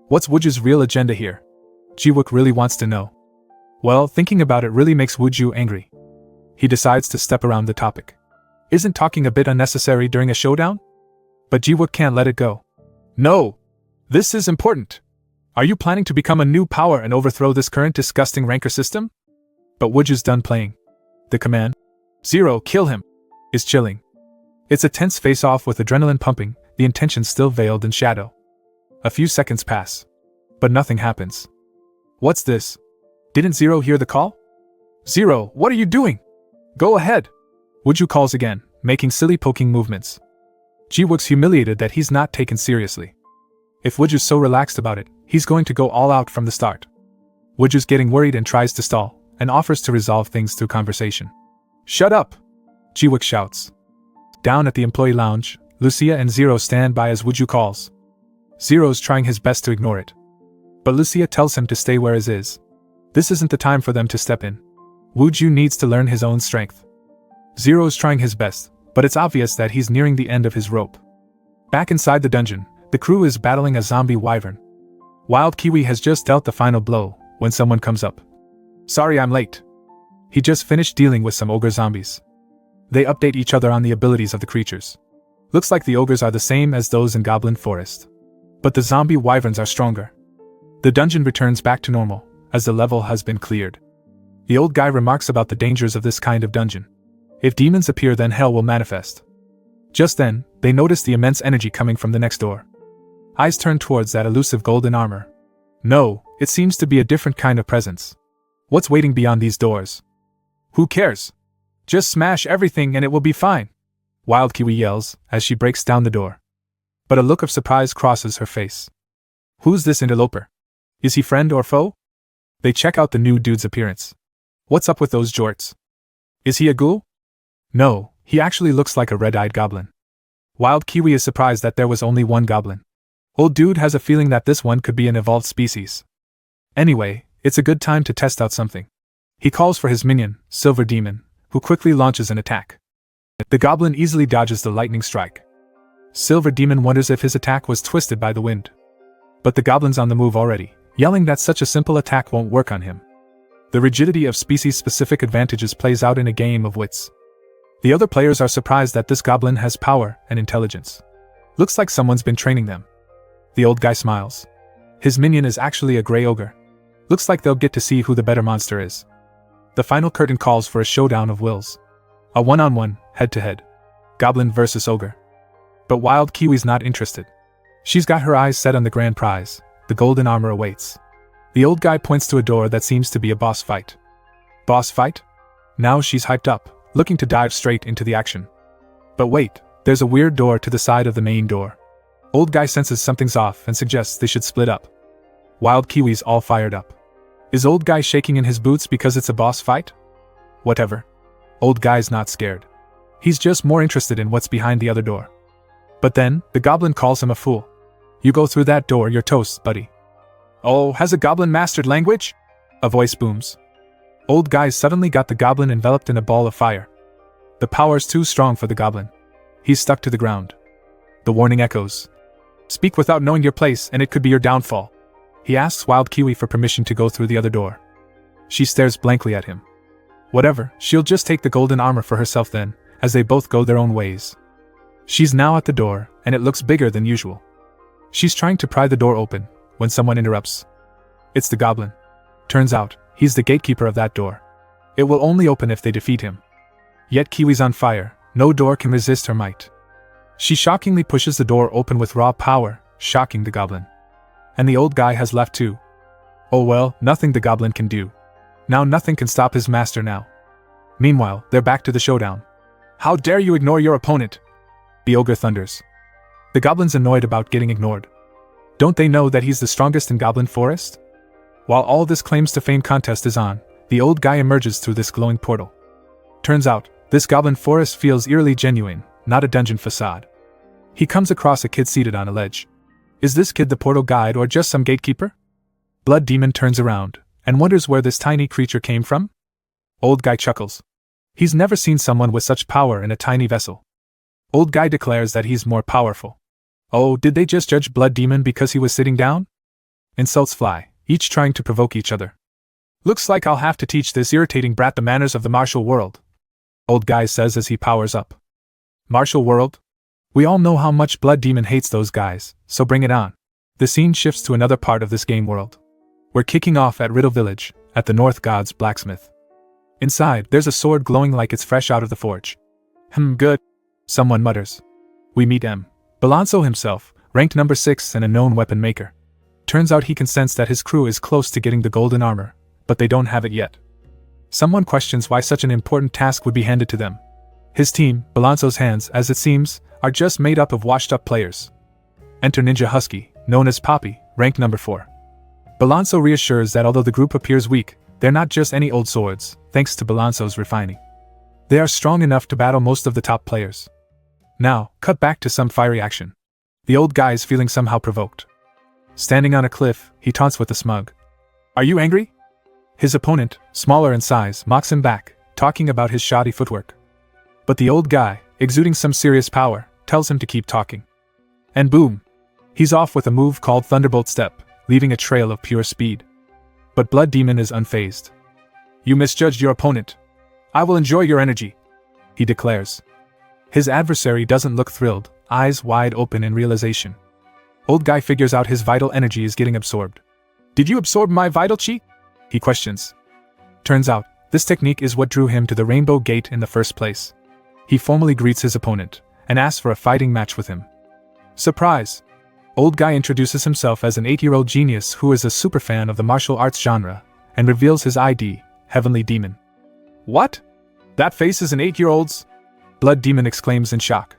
Speaker 1: What's Wuju's real agenda here? Jiwook really wants to know. Well, thinking about it really makes Wooju angry. He decides to step around the topic. Isn't talking a bit unnecessary during a showdown? But Jiwook can't let it go. No! This is important! Are you planning to become a new power and overthrow this current disgusting ranker system? But Wooju's done playing. The command, "Zero, kill him," is chilling. It's a tense face-off with adrenaline pumping, the intention still veiled in shadow. A few seconds pass. But nothing happens. What's this? Didn't Zero hear the call? Zero, what are you doing? Go ahead! Wooju calls again, making silly poking movements. Jiwook's humiliated that he's not taken seriously. If Wooju's so relaxed about it, he's going to go all out from the start. Wooju's getting worried and tries to stall, and offers to resolve things through conversation. Shut up! Jiwook shouts. Down at the employee lounge, Lucia and Zero stand by as Wooju calls. Zero's trying his best to ignore it. But Lucia tells him to stay where he is. This isn't the time for them to step in. Wooju needs to learn his own strength. Zero's trying his best, but it's obvious that he's nearing the end of his rope. Back inside the dungeon, the crew is battling a zombie wyvern. Wild Kiwi has just dealt the final blow, when someone comes up. Sorry I'm late. He just finished dealing with some ogre zombies. They update each other on the abilities of the creatures. Looks like the ogres are the same as those in Goblin Forest. But the zombie wyverns are stronger. The dungeon returns back to normal, as the level has been cleared. The old guy remarks about the dangers of this kind of dungeon. If demons appear, then hell will manifest. Just then, they notice the immense energy coming from the next door. Eyes turn towards that elusive golden armor. No, it seems to be a different kind of presence. What's waiting beyond these doors? Who cares? Just smash everything and it will be fine, Wild Kiwi yells as she breaks down the door. But a look of surprise crosses her face. Who's this interloper? Is he friend or foe? They check out the new dude's appearance. What's up with those jorts? Is he a ghoul? No, he actually looks like a red-eyed goblin. Wild Kiwi is surprised that there was only one goblin. Old dude has a feeling that this one could be an evolved species. Anyway, it's a good time to test out something. He calls for his minion, Silver Demon, who quickly launches an attack. The goblin easily dodges the lightning strike. Silver Demon wonders if his attack was twisted by the wind. But the goblin's on the move already, yelling that such a simple attack won't work on him. The rigidity of species-specific advantages plays out in a game of wits. The other players are surprised that this goblin has power and intelligence. Looks like someone's been training them. The old guy smiles. His minion is actually a grey ogre. Looks like they'll get to see who the better monster is. The final curtain calls for a showdown of wills. A one-on-one, head-to-head. Goblin versus ogre. But Wild Kiwi's not interested. She's got her eyes set on the grand prize. The golden armor awaits. The old guy points to a door that seems to be a boss fight. Boss fight? Now she's hyped up, looking to dive straight into the action. But wait, there's a weird door to the side of the main door. Old guy senses something's off and suggests they should split up. Wild Kiwi's all fired up. Is old guy shaking in his boots because it's a boss fight? Whatever. Old guy's not scared. He's just more interested in what's behind the other door. But then, the goblin calls him a fool. You go through that door, you're toast, buddy. Oh, has a goblin mastered language? A voice booms. Old guy's suddenly got the goblin enveloped in a ball of fire. The power's too strong for the goblin. He's stuck to the ground. The warning echoes. Speak without knowing your place and it could be your downfall. He asks Wild Kiwi for permission to go through the other door. She stares blankly at him. Whatever, she'll just take the golden armor for herself then, as they both go their own ways. She's now at the door, and it looks bigger than usual. She's trying to pry the door open, when someone interrupts. It's the goblin. Turns out, he's the gatekeeper of that door. It will only open if they defeat him. Yet Kiwi's on fire, no door can resist her might. She shockingly pushes the door open with raw power, shocking the goblin. And the old guy has left too. Oh well, nothing the goblin can do. Now nothing can stop his master now. Meanwhile, they're back to the showdown. How dare you ignore your opponent? The ogre thunders. The goblin's annoyed about getting ignored. Don't they know that he's the strongest in Goblin Forest? While all this claims to fame contest is on, the old guy emerges through this glowing portal. Turns out, this Goblin Forest feels eerily genuine, not a dungeon facade. He comes across a kid seated on a ledge. Is this kid the portal guide or just some gatekeeper? Blood Demon turns around, and wonders where this tiny creature came from? Old guy chuckles. He's never seen someone with such power in a tiny vessel. Old guy declares that he's more powerful. Oh, did they just judge Blood Demon because he was sitting down? Insults fly, each trying to provoke each other. Looks like I'll have to teach this irritating brat the manners of the martial world, old guy says as he powers up. Martial world? We all know how much Blood Demon hates those guys, so bring it on. The scene shifts to another part of this game world. We're kicking off at Riddle Village, at the North God's blacksmith. Inside, there's a sword glowing like it's fresh out of the forge. Good, someone mutters. We meet M. Balanso himself, ranked number 6 and a known weapon maker. Turns out he can sense that his crew is close to getting the golden armor, but they don't have it yet. Someone questions why such an important task would be handed to them. His team, Balanso's hands, as it seems, are just made up of washed-up players. Enter Ninja Husky, known as Poppy, ranked number 4. Balanso reassures that although the group appears weak, they're not just any old swords, thanks to Balanso's refining. They are strong enough to battle most of the top players. Now, cut back to some fiery action. The old guy is feeling somehow provoked. Standing on a cliff, he taunts with a smug. Are you angry? His opponent, smaller in size, mocks him back, talking about his shoddy footwork. But the old guy, exuding some serious power, tells him to keep talking. And boom! He's off with a move called Thunderbolt Step, leaving a trail of pure speed. But Blood Demon is unfazed. You misjudged your opponent. I will enjoy your energy, he declares. His adversary doesn't look thrilled, eyes wide open in realization. Old guy figures out his vital energy is getting absorbed. Did you absorb my vital chi? He questions. Turns out, this technique is what drew him to the Rainbow Gate in the first place. He formally greets his opponent, and asks for a fighting match with him. Surprise! Old guy introduces himself as an 8-year-old genius who is a superfan of the martial arts genre, and reveals his ID, Heavenly Demon. What? That face is an 8-year-old's? Blood Demon exclaims in shock.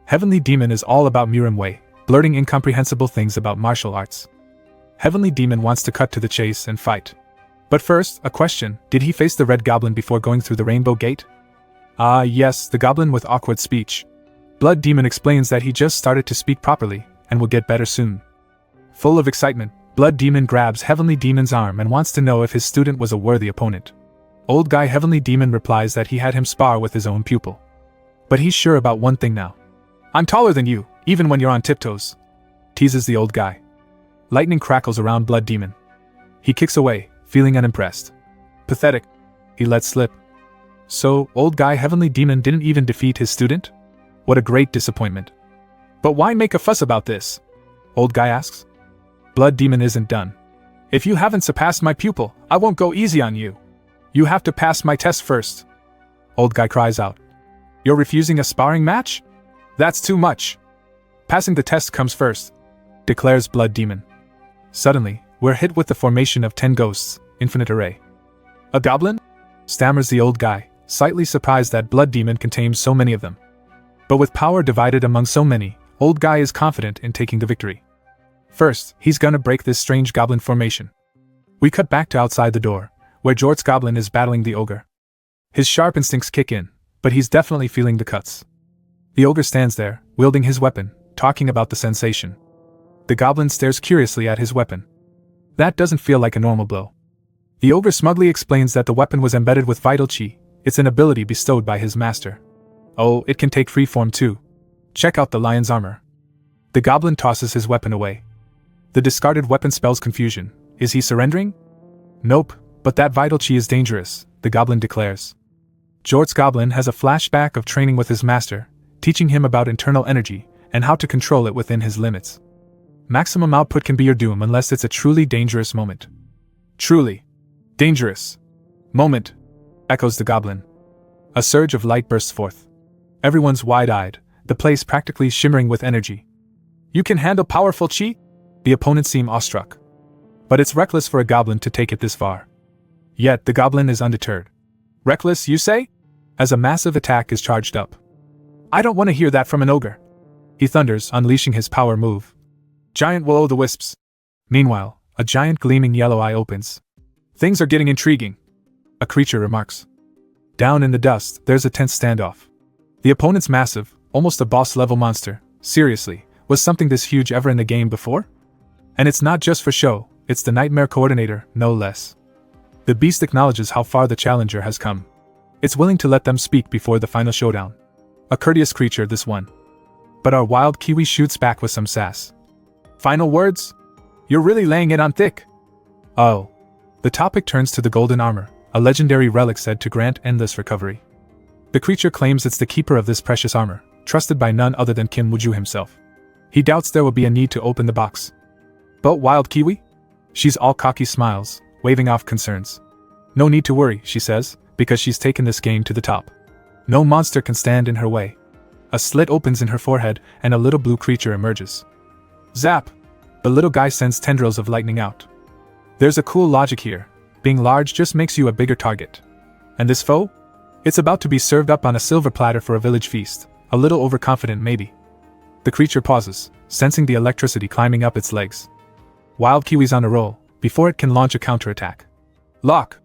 Speaker 1: Heavenly Demon is all about Miramway, blurting incomprehensible things about martial arts. Heavenly Demon wants to cut to the chase and fight. But first, a question, did he face the Red Goblin before going through the Rainbow Gate? Ah yes, the goblin with awkward speech. Blood Demon explains that he just started to speak properly, and will get better soon. Full of excitement, Blood Demon grabs Heavenly Demon's arm and wants to know if his student was a worthy opponent. Old guy Heavenly Demon replies that he had him spar with his own pupil. But he's sure about one thing now. I'm taller than you, even when you're on tiptoes, teases the old guy. Lightning crackles around Blood Demon. He kicks away, feeling unimpressed. Pathetic, he lets slip. So, old guy Heavenly Demon didn't even defeat his student? What a great disappointment. But why make a fuss about this? Old guy asks. Blood Demon isn't done. If you haven't surpassed my pupil, I won't go easy on you. You have to pass my test first. Old guy cries out. You're refusing a sparring match? That's too much. Passing the test comes first, declares Blood Demon. Suddenly, we're hit with the formation of 10 ghosts, infinite array. A goblin? Stammers the old guy, slightly surprised that Blood Demon contains so many of them. But with power divided among so many, old guy is confident in taking the victory. First, he's gonna break this strange goblin formation. We cut back to outside the door, where Jort's goblin is battling the ogre. His sharp instincts kick in, but he's definitely feeling the cuts. The ogre stands there, wielding his weapon, talking about the sensation. The goblin stares curiously at his weapon. That doesn't feel like a normal blow. The ogre smugly explains that the weapon was embedded with vital chi, it's an ability bestowed by his master. Oh, it can take free form too. Check out the lion's armor. The goblin tosses his weapon away. The discarded weapon spells confusion. Is he surrendering? Nope, but that vital chi is dangerous, the goblin declares. Jort's goblin has a flashback of training with his master, teaching him about internal energy and how to control it within his limits. Maximum output can be your doom unless it's a truly dangerous moment. Truly dangerous moment, echoes the goblin. A surge of light bursts forth. Everyone's wide-eyed, the place practically shimmering with energy. You can handle powerful chi? The opponents seem awestruck. But it's reckless for a goblin to take it this far. Yet the goblin is undeterred. Reckless, you say? As a massive attack is charged up. I don't want to hear that from an ogre, he thunders, unleashing his power move. Giant will-o'-the-wisps. Meanwhile, a giant gleaming yellow eye opens. Things are getting intriguing, a creature remarks. Down in the dust, there's a tense standoff. The opponent's massive, almost a boss-level monster. Seriously, was something this huge ever in the game before? And it's not just for show, it's the Nightmare Coordinator, no less. The beast acknowledges how far the challenger has come. It's willing to let them speak before the final showdown. A courteous creature, this one. But our wild Kiwi shoots back with some sass. Final words? You're really laying it on thick. Oh. The topic turns to the golden armor, a legendary relic said to grant endless recovery. The creature claims it's the keeper of this precious armor, trusted by none other than Kim Woo-ju himself. He doubts there will be a need to open the box. But Wild Kiwi? She's all cocky smiles, waving off concerns. No need to worry, she says, because she's taken this game to the top. No monster can stand in her way. A slit opens in her forehead and a little blue creature emerges. Zap! The little guy sends tendrils of lightning out. There's a cool logic here. Being large just makes you a bigger target. And this foe? It's about to be served up on a silver platter for a village feast. A little overconfident maybe. The creature pauses, sensing the electricity climbing up its legs. Wild Kiwi's on a roll, before it can launch a counterattack. Lock!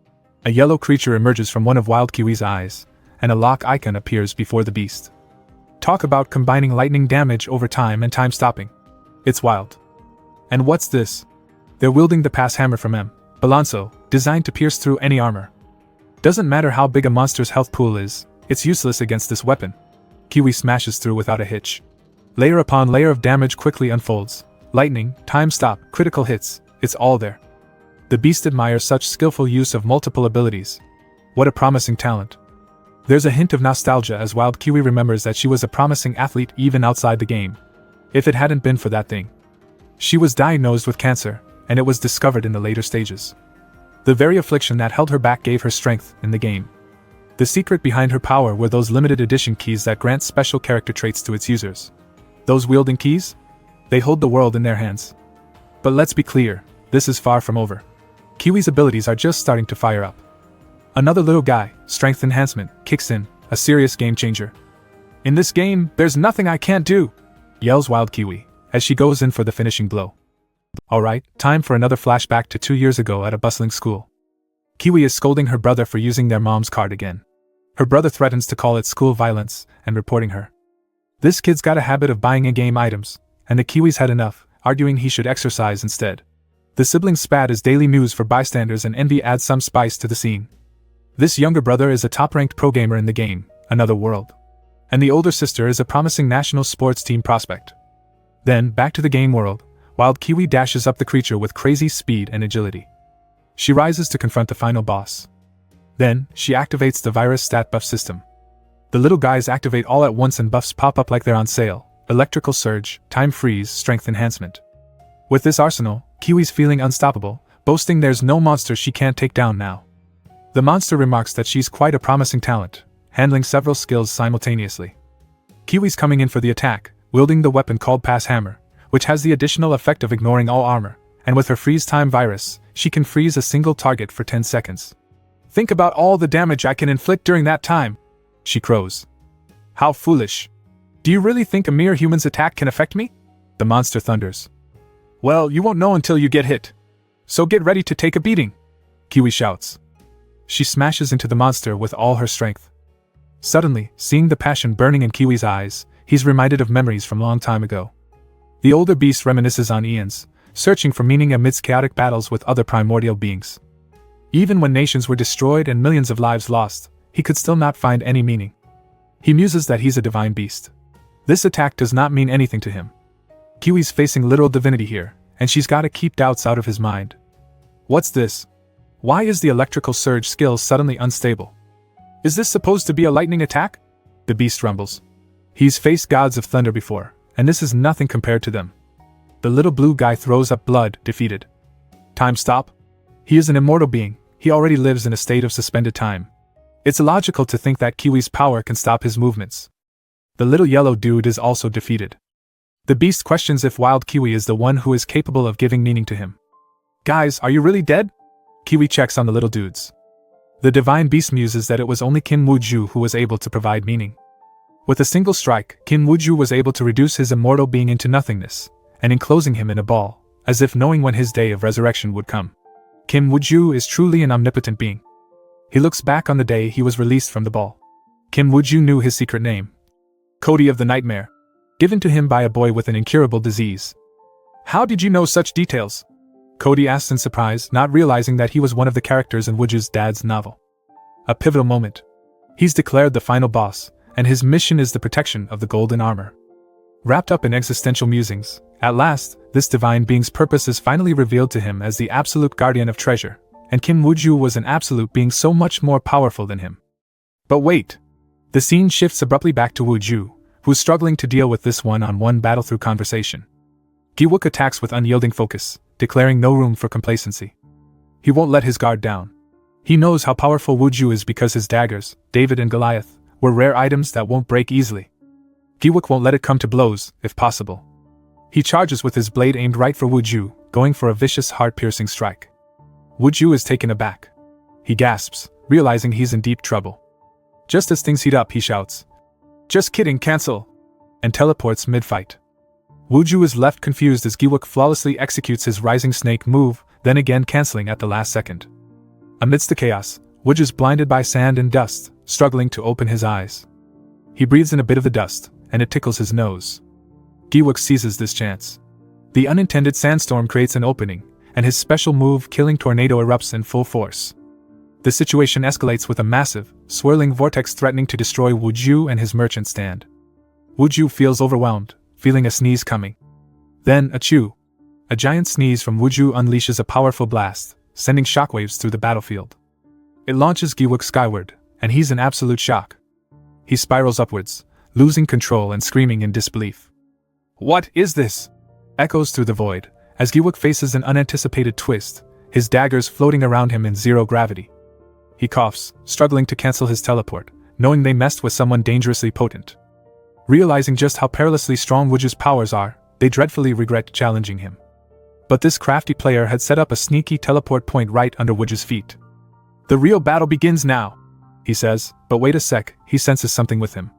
Speaker 1: A yellow creature emerges from one of Wild Kiwi's eyes, and a lock icon appears before the beast. Talk about combining lightning damage over time and time stopping. It's wild. And what's this? They're wielding the pass hammer from M. Balanso, designed to pierce through any armor. Doesn't matter how big a monster's health pool is, it's useless against this weapon. Kiwi smashes through without a hitch. Layer upon layer of damage quickly unfolds. Lightning, time stop, critical hits, it's all there. The beast admires such skillful use of multiple abilities. What a promising talent. There's a hint of nostalgia as Wild Kiwi remembers that she was a promising athlete even outside the game. If it hadn't been for that thing. She was diagnosed with cancer, and it was discovered in the later stages. The very affliction that held her back gave her strength in the game. The secret behind her power were those limited edition keys that grant special character traits to its users. Those wielding keys? They hold the world in their hands. But let's be clear, this is far from over. Kiwi's abilities are just starting to fire up. Another little guy, strength enhancement, kicks in, a serious game changer. In this game, there's nothing I can't do, yells Wild Kiwi, as she goes in for the finishing blow. Alright, time for another flashback to 2 years ago at a bustling school. Kiwi is scolding her brother for using their mom's card again. Her brother threatens to call it school violence and reporting her. This kid's got a habit of buying in-game items, and the Kiwi's had enough, arguing he should exercise instead. The siblings spat as daily news for bystanders and envy adds some spice to the scene. This younger brother is a top-ranked pro gamer in the game, Another World. And the older sister is a promising national sports team prospect. Then, back to the game world, Wild Kiwi dashes up the creature with crazy speed and agility. She rises to confront the final boss. Then, she activates the virus stat buff system. The little guys activate all at once and buffs pop up like they're on sale: electrical surge, time freeze, strength enhancement. With this arsenal, Kiwi's feeling unstoppable, boasting there's no monster she can't take down now. The monster remarks that she's quite a promising talent, handling several skills simultaneously. Kiwi's coming in for the attack, wielding the weapon called Pass Hammer, which has the additional effect of ignoring all armor, and with her freeze time virus, she can freeze a single target for 10 seconds. Think about all the damage I can inflict during that time, she crows. How foolish. Do you really think a mere human's attack can affect me? The monster thunders. Well, you won't know until you get hit. So get ready to take a beating, Kiwi shouts. She smashes into the monster with all her strength. Suddenly, seeing the passion burning in Kiwi's eyes, he's reminded of memories from long time ago. The older beast reminisces on eons, searching for meaning amidst chaotic battles with other primordial beings. Even when nations were destroyed and millions of lives lost, he could still not find any meaning. He muses that he's a divine beast. This attack does not mean anything to him. Kiwi's facing literal divinity here, and she's gotta keep doubts out of his mind. What's this? Why is the electrical surge skill suddenly unstable? Is this supposed to be a lightning attack? The beast rumbles. He's faced gods of thunder before, and this is nothing compared to them. The little blue guy throws up blood, defeated. Time stop? He is an immortal being, he already lives in a state of suspended time. It's illogical to think that Kiwi's power can stop his movements. The little yellow dude is also defeated. The beast questions if Wild Kiwi is the one who is capable of giving meaning to him. Guys, are you really dead? Kiwi checks on the little dudes. The divine beast muses that it was only Kim Woo-ju who was able to provide meaning. With a single strike, Kim Woo-ju was able to reduce his immortal being into nothingness, and enclosing him in a ball, as if knowing when his day of resurrection would come. Kim Woo-ju is truly an omnipotent being. He looks back on the day he was released from the ball. Kim Woo-ju knew his secret name. Cody of the Nightmare. Given to him by a boy with an incurable disease. How did you know such details? Cody asked in surprise, not realizing that he was one of the characters in Woo-ju's dad's novel. A pivotal moment. He's declared the final boss, and his mission is the protection of the golden armor. Wrapped up in existential musings, At last, this divine being's purpose is finally revealed to him as the absolute guardian of treasure, and Kim Woo-ju was an absolute being so much more powerful than him. But wait! The scene shifts abruptly back to Woo-ju, who's struggling to deal with this one-on-one battle through conversation. Gi-wook attacks with unyielding focus, declaring no room for complacency. He won't let his guard down. He knows how powerful Woo-ju is because his daggers, David and Goliath, were rare items that won't break easily. Gi-wook won't let it come to blows, if possible. He charges with his blade aimed right for Woo-ju, going for a vicious, heart-piercing strike. Woo-ju is taken aback. He gasps, realizing he's in deep trouble. Just as things heat up, he shouts, "Just kidding, cancel!" and teleports mid-fight. Woo-ju is left confused as Gi-wook flawlessly executes his rising snake move, then again canceling at the last second. Amidst the chaos, Woo-ju's blinded by sand and dust, struggling to open his eyes. He breathes in a bit of the dust, and it tickles his nose. Gi-wook seizes this chance. The unintended sandstorm creates an opening, and his special move Killing Tornado erupts in full force. The situation escalates with a massive, swirling vortex threatening to destroy Woo-ju and his merchant stand. Woo-ju feels overwhelmed, feeling a sneeze coming. Then, achoo! A giant sneeze from Woo-ju unleashes a powerful blast, sending shockwaves through the battlefield. It launches Gi-wook skyward, and he's in absolute shock. He spirals upwards, losing control and screaming in disbelief. "What is this?" echoes through the void, as Gi-wook faces an unanticipated twist, his daggers floating around him in zero gravity. He coughs, struggling to cancel his teleport, knowing they messed with someone dangerously potent. Realizing just how perilously strong Woo-ju's powers are, they dreadfully regret challenging him. But this crafty player had set up a sneaky teleport point right under Woo-ju's feet. "The real battle begins now," he says, but wait a sec, he senses something with him.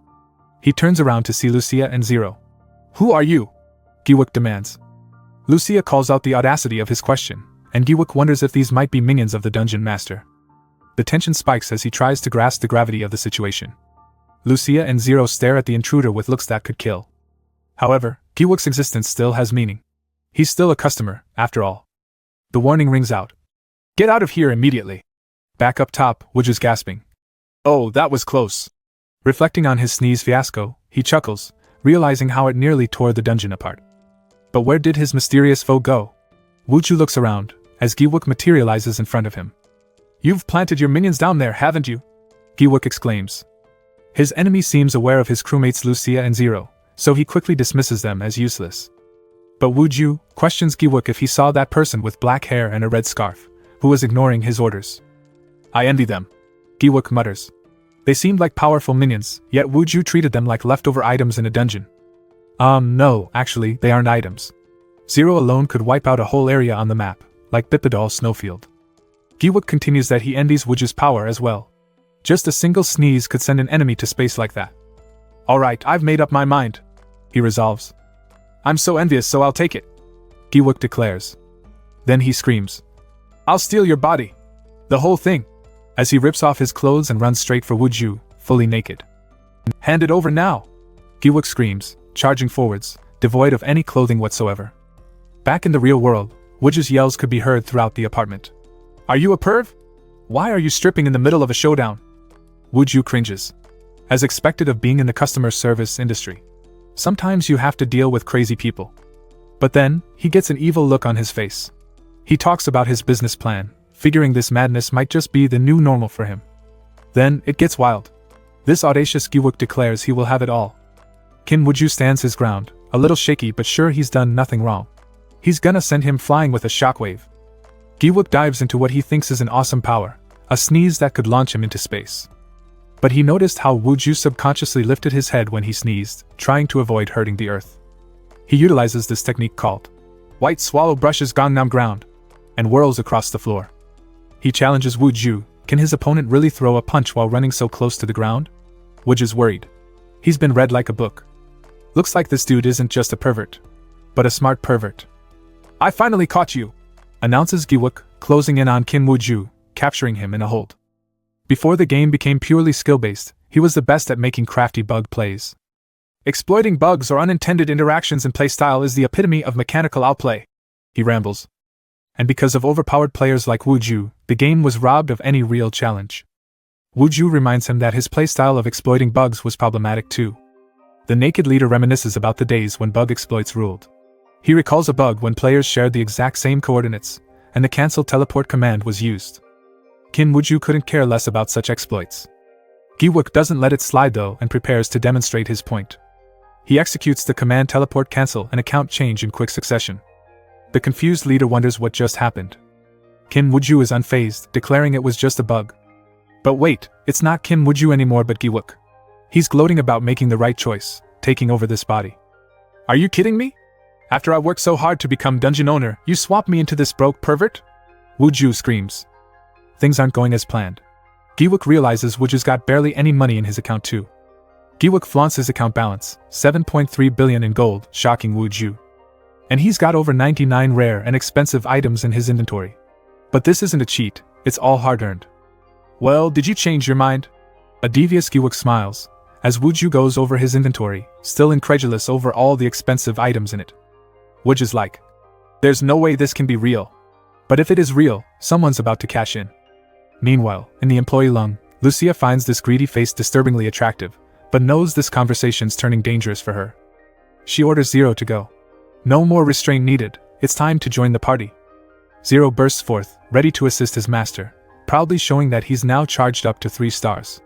Speaker 1: He turns around to see Lucia and Zero. "Who are you?" Gi-wook demands. Lucia calls out the audacity of his question, and Gi-wook wonders if these might be minions of the dungeon master. The tension spikes as he tries to grasp the gravity of the situation. Lucia and Zero stare at the intruder with looks that could kill. However, Gi-wook's existence still has meaning. He's still a customer, after all. The warning rings out. "Get out of here immediately!" Back up top, Woo-ju's gasping. "Oh, that was close." Reflecting on his sneeze fiasco, he chuckles, realizing how it nearly tore the dungeon apart. But where did his mysterious foe go? Woo-ju looks around, as Gi-wook materializes in front of him. "You've planted your minions down there, haven't you?" Gi-wook exclaims. His enemy seems aware of his crewmates Lucia and Zero, so he quickly dismisses them as useless. But Woo-ju questions Gi-wook if he saw that person with black hair and a red scarf, who was ignoring his orders. "I envy them," Gi-wook mutters. They seemed like powerful minions, yet Woo-ju treated them like leftover items in a dungeon. No, actually, they aren't items. Zero alone could wipe out a whole area on the map, like Bipedal Snowfield. Gi-wook continues that he envies Woo-ju's power as well. Just a single sneeze could send an enemy to space like that. "Alright, I've made up my mind," he resolves. "I'm so envious, so I'll take it," Gi-wook declares. Then he screams, "I'll steal your body! The whole thing!" as he rips off his clothes and runs straight for Woo-ju, fully naked. "Hand it over now!" Gi-wook screams, charging forwards, devoid of any clothing whatsoever. Back in the real world, Woo-ju's yells could be heard throughout the apartment. "Are you a perv? Why are you stripping in the middle of a showdown?" Woo-ju cringes. As expected of being in the customer service industry, sometimes you have to deal with crazy people. But then, he gets an evil look on his face. He talks about his business plan, figuring this madness might just be the new normal for him. Then, it gets wild. This audacious Gi-wook declares he will have it all. Kim Woo-ju stands his ground, a little shaky but sure he's done nothing wrong. He's gonna send him flying with a shockwave. Gi-wook dives into what he thinks is an awesome power, a sneeze that could launch him into space. But he noticed how Woo-ju subconsciously lifted his head when he sneezed, trying to avoid hurting the earth. He utilizes this technique called White Swallow brushes Gangnam ground, and whirls across the floor. He challenges Woo-ju, can his opponent really throw a punch while running so close to the ground? Woo-ju's worried. He's been read like a book. Looks like this dude isn't just a pervert, but a smart pervert. "I finally caught you," announces Gi-wook, closing in on Kim Woo-ju, capturing him in a hold. Before the game became purely skill-based, he was the best at making crafty bug plays. "Exploiting bugs or unintended interactions in playstyle is the epitome of mechanical outplay," he rambles. And because of overpowered players like Woo-ju, the game was robbed of any real challenge. Woo-ju reminds him that his playstyle of exploiting bugs was problematic too. The naked leader reminisces about the days when bug exploits ruled. He recalls a bug when players shared the exact same coordinates, and the cancel teleport command was used. Kim Woo-ju couldn't care less about such exploits. Gi-wook doesn't let it slide though and prepares to demonstrate his point. He executes the command teleport cancel and account change in quick succession. The confused leader wonders what just happened. Kim Woo-ju is unfazed, declaring it was just a bug. But wait, it's not Kim Woo-ju anymore but Gi-wook. He's gloating about making the right choice, taking over this body. Are you kidding me? After I worked so hard to become dungeon owner, you swap me into this broke pervert? Woo-ju screams. Things aren't going as planned. Gi-wook realizes Woo-ju's got barely any money in his account too. Gi-wook flaunts his account balance, 7.3 billion in gold, shocking Woo-ju. And he's got over 99 rare and expensive items in his inventory. But this isn't a cheat, it's all hard-earned. Well, did you change your mind? A devious Gi-wook smiles, as Woo-ju goes over his inventory, still incredulous over all the expensive items in it. Woo-ju's like, there's no way this can be real. But if it is real, someone's about to cash in. Meanwhile, in the employee lung, Lucia finds this greedy face disturbingly attractive, but knows this conversation's turning dangerous for her. She orders Zero to go. No more restraint needed, it's time to join the party. Zero bursts forth, ready to assist his master, proudly showing that he's now charged up to 3 stars.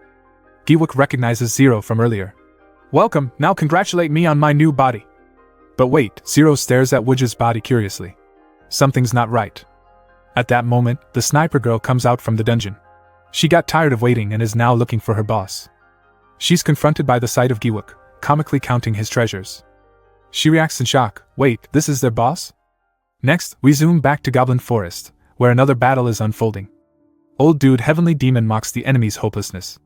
Speaker 1: Gi-wook recognizes Zero from earlier. Welcome, now congratulate me on my new body. But wait, Zero stares at Woo-ju's body curiously. Something's not right. At that moment, the sniper girl comes out from the dungeon. She got tired of waiting and is now looking for her boss. She's confronted by the sight of Gi-wook, comically counting his treasures. She reacts in shock. Wait, this is their boss? Next, we zoom back to Goblin Forest, where another battle is unfolding. Old Dude Heavenly Demon mocks the enemy's hopelessness.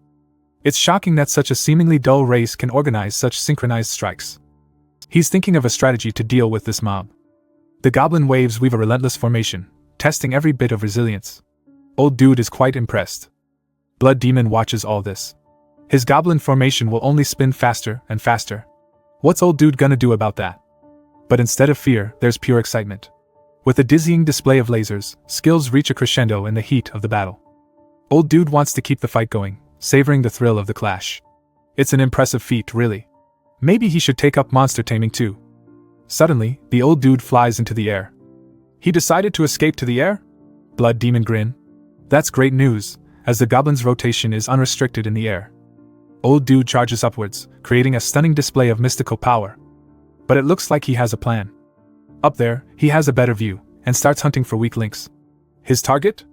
Speaker 1: It's shocking that such a seemingly dull race can organize such synchronized strikes. He's thinking of a strategy to deal with this mob. The Goblin waves weave a relentless formation, testing every bit of resilience. Old Dude is quite impressed. Blood Demon watches all this. His Goblin formation will only spin faster and faster. What's Old Dude gonna do about that? But instead of fear, there's pure excitement. With a dizzying display of lasers, skills reach a crescendo in the heat of the battle. Old Dude wants to keep the fight going, savoring the thrill of the clash. It's an impressive feat, really. Maybe he should take up monster taming too. Suddenly, the Old Dude flies into the air. He decided to escape to the air? Blood Demon grin. That's great news, as the Goblin's rotation is unrestricted in the air. Old Dude charges upwards, creating a stunning display of mystical power. But it looks like he has a plan. Up there, he has a better view, and starts hunting for weak links. His target?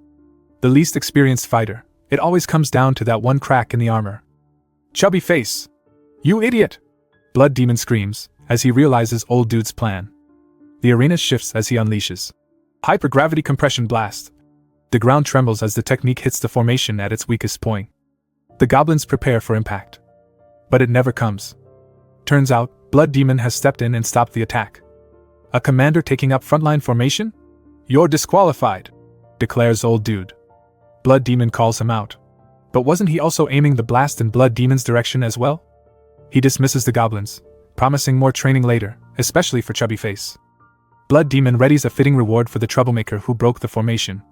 Speaker 1: The least experienced fighter. It always comes down to that one crack in the armor. Chubby face! You idiot! Blood Demon screams, as he realizes Old Dude's plan. The arena shifts as he unleashes Hypergravity Compression Blast. The ground trembles as the technique hits the formation at its weakest point. The goblins prepare for impact. But it never comes. Turns out, Blood Demon has stepped in and stopped the attack. A commander taking up frontline formation? You're disqualified, declares Old Dude. Blood Demon calls him out. But wasn't he also aiming the blast in Blood Demon's direction as well? He dismisses the goblins, promising more training later, especially for Chubby Face. Blood Demon readies a fitting reward for the troublemaker who broke the formation.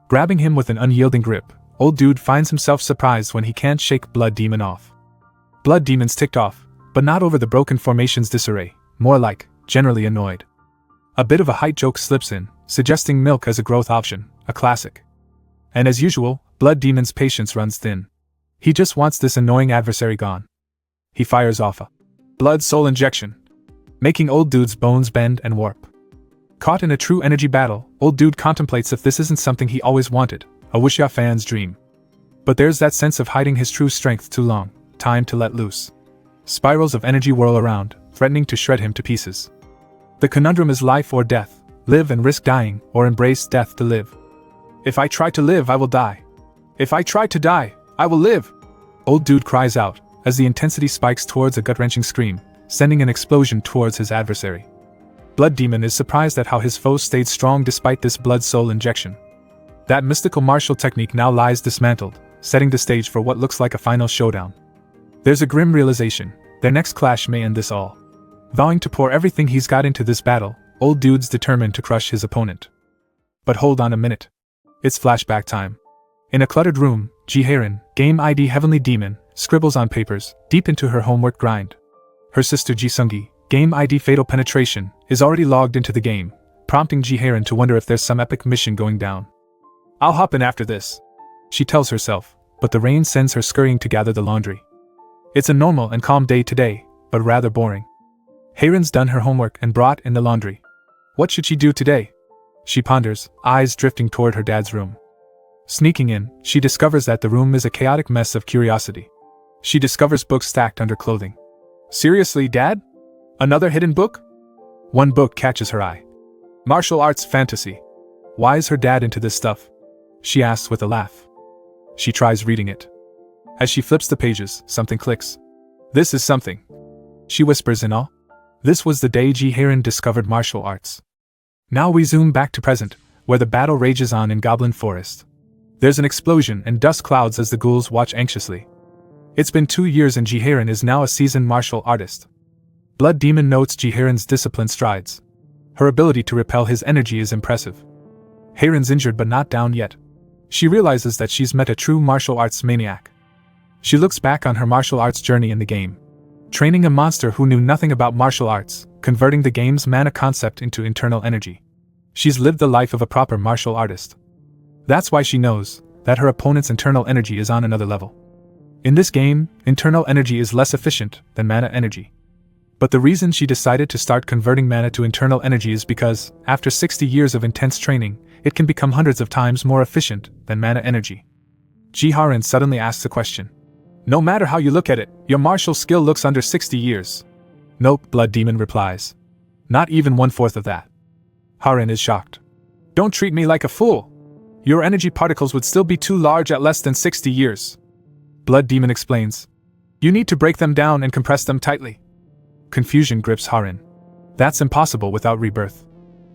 Speaker 1: Grabbing him with an unyielding grip, Old Dude finds himself surprised when he can't shake Blood Demon off. Blood Demon's ticked off, but not over the broken formation's disarray, more like, generally annoyed. A bit of a height joke slips in, suggesting milk as a growth option, a classic. And as usual, Blood Demon's patience runs thin. He just wants this annoying adversary gone. He fires off a blood soul injection, making Old Dude's bones bend and warp. Caught in a true energy battle, Old Dude contemplates if this isn't something he always wanted, a wuxia fan's dream. But there's that sense of hiding his true strength too long, time to let loose. Spirals of energy whirl around, threatening to shred him to pieces. The conundrum is life or death, live and risk dying, or embrace death to live. If I try to live, I will die. If I try to die, I will live! Old Dude cries out, as the intensity spikes towards a gut-wrenching scream, sending an explosion towards his adversary. Blood Demon is surprised at how his foe stayed strong despite this blood soul injection. That mystical martial technique now lies dismantled, setting the stage for what looks like a final showdown. There's a grim realization, their next clash may end this all. Vowing to pour everything he's got into this battle, Old Dude's determined to crush his opponent. But hold on a minute. It's flashback time. In a cluttered room, Ji-Haerin, game ID Heavenly Demon, scribbles on papers, deep into her homework grind. Her sister Ji-Sungi, Game ID Fatal Penetration is already logged into the game, prompting Jihaerin to wonder if there's some epic mission going down. I'll hop in after this, she tells herself, but the rain sends her scurrying to gather the laundry. It's a normal and calm day today, but rather boring. Haerin's done her homework and brought in the laundry. What should she do today? She ponders, eyes drifting toward her dad's room. Sneaking in, she discovers that the room is a chaotic mess of curiosity. She discovers books stacked under clothing. Seriously, Dad? Another hidden book? One book catches her eye. Martial arts fantasy. Why is her dad into this stuff? She asks with a laugh. She tries reading it. As she flips the pages, something clicks. This is something, she whispers in awe. This was the day Jihaerin discovered martial arts. Now we zoom back to present, where the battle rages on in Goblin Forest. There's an explosion and dust clouds as the ghouls watch anxiously. It's been 2 years and Jihaerin is now a seasoned martial artist. Blood Demon notes Jihairin's disciplined strides. Her ability to repel his energy is impressive. Haerin's injured but not down yet. She realizes that she's met a true martial arts maniac. She looks back on her martial arts journey in the game. Training a monster who knew nothing about martial arts, converting the game's mana concept into internal energy. She's lived the life of a proper martial artist. That's why she knows that her opponent's internal energy is on another level. In this game, internal energy is less efficient than mana energy. But the reason she decided to start converting mana to internal energy is because, after 60 years of intense training, it can become hundreds of times more efficient than mana energy. Jihaerin suddenly asks a question. No matter how you look at it, your martial skill looks under 60 years. Nope, Blood Demon replies. Not even 1/4 of that. Haerin is shocked. Don't treat me like a fool. Your energy particles would still be too large at less than 60 years. Blood Demon explains. You need to break them down and compress them tightly. Confusion grips Haerin. That's impossible without rebirth.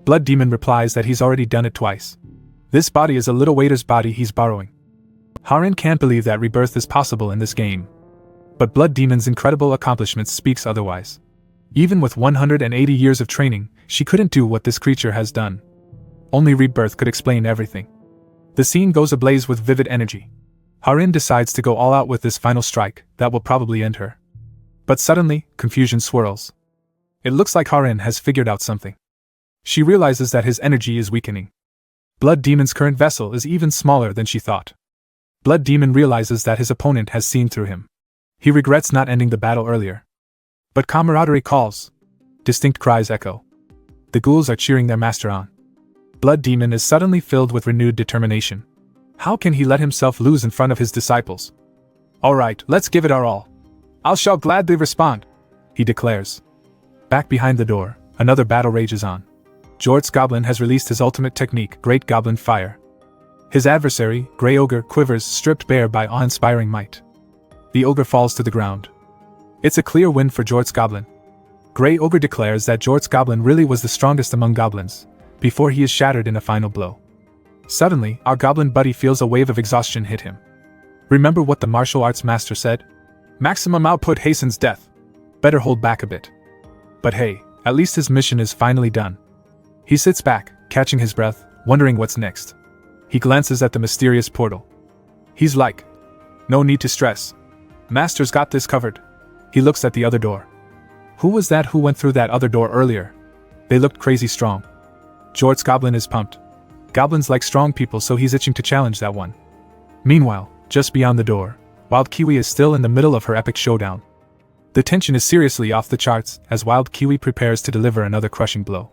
Speaker 1: Blood Demon replies that he's already done it twice. This body is a little waiter's body he's borrowing. Haerin can't believe that rebirth is possible in this game. But Blood Demon's incredible accomplishments speaks otherwise. Even with 180 years of training, she couldn't do what this creature has done. Only rebirth could explain everything. The scene goes ablaze with vivid energy. Haerin decides to go all out with this final strike that will probably end her. But suddenly, confusion swirls. It looks like Haerin has figured out something. She realizes that his energy is weakening. Blood Demon's current vessel is even smaller than she thought. Blood Demon realizes that his opponent has seen through him. He regrets not ending the battle earlier. But camaraderie calls. Distinct cries echo. The ghouls are cheering their master on. Blood Demon is suddenly filled with renewed determination. How can he let himself lose in front of his disciples? Alright, let's give it our all. I shall gladly respond, he declares. Back behind the door, another battle rages on. Jort's Goblin has released his ultimate technique, Great Goblin Fire. His adversary, Grey Ogre, quivers, stripped bare by awe-inspiring might. The ogre falls to the ground. It's a clear win for Jort's Goblin. Grey Ogre declares that Jort's Goblin really was the strongest among goblins, before he is shattered in a final blow. Suddenly, our goblin buddy feels a wave of exhaustion hit him. Remember what the martial arts master said? Maximum output hastens death. Better hold back a bit. But hey, at least his mission is finally done. He sits back, catching his breath, wondering what's next. He glances at the mysterious portal. He's like, no need to stress. Master's got this covered. He looks at the other door. Who was that who went through that other door earlier? They looked crazy strong. Jort's Goblin is pumped. Goblins like strong people, so he's itching to challenge that one. Meanwhile, just beyond the door, Wild Kiwi is still in the middle of her epic showdown. The tension is seriously off the charts as Wild Kiwi prepares to deliver another crushing blow.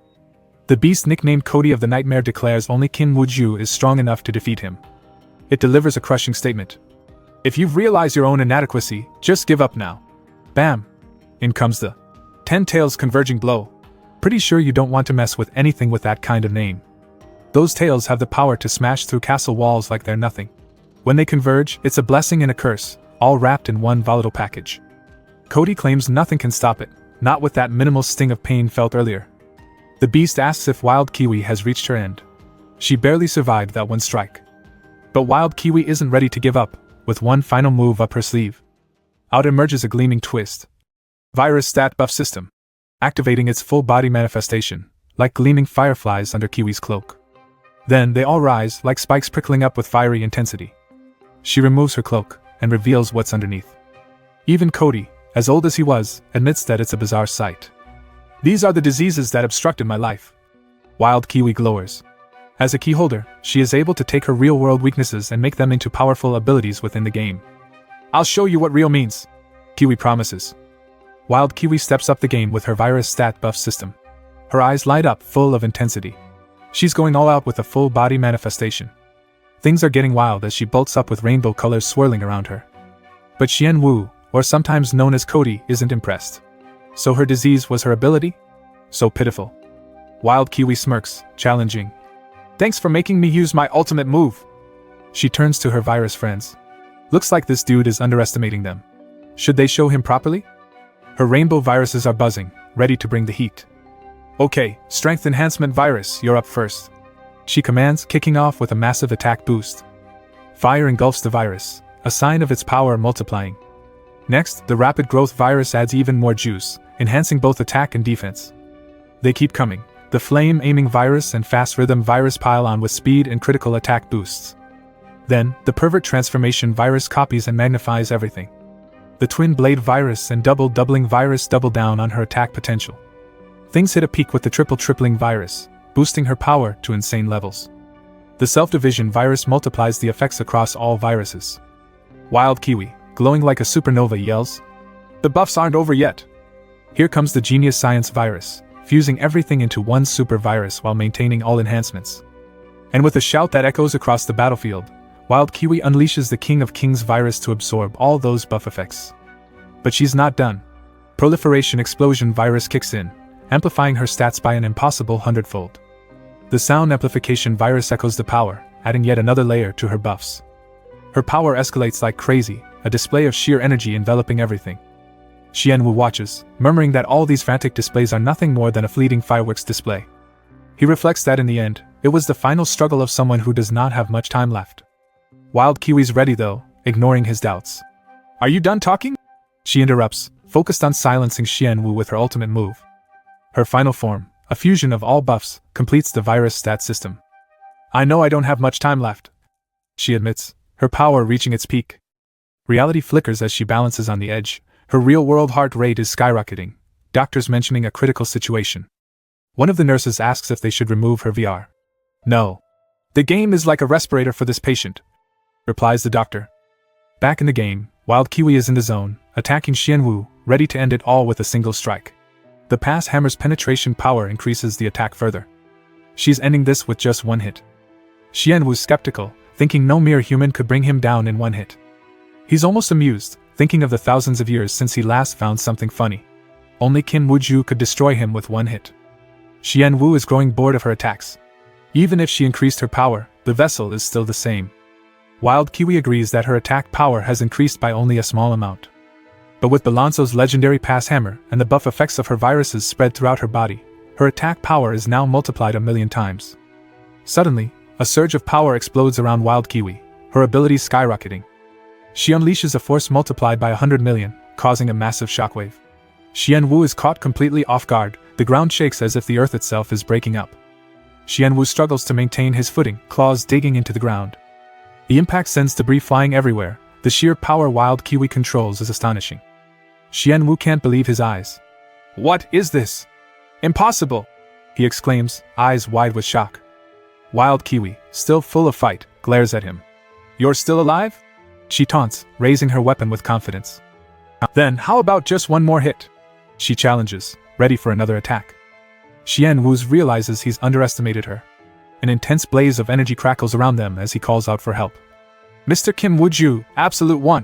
Speaker 1: The beast nicknamed Cody of the Nightmare declares only Qin Wuju is strong enough to defeat him. It delivers a crushing statement. If you've realized your own inadequacy, just give up now. Bam! In comes the 10 tails converging blow. Pretty sure you don't want to mess with anything with that kind of name. Those tails have the power to smash through castle walls like they're nothing. When they converge, it's a blessing and a curse, all wrapped in one volatile package. Cody claims nothing can stop it, not with that minimal sting of pain felt earlier. The beast asks if Wild Kiwi has reached her end. She barely survived that one strike. But Wild Kiwi isn't ready to give up, with one final move up her sleeve. Out emerges a gleaming twist. Virus stat buff system, activating its full body manifestation, like gleaming fireflies under Kiwi's cloak. Then they all rise like spikes prickling up with fiery intensity. She removes her cloak and reveals what's underneath. Even Cody, as old as he was, admits that it's a bizarre sight. These are the diseases that obstructed my life. Wild Kiwi glowers. As a key holder, she is able to take her real-world weaknesses and make them into powerful abilities within the game. I'll show you what real means, Kiwi promises. Wild Kiwi steps up the game with her virus stat buff system. Her eyes light up, full of intensity. She's going all out with a full body manifestation. Things are getting wild as she bolts up with rainbow colors swirling around her. But Xian Wu, or sometimes known as Cody, isn't impressed. So her disease was her ability? So pitiful. Wild Kiwi smirks, challenging. Thanks for making me use my ultimate move. She turns to her virus friends. Looks like this dude is underestimating them. Should they show him properly? Her rainbow viruses are buzzing, ready to bring the heat. Okay, Strength Enhancement Virus, you're up first. She commands, kicking off with a massive attack boost. Fire engulfs the virus, a sign of its power multiplying. Next, the Rapid Growth Virus adds even more juice, enhancing both attack and defense. They keep coming. The Flame Aiming Virus and Fast Rhythm Virus pile on with speed and critical attack boosts. Then, the Pervert Transformation Virus copies and magnifies everything. The Twin Blade Virus and Double Doubling Virus double down on her attack potential. Things hit a peak with the Triple Tripling Virus, boosting her power to insane levels. The Self-Division Virus multiplies the effects across all viruses. Wild Kiwi, glowing like a supernova, yells, "The buffs aren't over yet!" Here comes the Genius Science Virus, fusing everything into one super virus while maintaining all enhancements. And with a shout that echoes across the battlefield, Wild Kiwi unleashes the King of Kings virus to absorb all those buff effects. But she's not done. Proliferation Explosion Virus kicks in, amplifying her stats by an impossible 100-fold. The Sound Amplification Virus echoes the power, adding yet another layer to her buffs. Her power escalates like crazy, a display of sheer energy enveloping everything. Xianwu watches, murmuring that all these frantic displays are nothing more than a fleeting fireworks display. He reflects that in the end, it was the final struggle of someone who does not have much time left. Wild Kiwi's ready though, ignoring his doubts. "Are you done talking?" She interrupts, focused on silencing Xianwu with her ultimate move. Her final form, a fusion of all buffs, completes the virus stat system. "I know I don't have much time left," she admits, her power reaching its peak. Reality flickers as she balances on the edge. Her real-world heart rate is skyrocketing, doctors mentioning a critical situation. One of the nurses asks if they should remove her VR. "No. The game is like a respirator for this patient," replies the doctor. Back in the game, Wild Kiwi is in the zone, attacking Xianwu, ready to end it all with a single strike. The pass hammer's penetration power increases the attack further. She's ending this with just one hit. Xianwu's skeptical, thinking no mere human could bring him down in one hit. He's almost amused, thinking of the thousands of years since he last found something funny. Only Qin Wuju could destroy him with one hit. Xianwu is growing bored of her attacks. Even if she increased her power, the vessel is still the same. Wild Kiwi agrees that her attack power has increased by only a small amount. But with Balanzo's legendary pass hammer and the buff effects of her viruses spread throughout her body, her attack power is now multiplied 1,000,000 times. Suddenly, a surge of power explodes around Wild Kiwi, her abilities skyrocketing. She unleashes a force multiplied by 100 million, causing a massive shockwave. Xianwu is caught completely off guard, the ground shakes as if the earth itself is breaking up. Xianwu struggles to maintain his footing, claws digging into the ground. The impact sends debris flying everywhere, the sheer power Wild Kiwi controls is astonishing. Xianwu can't believe his eyes. "What is this? Impossible!" he exclaims, eyes wide with shock. Wild Kiwi, still full of fight, glares at him. "You're still alive?" She taunts, raising her weapon with confidence. "Then how about just one more hit?" she challenges, ready for another attack. Xianwu realizes he's underestimated her. An intense blaze of energy crackles around them as he calls out for help. "Mr. Kim Wuju, Absolute One!"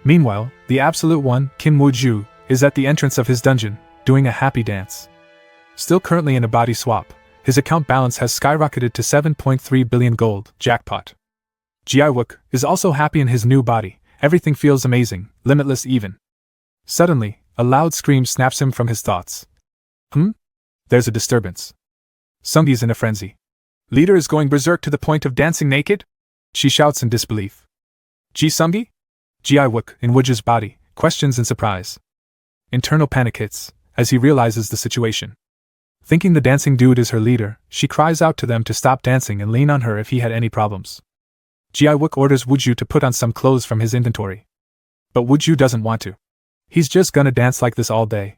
Speaker 1: Meanwhile, the Absolute One, Kim Wuju, is at the entrance of his dungeon, doing a happy dance. Still currently in a body swap, his account balance has skyrocketed to 7.3 billion gold, jackpot. Jiawook is also happy in his new body, everything feels amazing, limitless even. Suddenly, a loud scream snaps him from his thoughts. There's a disturbance. Sungi's in a frenzy. "Leader is going berserk to the point of dancing naked?" she shouts in disbelief. "Ji Sungi?" Jiawook, in Wuju's body, questions in surprise. Internal panic hits, as he realizes the situation. Thinking the dancing dude is her leader, she cries out to them to stop dancing and lean on her if he had any problems. Jiawook orders Wuju to put on some clothes from his inventory. But Wuju doesn't want to. He's just gonna dance like this all day.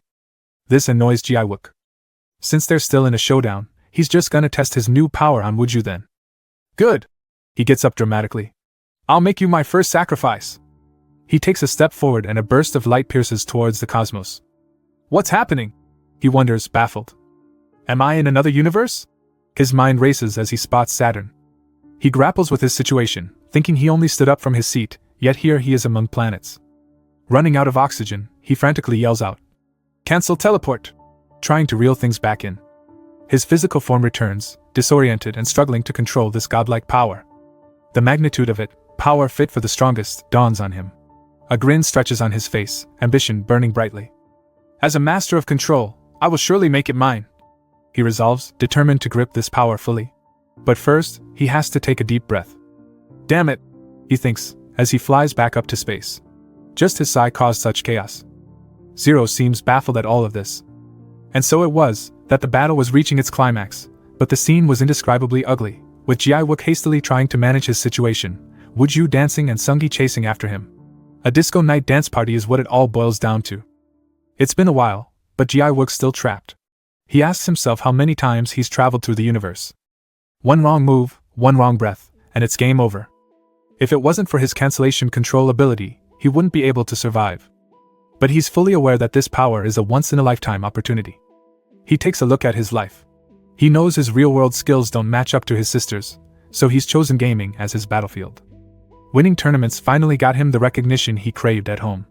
Speaker 1: This annoys Jiawook. Since they're still in a showdown, he's just gonna test his new power on Wooju then. Good! He gets up dramatically. I'll make you my first sacrifice! He takes a step forward and a burst of light pierces towards the cosmos. What's happening? He wonders, baffled. Am I in another universe? His mind races as he spots Saturn. He grapples with his situation, thinking he only stood up from his seat, yet here he is among planets. Running out of oxygen, he frantically yells out, "Cancel teleport!" trying to reel things back in. His physical form returns, disoriented and struggling to control this godlike power. The magnitude of it, power fit for the strongest, dawns on him. A grin stretches on his face, ambition burning brightly. As a master of control, I will surely make it mine, he resolves, determined to grip this power fully. But first, he has to take a deep breath. Damn it, he thinks, as he flies back up to space. Just his sigh caused such chaos. Zero seems baffled at all of this. And so it was, that the battle was reaching its climax, but the scene was indescribably ugly, with Jiawook hastily trying to manage his situation, Wooju dancing and Sungi chasing after him. A disco night dance party is what it all boils down to. It's been a while, but Jiawook's still trapped. He asks himself how many times he's traveled through the universe. One wrong move, one wrong breath, and it's game over. If it wasn't for his cancellation control ability, he wouldn't be able to survive. But he's fully aware that this power is a once-in-a-lifetime opportunity. He takes a look at his life. He knows his real-world skills don't match up to his sister's, so he's chosen gaming as his battlefield. Winning tournaments finally got him the recognition he craved at home.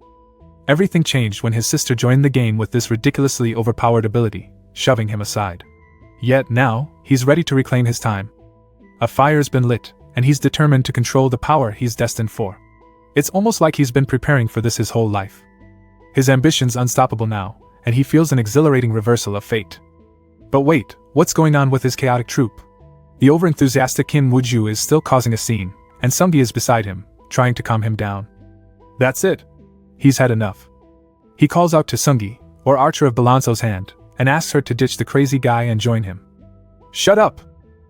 Speaker 1: Everything changed when his sister joined the game with this ridiculously overpowered ability, shoving him aside. Yet now, he's ready to reclaim his time. A fire's been lit, and he's determined to control the power he's destined for. It's almost like he's been preparing for this his whole life. His ambition's unstoppable now, and he feels an exhilarating reversal of fate. But wait, what's going on with his chaotic troop? The overenthusiastic Kim Wooju is still causing a scene, and Sungi is beside him, trying to calm him down. That's it. He's had enough. He calls out to Sungi, or Archer of Balanzo's hand, and asks her to ditch the crazy guy and join him. Shut up!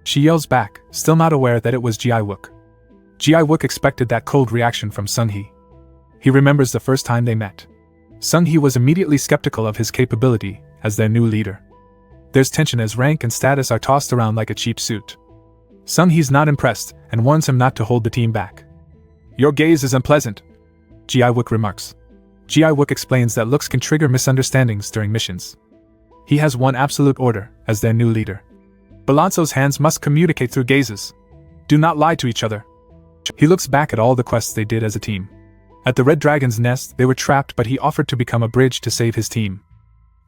Speaker 1: She yells back, still not aware that it was Jiawook. Jiawook expected that cold reaction from Sungi. He remembers the first time they met. Sungi was immediately skeptical of his capability as their new leader. There's tension as rank and status are tossed around like a cheap suit. Sungi's not impressed and warns him not to hold the team back. Your gaze is unpleasant, Jiawook remarks. Jiawook explains that looks can trigger misunderstandings during missions. He has one absolute order as their new leader. Balanzo's hands must communicate through gazes. Do not lie to each other. He looks back at all the quests they did as a team. At the Red Dragon's nest, they were trapped, but he offered to become a bridge to save his team.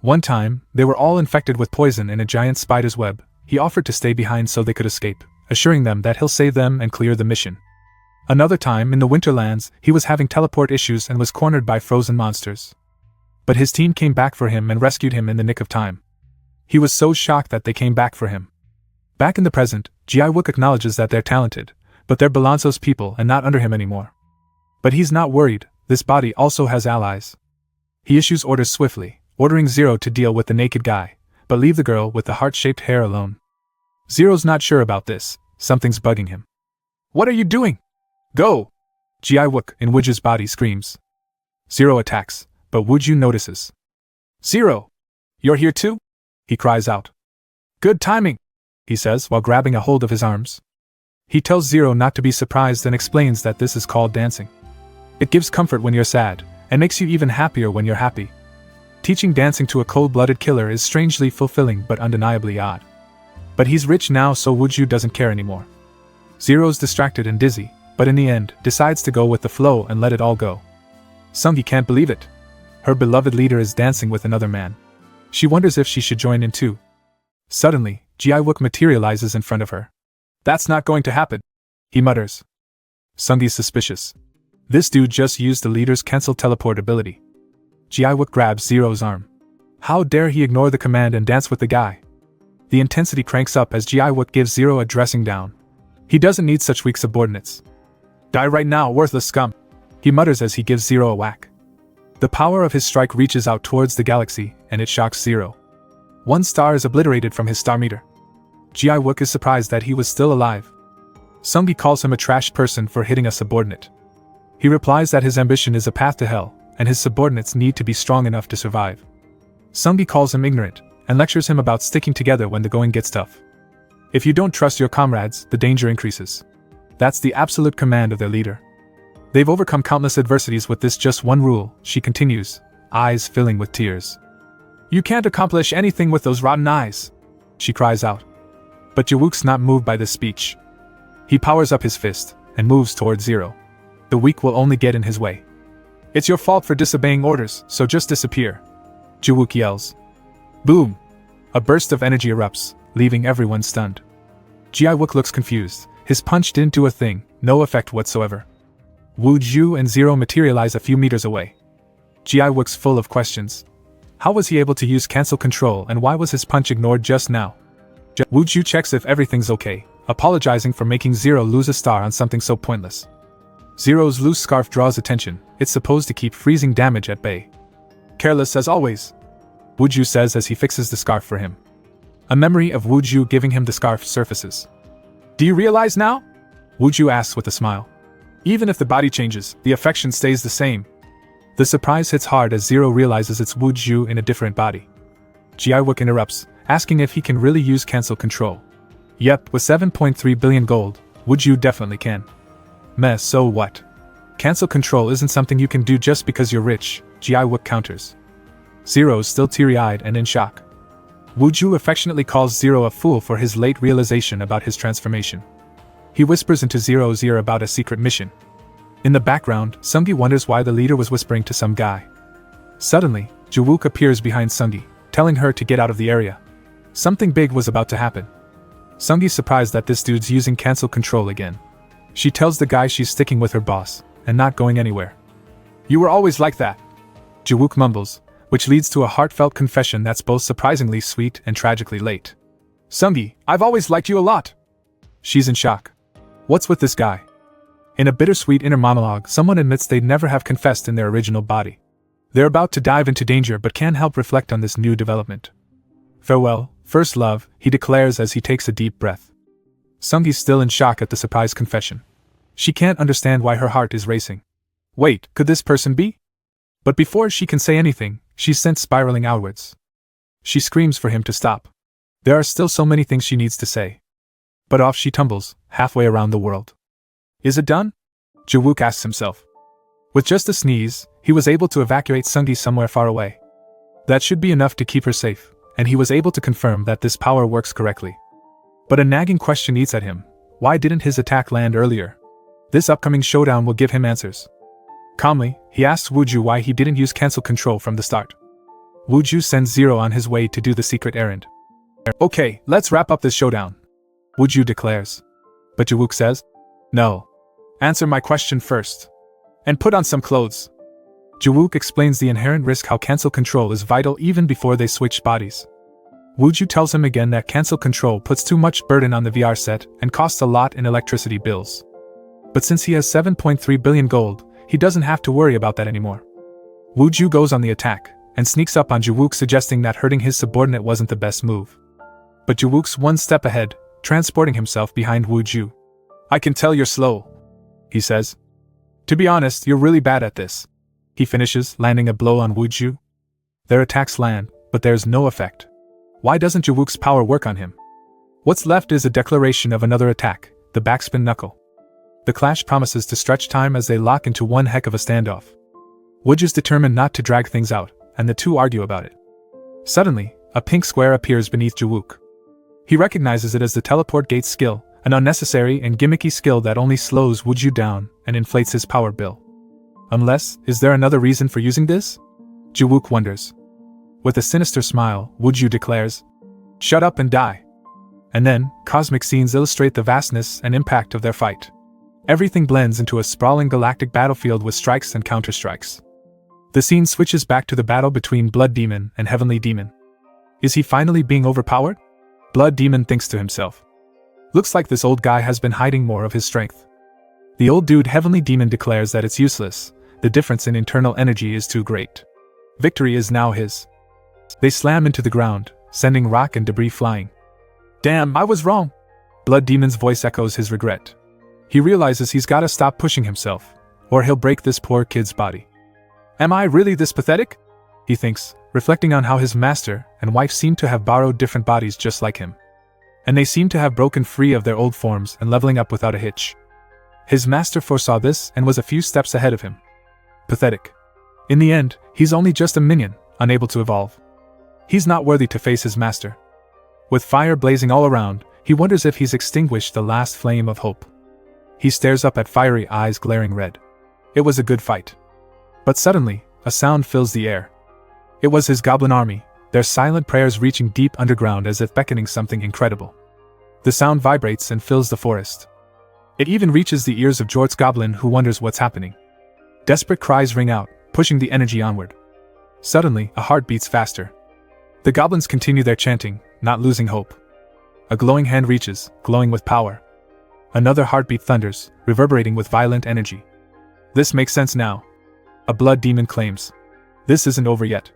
Speaker 1: One time, they were all infected with poison in a giant spider's web. He offered to stay behind so they could escape, assuring them that he'll save them and clear the mission. Another time, in the Winterlands, he was having teleport issues and was cornered by frozen monsters. But his team came back for him and rescued him in the nick of time. He was so shocked that they came back for him. Back in the present, Jiawook acknowledges that they're talented, but they're Balanzo's people and not under him anymore. But he's not worried, this body also has allies. He issues orders swiftly, ordering Zero to deal with the naked guy, but leave the girl with the heart-shaped hair alone. Zero's not sure about this, something's bugging him. What are you doing? Go! Jiawook in Wooju's body screams. Zero attacks, but Wooju notices. Zero! You're here too? He cries out. Good timing, he says while grabbing a hold of his arms. He tells Zero not to be surprised and explains that this is called dancing. It gives comfort when you're sad, and makes you even happier when you're happy. Teaching dancing to a cold-blooded killer is strangely fulfilling but undeniably odd. But he's rich now, so Wooju doesn't care anymore. Zero's distracted and dizzy, but in the end, decides to go with the flow and let it all go. Sungi can't believe it. Her beloved leader is dancing with another man. She wonders if she should join in too. Suddenly, Jiawook materializes in front of her. That's not going to happen, he mutters. Sungi's suspicious. This dude just used the leader's cancel teleport ability. Jiawook grabs Zero's arm. How dare he ignore the command and dance with the guy? The intensity cranks up as Jiawook gives Zero a dressing down. He doesn't need such weak subordinates. Die right now, worthless scum, he mutters as he gives Zero a whack. The power of his strike reaches out towards the galaxy, and it shocks Zero. One star is obliterated from his star meter. Jiawook is surprised that he was still alive. Sungi calls him a trash person for hitting a subordinate. He replies that his ambition is a path to hell, and his subordinates need to be strong enough to survive. Sungi calls him ignorant, and lectures him about sticking together when the going gets tough. If you don't trust your comrades, the danger increases. That's the absolute command of their leader. They've overcome countless adversities with this just one rule, she continues, eyes filling with tears. You can't accomplish anything with those rotten eyes, she cries out. But Jiwook's not moved by this speech. He powers up his fist and moves toward Zero. The weak will only get in his way. It's your fault for disobeying orders, so just disappear, Jiwook yells. Boom! A burst of energy erupts, leaving everyone stunned. Jiwook looks confused. His punch didn't do a thing, no effect whatsoever. Wu Ju and Zero materialize a few meters away. Jiwook's full of questions. How was he able to use cancel control, and why was his punch ignored just now? Wu Ju checks if everything's okay, apologizing for making Zero lose a star on something so pointless. Zero's loose scarf draws attention. It's supposed to keep freezing damage at bay. Careless as always, Wu Ju says as he fixes the scarf for him. A memory of Wu Ju giving him the scarf surfaces. Do you realize now? Wu Ju asks with a smile. Even if the body changes, the affection stays the same. The surprise hits hard as Zero realizes it's Wu Ju in a different body. Jiwook interrupts, asking if he can really use cancel control. Yep, with 7.3 billion gold, Wu Ju definitely can. Meh, so what? Cancel control isn't something you can do just because you're rich, Jiwook counters. Zero's still teary-eyed and in shock. Wu Ju affectionately calls Zero a fool for his late realization about his transformation. He whispers into Zero's ear about a secret mission. In the background, Sungi wonders why the leader was whispering to some guy. Suddenly, Jiwook appears behind Sungi, telling her to get out of the area. Something big was about to happen. Sungi's surprised that this dude's using cancel control again. She tells the guy she's sticking with her boss, and not going anywhere. You were always like that, Jiwook mumbles, which leads to a heartfelt confession that's both surprisingly sweet and tragically late. Sungi, I've always liked you a lot. She's in shock. What's with this guy? In a bittersweet inner monologue, someone admits they'd never have confessed in their original body. They're about to dive into danger but can't help reflect on this new development. Farewell, first love, he declares as he takes a deep breath. Sungi's still in shock at the surprise confession. She can't understand why her heart is racing. Wait, could this person be? But before she can say anything, she's sent spiraling outwards. She screams for him to stop. There are still so many things she needs to say. But off she tumbles, halfway around the world. Is it done? Jiwook asks himself. With just a sneeze, he was able to evacuate Sungi somewhere far away. That should be enough to keep her safe, and he was able to confirm that this power works correctly. But a nagging question eats at him. Why didn't his attack land earlier? This upcoming showdown will give him answers. Calmly, he asks Wu Ju why he didn't use cancel control from the start. Wu Ju sends Zero on his way to do the secret errand. Okay, let's wrap up this showdown, Wu Ju declares. But Jiwook says, no. Answer my question first. And put on some clothes. Jiwook explains the inherent risk how cancel control is vital even before they switch bodies. Wu Ju tells him again that cancel control puts too much burden on the VR set and costs a lot in electricity bills. But since he has 7.3 billion gold, he doesn't have to worry about that anymore. Wu Ju goes on the attack, and sneaks up on Jiwook, suggesting that hurting his subordinate wasn't the best move. But Jiwook's one step ahead, transporting himself behind Wu Ju. I can tell you're slow, he says. To be honest, you're really bad at this. He finishes, landing a blow on Wu Ju. Their attacks land, but there's no effect. Why doesn't Jiwook's power work on him? What's left is a declaration of another attack, the backspin knuckle. The clash promises to stretch time as they lock into one heck of a standoff. Wu Ju's determined not to drag things out, and the two argue about it. Suddenly, a pink square appears beneath Jiwook. He recognizes it as the teleport gate skill, an unnecessary and gimmicky skill that only slows Wu Ju down and inflates his power bill. Unless, is there another reason for using this? Jiwook wonders. With a sinister smile, Wu Ju declares, shut up and die. And then, cosmic scenes illustrate the vastness and impact of their fight. Everything blends into a sprawling galactic battlefield with strikes and counterstrikes. The scene switches back to the battle between Blood Demon and Heavenly Demon. Is he finally being overpowered? Blood Demon thinks to himself. Looks like this old guy has been hiding more of his strength. The old dude Heavenly Demon declares that it's useless, the difference in internal energy is too great. Victory is now his. They slam into the ground, sending rock and debris flying. Damn, I was wrong! Blood Demon's voice echoes his regret. He realizes he's gotta stop pushing himself, or he'll break this poor kid's body. Am I really this pathetic? He thinks, reflecting on how his master and wife seemed to have borrowed different bodies just like him. And they seemed to have broken free of their old forms and leveling up without a hitch. His master foresaw this and was a few steps ahead of him. Pathetic. In the end, he's only just a minion, unable to evolve. He's not worthy to face his master. With fire blazing all around, he wonders if he's extinguished the last flame of hope. He stares up at fiery eyes glaring red. It was a good fight. But suddenly, a sound fills the air. It was his goblin army, their silent prayers reaching deep underground as if beckoning something incredible. The sound vibrates and fills the forest. It even reaches the ears of Jort's goblin, who wonders what's happening. Desperate cries ring out, pushing the energy onward. Suddenly, a heart beats faster. The goblins continue their chanting, not losing hope. A glowing hand reaches, glowing with power. Another heartbeat thunders, reverberating with violent energy. This makes sense now. A blood demon claims. This isn't over yet.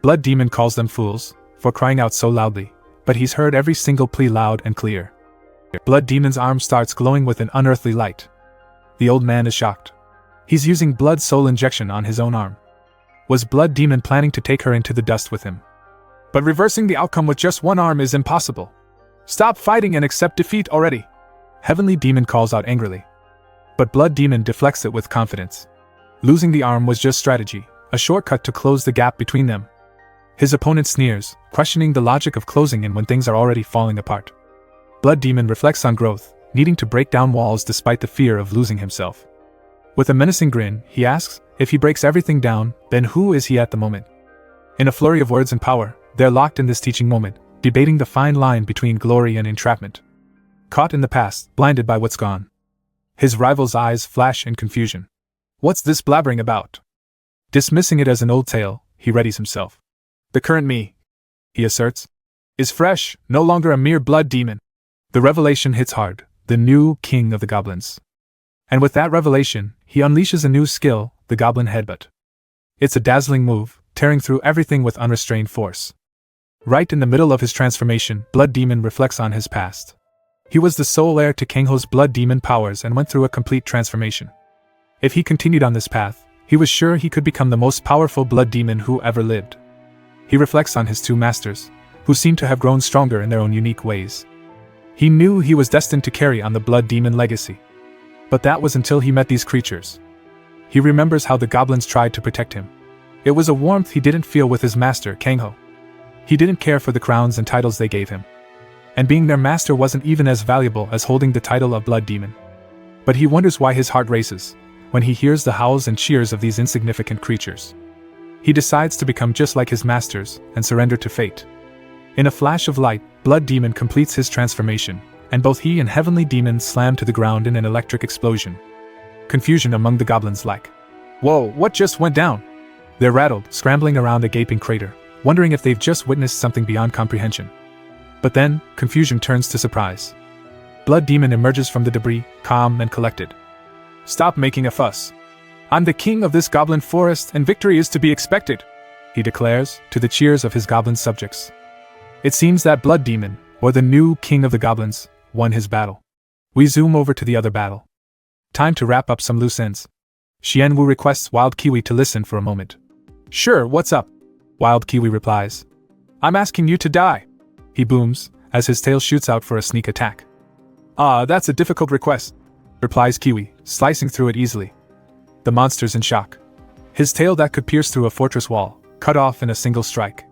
Speaker 1: Blood demon calls them fools for crying out so loudly, but he's heard every single plea loud and clear. Blood demon's arm starts glowing with an unearthly light. The old man is shocked. He's using blood soul injection on his own arm. Was blood demon planning to take her into the dust with him? But reversing the outcome with just one arm is impossible. Stop fighting and accept defeat already. Heavenly demon calls out angrily. But blood demon deflects it with confidence. Losing the arm was just strategy, a shortcut to close the gap between them. His opponent sneers, questioning the logic of closing in when things are already falling apart. Blood demon reflects on growth, needing to break down walls despite the fear of losing himself. With a menacing grin, he asks, if he breaks everything down, then who is he at the moment? In a flurry of words and power, they're locked in this teaching moment, debating the fine line between glory and entrapment. Caught in the past, blinded by what's gone. His rival's eyes flash in confusion. What's this blabbering about? Dismissing it as an old tale, he readies himself. The current me, he asserts, is fresh, no longer a mere blood demon. The revelation hits hard, the new king of the goblins. And with that revelation, he unleashes a new skill, the goblin headbutt. It's a dazzling move, tearing through everything with unrestrained force. Right in the middle of his transformation, Blood Demon reflects on his past. He was the sole heir to Kangho's blood demon powers and went through a complete transformation. If he continued on this path, he was sure he could become the most powerful blood demon who ever lived. He reflects on his two masters, who seemed to have grown stronger in their own unique ways. He knew he was destined to carry on the blood demon legacy. But that was until he met these creatures. He remembers how the goblins tried to protect him. It was a warmth he didn't feel with his master, Kangho. He didn't care for the crowns and titles they gave him. And being their master wasn't even as valuable as holding the title of blood demon. But he wonders why his heart races when he hears the howls and cheers of these insignificant creatures. He decides to become just like his masters and surrender to fate. In a flash of light, Blood Demon completes his transformation, and both he and Heavenly Demon slam to the ground in an electric explosion. Confusion among the goblins like, "Whoa, what just went down?" They're rattled, scrambling around a gaping crater, wondering if they've just witnessed something beyond comprehension. But then, confusion turns to surprise. Blood Demon emerges from the debris, calm and collected. "Stop making a fuss. I'm the king of this goblin forest and victory is to be expected," he declares, to the cheers of his goblin subjects. It seems that Blood Demon, or the new king of the goblins, won his battle. We zoom over to the other battle. Time to wrap up some loose ends. Xianwu requests Wild Kiwi to listen for a moment. "Sure, what's up?" Wild Kiwi replies. "I'm asking you to die," he booms, as his tail shoots out for a sneak attack. "Ah, that's a difficult request," replies Kiwi, slicing through it easily. The monster's in shock. His tail that could pierce through a fortress wall, cut off in a single strike.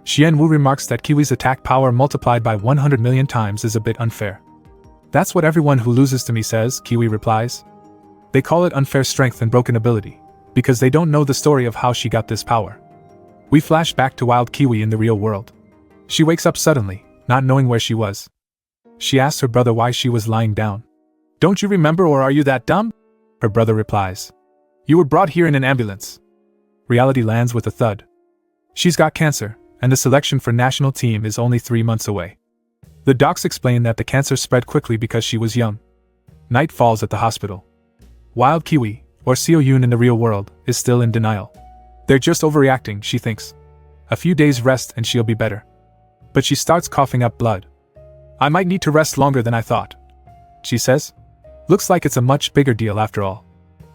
Speaker 1: Xianwu remarks that Kiwi's attack power multiplied by 100 million times is a bit unfair. "That's what everyone who loses to me says," Kiwi replies. They call it unfair strength and broken ability, because they don't know the story of how she got this power. We flash back to Wild Kiwi in the real world. She wakes up suddenly, not knowing where she was. She asks her brother why she was lying down. "Don't you remember, or are you that dumb?" her brother replies. "You were brought here in an ambulance." Reality lands with a thud. She's got cancer, and the selection for national team is only 3 months away. The docs explain that the cancer spread quickly because she was young. Night falls at the hospital. Wild Kiwi, or Seo Yoon in the real world, is still in denial. They're just overreacting, she thinks. A few days rest and she'll be better. But she starts coughing up blood. "I might need to rest longer than I thought," she says. Looks like it's a much bigger deal after all.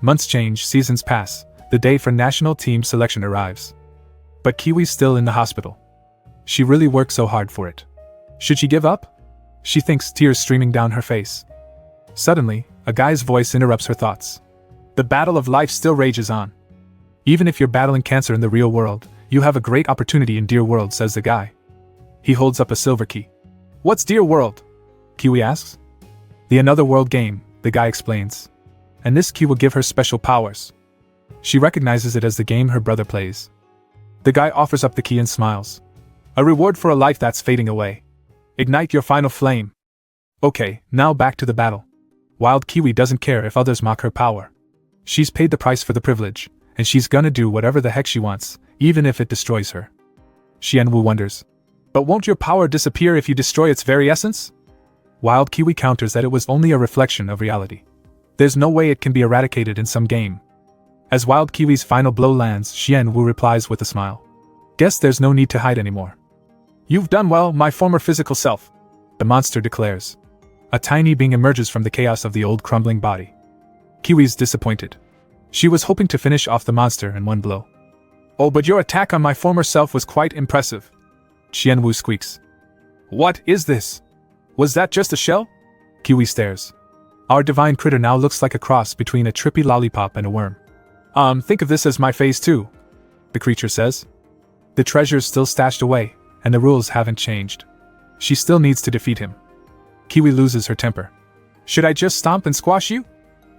Speaker 1: Months change, seasons pass, the day for national team selection arrives. But Kiwi's still in the hospital. She really worked so hard for it. Should she give up? She thinks, tears streaming down her face. Suddenly, a guy's voice interrupts her thoughts. The battle of life still rages on. Even if you're battling cancer in the real world, you have a great opportunity in Dear World, says the guy. He holds up a silver key. What's Dear World? Kiwi asks. The Another World game, the guy explains. And this key will give her special powers. She recognizes it as the game her brother plays. The guy offers up the key and smiles. A reward for a life that's fading away. Ignite your final flame. Okay, now back to the battle. Wild Kiwi doesn't care if others mock her power. She's paid the price for the privilege, and she's gonna do whatever the heck she wants, even if it destroys her. Xianwu wonders. But won't your power disappear if you destroy its very essence? Wild Kiwi counters that it was only a reflection of reality. There's no way it can be eradicated in some game. As Wild Kiwi's final blow lands, Xianwu replies with a smile. Guess there's no need to hide anymore. You've done well, my former physical self, the monster declares. A tiny being emerges from the chaos of the old crumbling body. Kiwi's disappointed. She was hoping to finish off the monster in one blow. Oh, but your attack on my former self was quite impressive. Xianwu squeaks. What is this? Was that just a shell? Kiwi stares. Our divine critter now looks like a cross between a trippy lollipop and a worm. Think of this as my phase 2, the creature says. The treasure's still stashed away, and the rules haven't changed. She still needs to defeat him. Kiwi loses her temper. Should I just stomp and squash you?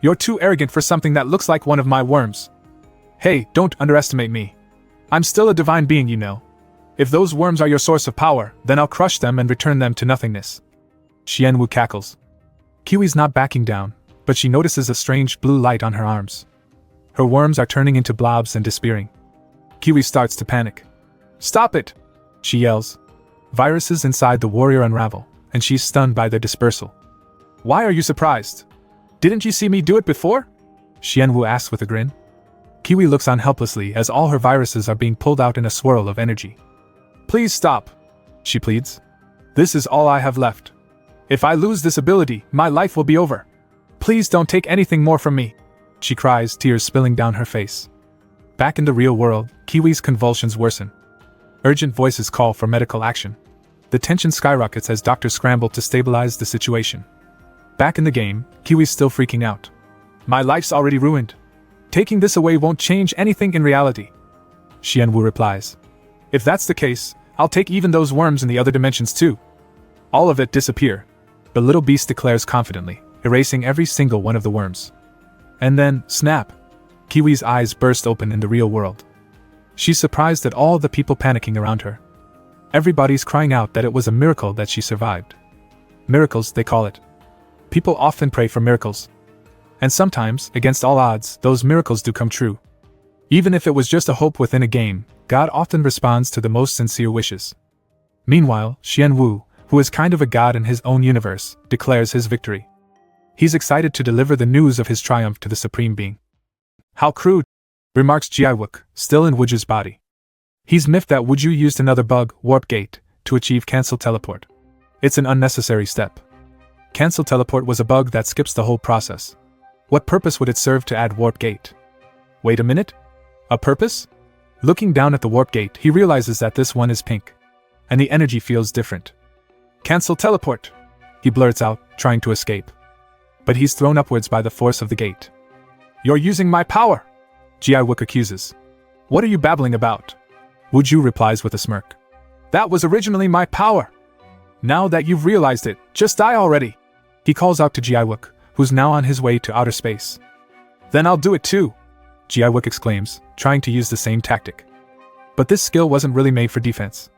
Speaker 1: You're too arrogant for something that looks like one of my worms. Hey, don't underestimate me. I'm still a divine being, you know. If those worms are your source of power, then I'll crush them and return them to nothingness. Xianwu cackles. Kiwi's not backing down, but she notices a strange blue light on her arms. Her worms are turning into blobs and disappearing. Kiwi starts to panic. Stop it! She yells. Viruses inside the warrior unravel, and she's stunned by their dispersal. Why are you surprised? Didn't you see me do it before? Xianwu asks with a grin. Kiwi looks on helplessly as all her viruses are being pulled out in a swirl of energy. Please stop, she pleads. This is all I have left. If I lose this ability, my life will be over. Please don't take anything more from me, she cries, tears spilling down her face. Back in the real world, Kiwi's convulsions worsen. Urgent voices call for medical action. The tension skyrockets as doctors scramble to stabilize the situation. Back in the game, Kiwi's still freaking out. My life's already ruined. Taking this away won't change anything in reality. Xianwu replies. If that's the case, I'll take even those worms in the other dimensions too. All of it disappear, the little beast declares confidently, erasing every single one of the worms. And then, snap! Kiwi's eyes burst open in the real world. She's surprised at all the people panicking around her. Everybody's crying out that it was a miracle that she survived. Miracles, they call it. People often pray for miracles. And sometimes, against all odds, those miracles do come true. Even if it was just a hope within a game, God often responds to the most sincere wishes. Meanwhile, Xianwu, who is kind of a god in his own universe, declares his victory. He's excited to deliver the news of his triumph to the Supreme Being. How crude, remarks Jiaiwook, still in Wuju's body. He's miffed that Wuju used another bug, Warp Gate, to achieve Cancel Teleport. It's an unnecessary step. Cancel Teleport was a bug that skips the whole process. What purpose would it serve to add Warp Gate? Wait a minute? A purpose? Looking down at the Warp Gate, he realizes that this one is pink. And the energy feels different. Cancel Teleport! He blurts out, trying to escape. But he's thrown upwards by the force of the gate. You're using my power! Jiaiwook accuses. What are you babbling about? Wuju replies with a smirk. That was originally my power! Now that you've realized it, just die already! He calls out to Jiaiwook, who's now on his way to outer space. Then I'll do it too! Jiaiwook exclaims, trying to use the same tactic. But this skill wasn't really made for defense.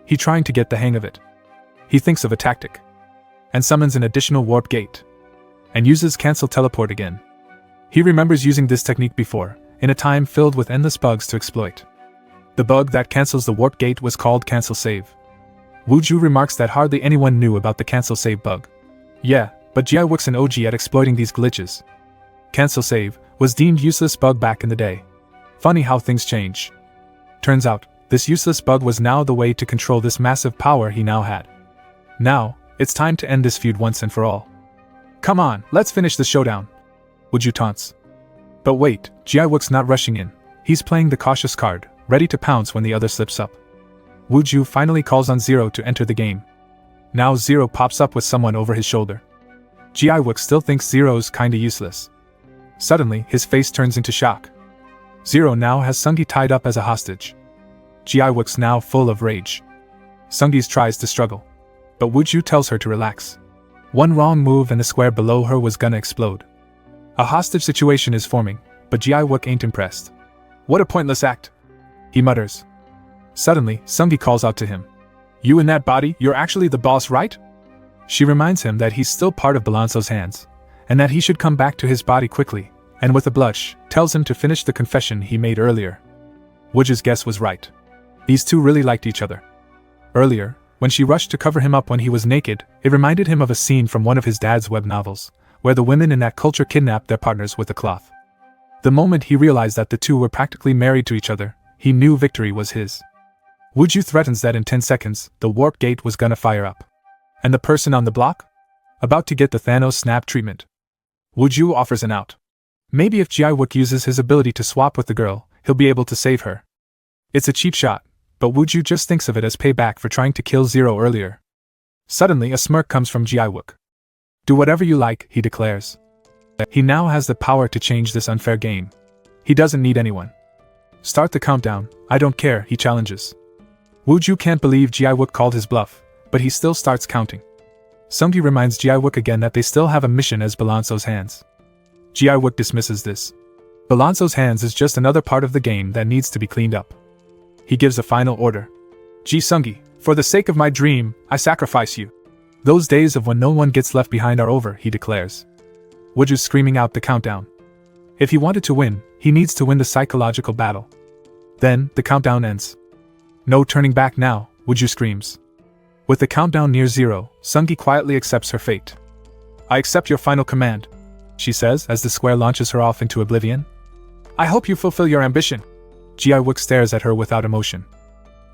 Speaker 1: He's trying to get the hang of it. He thinks of a tactic. And summons an additional warp gate. And uses Cancel Teleport again. He remembers using this technique before, in a time filled with endless bugs to exploit. The bug that cancels the warp gate was called Cancel Save. Wuju remarks that hardly anyone knew about the Cancel Save bug. Yeah, but Jiaiwook's an OG at exploiting these glitches. Cancel Save was deemed useless bug back in the day. Funny how things change. Turns out, this useless bug was now the way to control this massive power he now had. Now, it's time to end this feud once and for all. Come on, let's finish the showdown. Wuju taunts. But wait, Jiaiwook's not rushing in. He's playing the cautious card, ready to pounce when the other slips up. Wooju finally calls on Zero to enter the game. Now Zero pops up with someone over his shoulder. Jiwook still thinks Zero's kinda useless. Suddenly, his face turns into shock. Zero now has Sungi tied up as a hostage. Jiwook's now full of rage. Sungi tries to struggle, but Wooju tells her to relax. One wrong move and the square below her was gonna explode. A hostage situation is forming, but Jiwook ain't impressed. What a pointless act, he mutters. Suddenly, Sungi calls out to him. You in that body, you're actually the boss, right? She reminds him that he's still part of Balanzo's hands, and that he should come back to his body quickly, and with a blush, tells him to finish the confession he made earlier. Wooju's guess was right. These two really liked each other. Earlier, when she rushed to cover him up when he was naked, it reminded him of a scene from one of his dad's web novels, where the women in that culture kidnapped their partners with a cloth. The moment he realized that the two were practically married to each other, he knew victory was his. Wooju threatens that in 10 seconds, the warp gate was gonna fire up. And the person on the block? About to get the Thanos snap treatment. Wooju offers an out. Maybe if Jiwook uses his ability to swap with the girl, he'll be able to save her. It's a cheap shot, but Wooju just thinks of it as payback for trying to kill Zero earlier. Suddenly a smirk comes from Jiwook. Do whatever you like, he declares. He now has the power to change this unfair game. He doesn't need anyone. Start the countdown, I don't care, he challenges. Wooju can't believe Jiwook called his bluff, but he still starts counting. Sungi reminds Jiwook again that they still have a mission as Balanzo's hands. Jiwook dismisses this. Balanzo's hands is just another part of the game that needs to be cleaned up. He gives a final order. Ji Sungi, for the sake of my dream, I sacrifice you. Those days of when no one gets left behind are over, he declares. Wooju's screaming out the countdown. If he wanted to win, he needs to win the psychological battle. Then, the countdown ends. No turning back now, Wooju screams. With the countdown near 0, Sungi quietly accepts her fate. I accept your final command, she says as the square launches her off into oblivion. I hope you fulfill your ambition. Jiwook stares at her without emotion.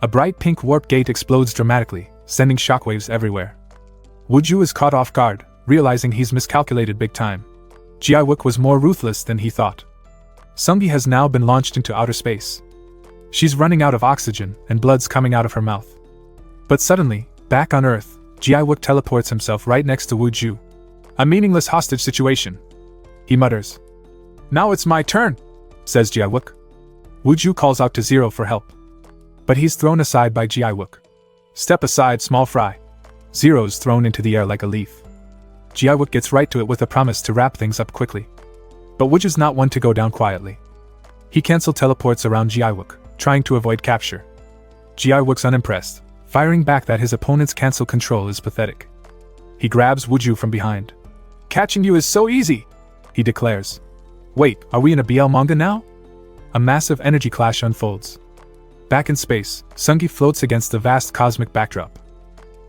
Speaker 1: A bright pink warp gate explodes dramatically, sending shockwaves everywhere. Wooju is caught off guard, realizing he's miscalculated big time. Jiwook was more ruthless than he thought. Sungi has now been launched into outer space. She's running out of oxygen, and blood's coming out of her mouth. But suddenly, back on Earth, Jiwook teleports himself right next to Wooju. A meaningless hostage situation, he mutters. Now it's my turn, says Jiwook. Wooju calls out to Zero for help. But he's thrown aside by Jiwook. Step aside, small fry. Zero's thrown into the air like a leaf. Jiwook gets right to it with a promise to wrap things up quickly. But Wooju's not one to go down quietly. He cancel teleports around Jiwook, trying to avoid capture. Jiwook's unimpressed, firing back that his opponent's cancel control is pathetic. He grabs Wooju from behind. Catching you is so easy, he declares. Wait, are we in a BL manga now? A massive energy clash unfolds. Back in space, Sungi floats against the vast cosmic backdrop.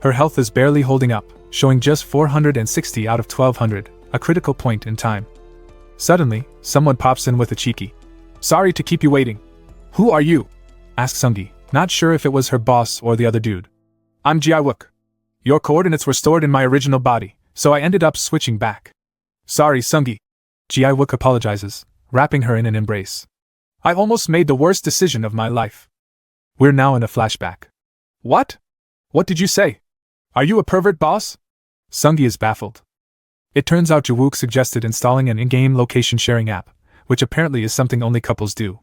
Speaker 1: Her health is barely holding up, showing just 460 out of 1200, a critical point in time. Suddenly, someone pops in with a cheeky, sorry to keep you waiting. Who are you? Asks Sungi, not sure if it was her boss or the other dude. I'm Jiwook. Your coordinates were stored in my original body, so I ended up switching back. Sorry, Sungi. Jiwook apologizes, wrapping her in an embrace. I almost made the worst decision of my life. We're now in a flashback. What? What did you say? Are you a pervert, boss? Sungi is baffled. It turns out Jiwook suggested installing an in-game location sharing app, which apparently is something only couples do.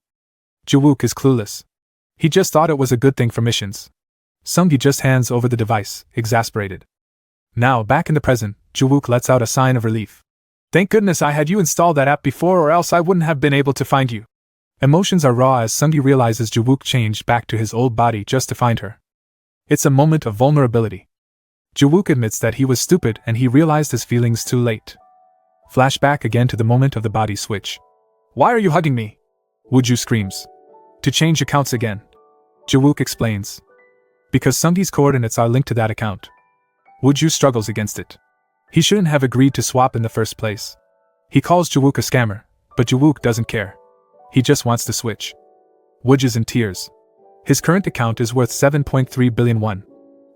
Speaker 1: Jiwook is clueless. He just thought it was a good thing for missions. Sungi just hands over the device, exasperated. Now, back in the present, Jiwook lets out a sign of relief. Thank goodness I had you install that app before, or else I wouldn't have been able to find you. Emotions are raw as Sungi realizes Jiwook changed back to his old body just to find her. It's a moment of vulnerability. Jiwook admits that he was stupid and he realized his feelings too late. Flashback again to the moment of the body switch. Why are you hugging me? Wooju screams. To change accounts again. Jiwook explains. Because Sungi's coordinates are linked to that account. Wooju struggles against it. He shouldn't have agreed to swap in the first place. He calls Jiwook a scammer, but Jiwook doesn't care. He just wants to switch. Wooju's in tears. His current account is worth 7.3 billion won.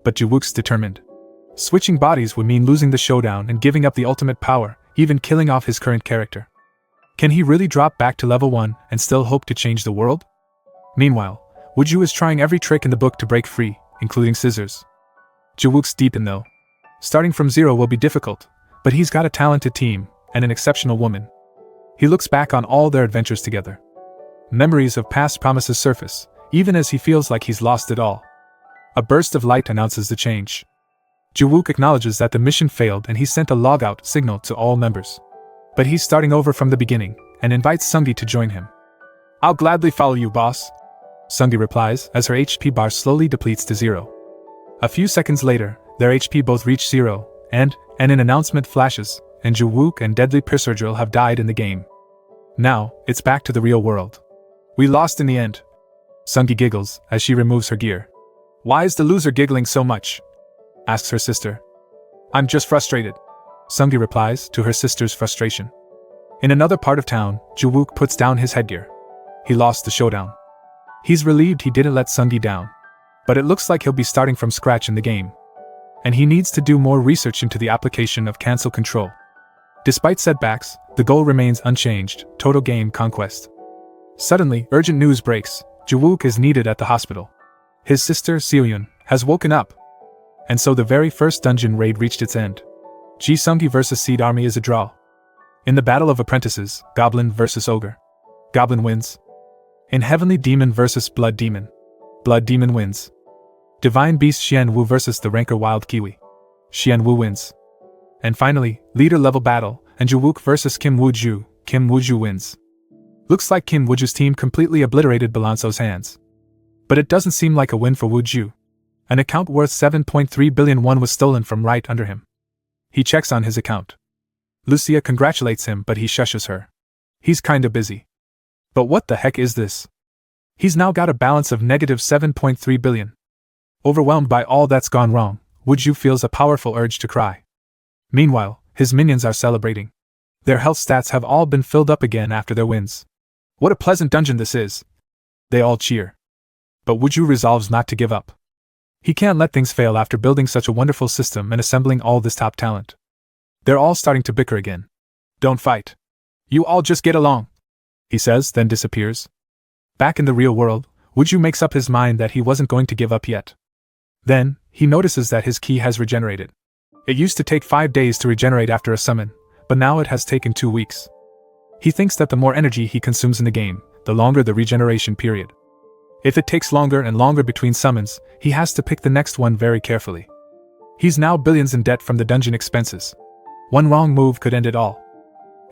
Speaker 1: But Jiwook's determined. Switching bodies would mean losing the showdown and giving up the ultimate power, even killing off his current character. Can he really drop back to level 1 and still hope to change the world? Meanwhile, Wuju is trying every trick in the book to break free, including scissors. Jiwook's deep in though. Starting from zero will be difficult, but he's got a talented team and an exceptional woman. He looks back on all their adventures together. Memories of past promises surface, even as he feels like he's lost it all. A burst of light announces the change. Jiwook acknowledges that the mission failed and he sent a logout signal to all members. But he's starting over from the beginning and invites Sungi to join him. "I'll gladly follow you, boss," Sungi replies as her HP bar slowly depletes to 0. A few seconds later, their HP both reach 0, and an announcement flashes, and Jiwook and Deadly Persurgil have died in the game. Now, it's back to the real world. "We lost in the end," Sungi giggles as she removes her gear. "Why is the loser giggling so much?" asks her sister. "I'm just frustrated," Sungi replies to her sister's frustration. In another part of town, Jiwook puts down his headgear. He lost the showdown. He's relieved he didn't let Sungi down, but it looks like he'll be starting from scratch in the game. And he needs to do more research into the application of cancel control. Despite setbacks, the goal remains unchanged: total game conquest. Suddenly, urgent news breaks. Jiwook is needed at the hospital. His sister, Seoyun, has woken up. And so the very first dungeon raid reached its end. Ji Sungi vs Seed Army is a draw. In the Battle of Apprentices, Goblin vs Ogre. Goblin wins. In Heavenly Demon vs Blood Demon. Blood Demon wins. Divine Beast Xian Wu vs the Ranker Wild Kiwi. Xian Wu wins. And finally, leader level battle, and Jiwook vs Kim Woo-ju. Kim Woo-ju wins. Looks like Kim Woo-ju's team completely obliterated Balanso's hands. But it doesn't seem like a win for Woo-ju. An account worth 7.3 billion won was stolen from right under him. He checks on his account. Lucia congratulates him, but he shushes her. He's kinda busy. But what the heck is this? He's now got a balance of negative 7.3 billion. Overwhelmed by all that's gone wrong, Woo-ju feels a powerful urge to cry. Meanwhile, his minions are celebrating. Their health stats have all been filled up again after their wins. What a pleasant dungeon this is! They all cheer. But Woo-ju resolves not to give up. He can't let things fail after building such a wonderful system and assembling all this top talent. They're all starting to bicker again. "Don't fight. You all just get along," he says, then disappears. Back in the real world, Woo-ju makes up his mind that he wasn't going to give up yet. Then, he notices that his ki has regenerated. It used to take 5 days to regenerate after a summon, but now it has taken 2 weeks. He thinks that the more energy he consumes in the game, the longer the regeneration period. If it takes longer and longer between summons, he has to pick the next one very carefully. He's now billions in debt from the dungeon expenses. One wrong move could end it all.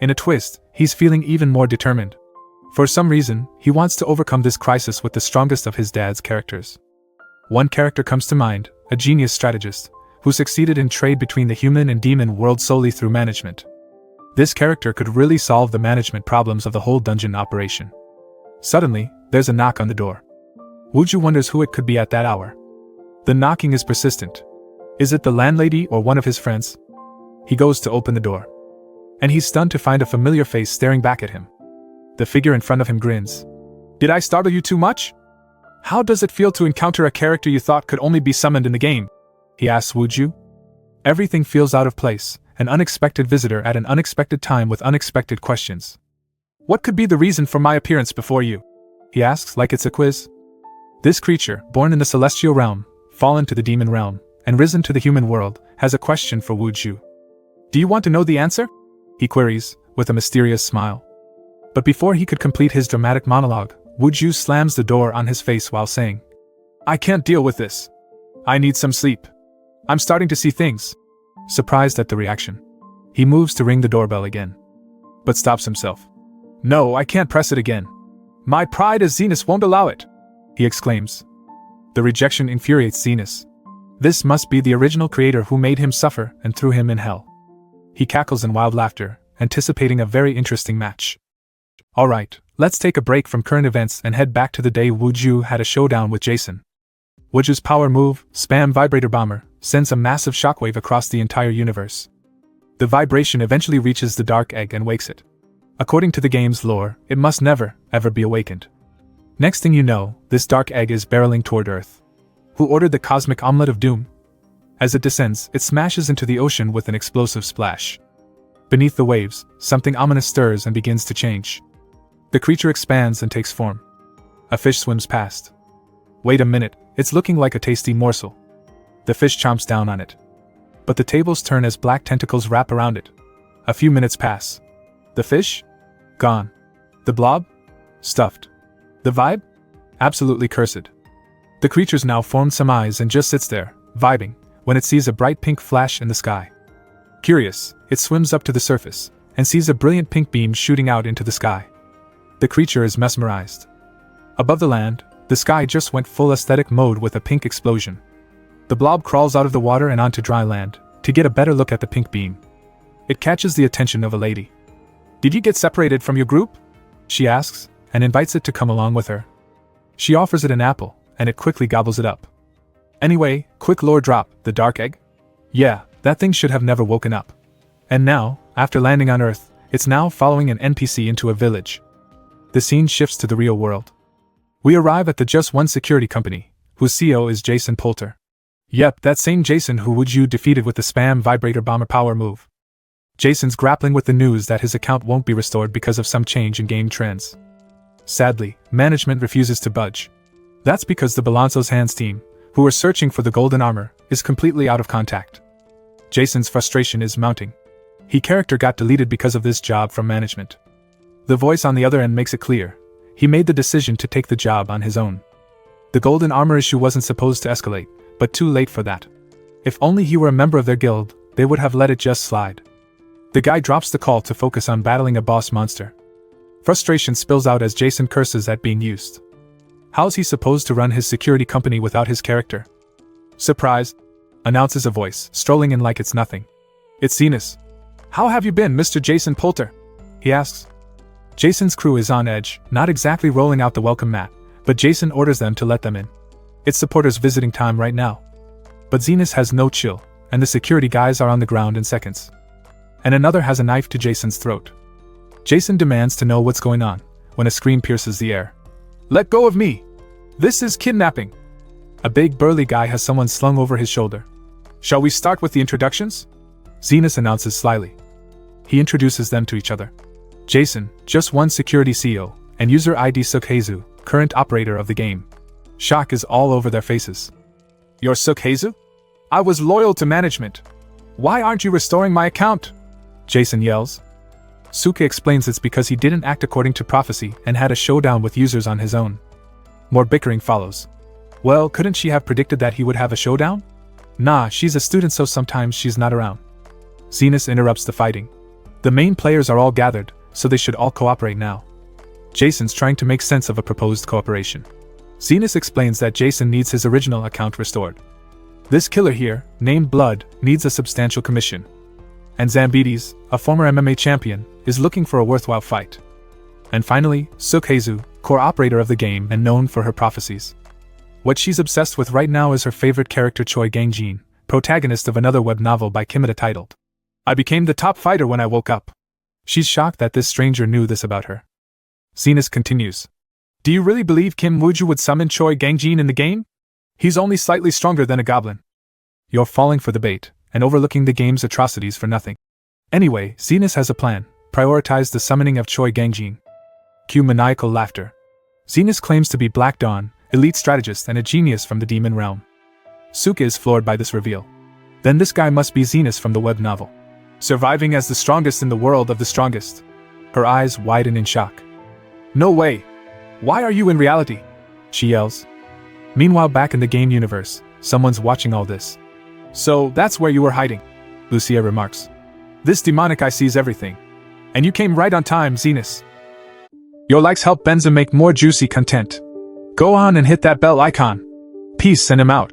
Speaker 1: In a twist, he's feeling even more determined. For some reason, he wants to overcome this crisis with the strongest of his dad's characters. One character comes to mind, a genius strategist, who succeeded in trade between the human and demon world solely through management. This character could really solve the management problems of the whole dungeon operation. Suddenly, there's a knock on the door. Woo-ju wonders who it could be at that hour. The knocking is persistent. Is it the landlady or one of his friends? He goes to open the door. And he's stunned to find a familiar face staring back at him. The figure in front of him grins. "Did I startle you too much? How does it feel to encounter a character you thought could only be summoned in the game?" he asks Woo-ju. Everything feels out of place, an unexpected visitor at an unexpected time with unexpected questions. "What could be the reason for my appearance before you?" he asks like it's a quiz. This creature, born in the celestial realm, fallen to the demon realm, and risen to the human world, has a question for Woo-ju. "Do you want to know the answer?" he queries, with a mysterious smile. But before he could complete his dramatic monologue, Woo-ju slams the door on his face while saying, "I can't deal with this. I need some sleep. I'm starting to see things." Surprised at the reaction, he moves to ring the doorbell again, but stops himself. "No, I can't press it again. My pride as Zenus won't allow it," he exclaims. The rejection infuriates Zenus. This must be the original creator who made him suffer and threw him in hell. He cackles in wild laughter, anticipating a very interesting match. Alright, let's take a break from current events and head back to the day Woo-ju had a showdown with Jason. Woo-ju's power move, Spam Vibrator Bomber, sends a massive shockwave across the entire universe. The vibration eventually reaches the Dark Egg and wakes it. According to the game's lore, it must never, ever be awakened. Next thing you know, this Dark Egg is barreling toward Earth. Who ordered the Cosmic Omelette of Doom? As it descends, it smashes into the ocean with an explosive splash. Beneath the waves, something ominous stirs and begins to change. The creature expands and takes form. A fish swims past. Wait a minute, it's looking like a tasty morsel. The fish chomps down on it. But the tables turn as black tentacles wrap around it. A few minutes pass. The fish? Gone. The blob? Stuffed. The vibe? Absolutely cursed. The creature's now formed some eyes and just sits there, vibing, when it sees a bright pink flash in the sky. Curious, it swims up to the surface, and sees a brilliant pink beam shooting out into the sky. The creature is mesmerized. Above the land, the sky just went full aesthetic mode with a pink explosion. The blob crawls out of the water and onto dry land, to get a better look at the pink beam. It catches the attention of a lady. "Did you get separated from your group?" she asks, and invites it to come along with her. She offers it an apple, and it quickly gobbles it up. Anyway, quick lore drop, the dark egg? Yeah, that thing should have never woken up. And now, after landing on Earth, it's now following an NPC into a village. The scene shifts to the real world. We arrive at the Just One security company, whose CEO is Jason Poulter. Yep, that same Jason who would you defeated with the spam vibrator bomber power move. Jason's grappling with the news that his account won't be restored because of some change in game trends. Sadly, management refuses to budge. That's because the Balanzo's Hands team, who are searching for the golden armor, is completely out of contact. Jason's frustration is mounting. His character got deleted because of this job from management. The voice on the other end makes it clear. He made the decision to take the job on his own. The golden armor issue wasn't supposed to escalate, but too late for that. If only he were a member of their guild, they would have let it just slide. The guy drops the call to focus on battling a boss monster. Frustration spills out as Jason curses at being used. How's he supposed to run his security company without his character? "Surprise!" announces a voice, strolling in like it's nothing. It's Zenas. "How have you been, Mr. Jason Poulter?" he asks. Jason's crew is on edge, not exactly rolling out the welcome mat, but Jason orders them to let them in. It's supporters visiting time right now. But Zenas has no chill, and the security guys are on the ground in seconds. And another has a knife to Jason's throat. Jason demands to know what's going on, when a scream pierces the air. "Let go of me! This is kidnapping!" A big burly guy has someone slung over his shoulder. "Shall we start with the introductions?" Zenas announces slyly. He introduces them to each other. Jason, Just One security CEO, and user ID Sukhezu, current operator of the game. Shock is all over their faces. "You're Sukhezu? I was loyal to management. Why aren't you restoring my account?" Jason yells. Suke explains it's because he didn't act according to prophecy and had a showdown with users on his own. More bickering follows. Well, couldn't she have predicted that he would have a showdown? Nah, she's a student so sometimes she's not around. Zenas interrupts the fighting. The main players are all gathered, so they should all cooperate now. Jason's trying to make sense of a proposed cooperation. Zenas explains that Jason needs his original account restored. This killer here, named Blood, needs a substantial commission. And Zambides, a former MMA champion, is looking for a worthwhile fight. And finally, Sukhezu, core operator of the game and known for her prophecies. What she's obsessed with right now is her favorite character Choi Gangjin, protagonist of another web novel by Kimita titled, "I became the top fighter when I woke up." She's shocked that this stranger knew this about her. Zenas continues. "Do you really believe Kim Wooju would summon Choi Gangjin in the game? He's only slightly stronger than a goblin." You're falling for the bait, and overlooking the game's atrocities for nothing. Anyway, Zenas has a plan. Prioritize the summoning of Choi Gangjin. Cue maniacal laughter. Zenas claims to be Black Dawn, elite strategist and a genius from the demon realm. Suke is floored by this reveal. Then this guy must be Zenas from the web novel. Surviving as the strongest in the world of the strongest. Her eyes widen in shock. "No way! Why are you in reality?" she yells. Meanwhile, back in the game universe, someone's watching all this. "So, that's where you were hiding," Lucia remarks. "This demonic eye sees everything. And you came right on time, Zenas. Your likes help Benza make more juicy content. Go on and hit that bell icon. Peace and I'm out."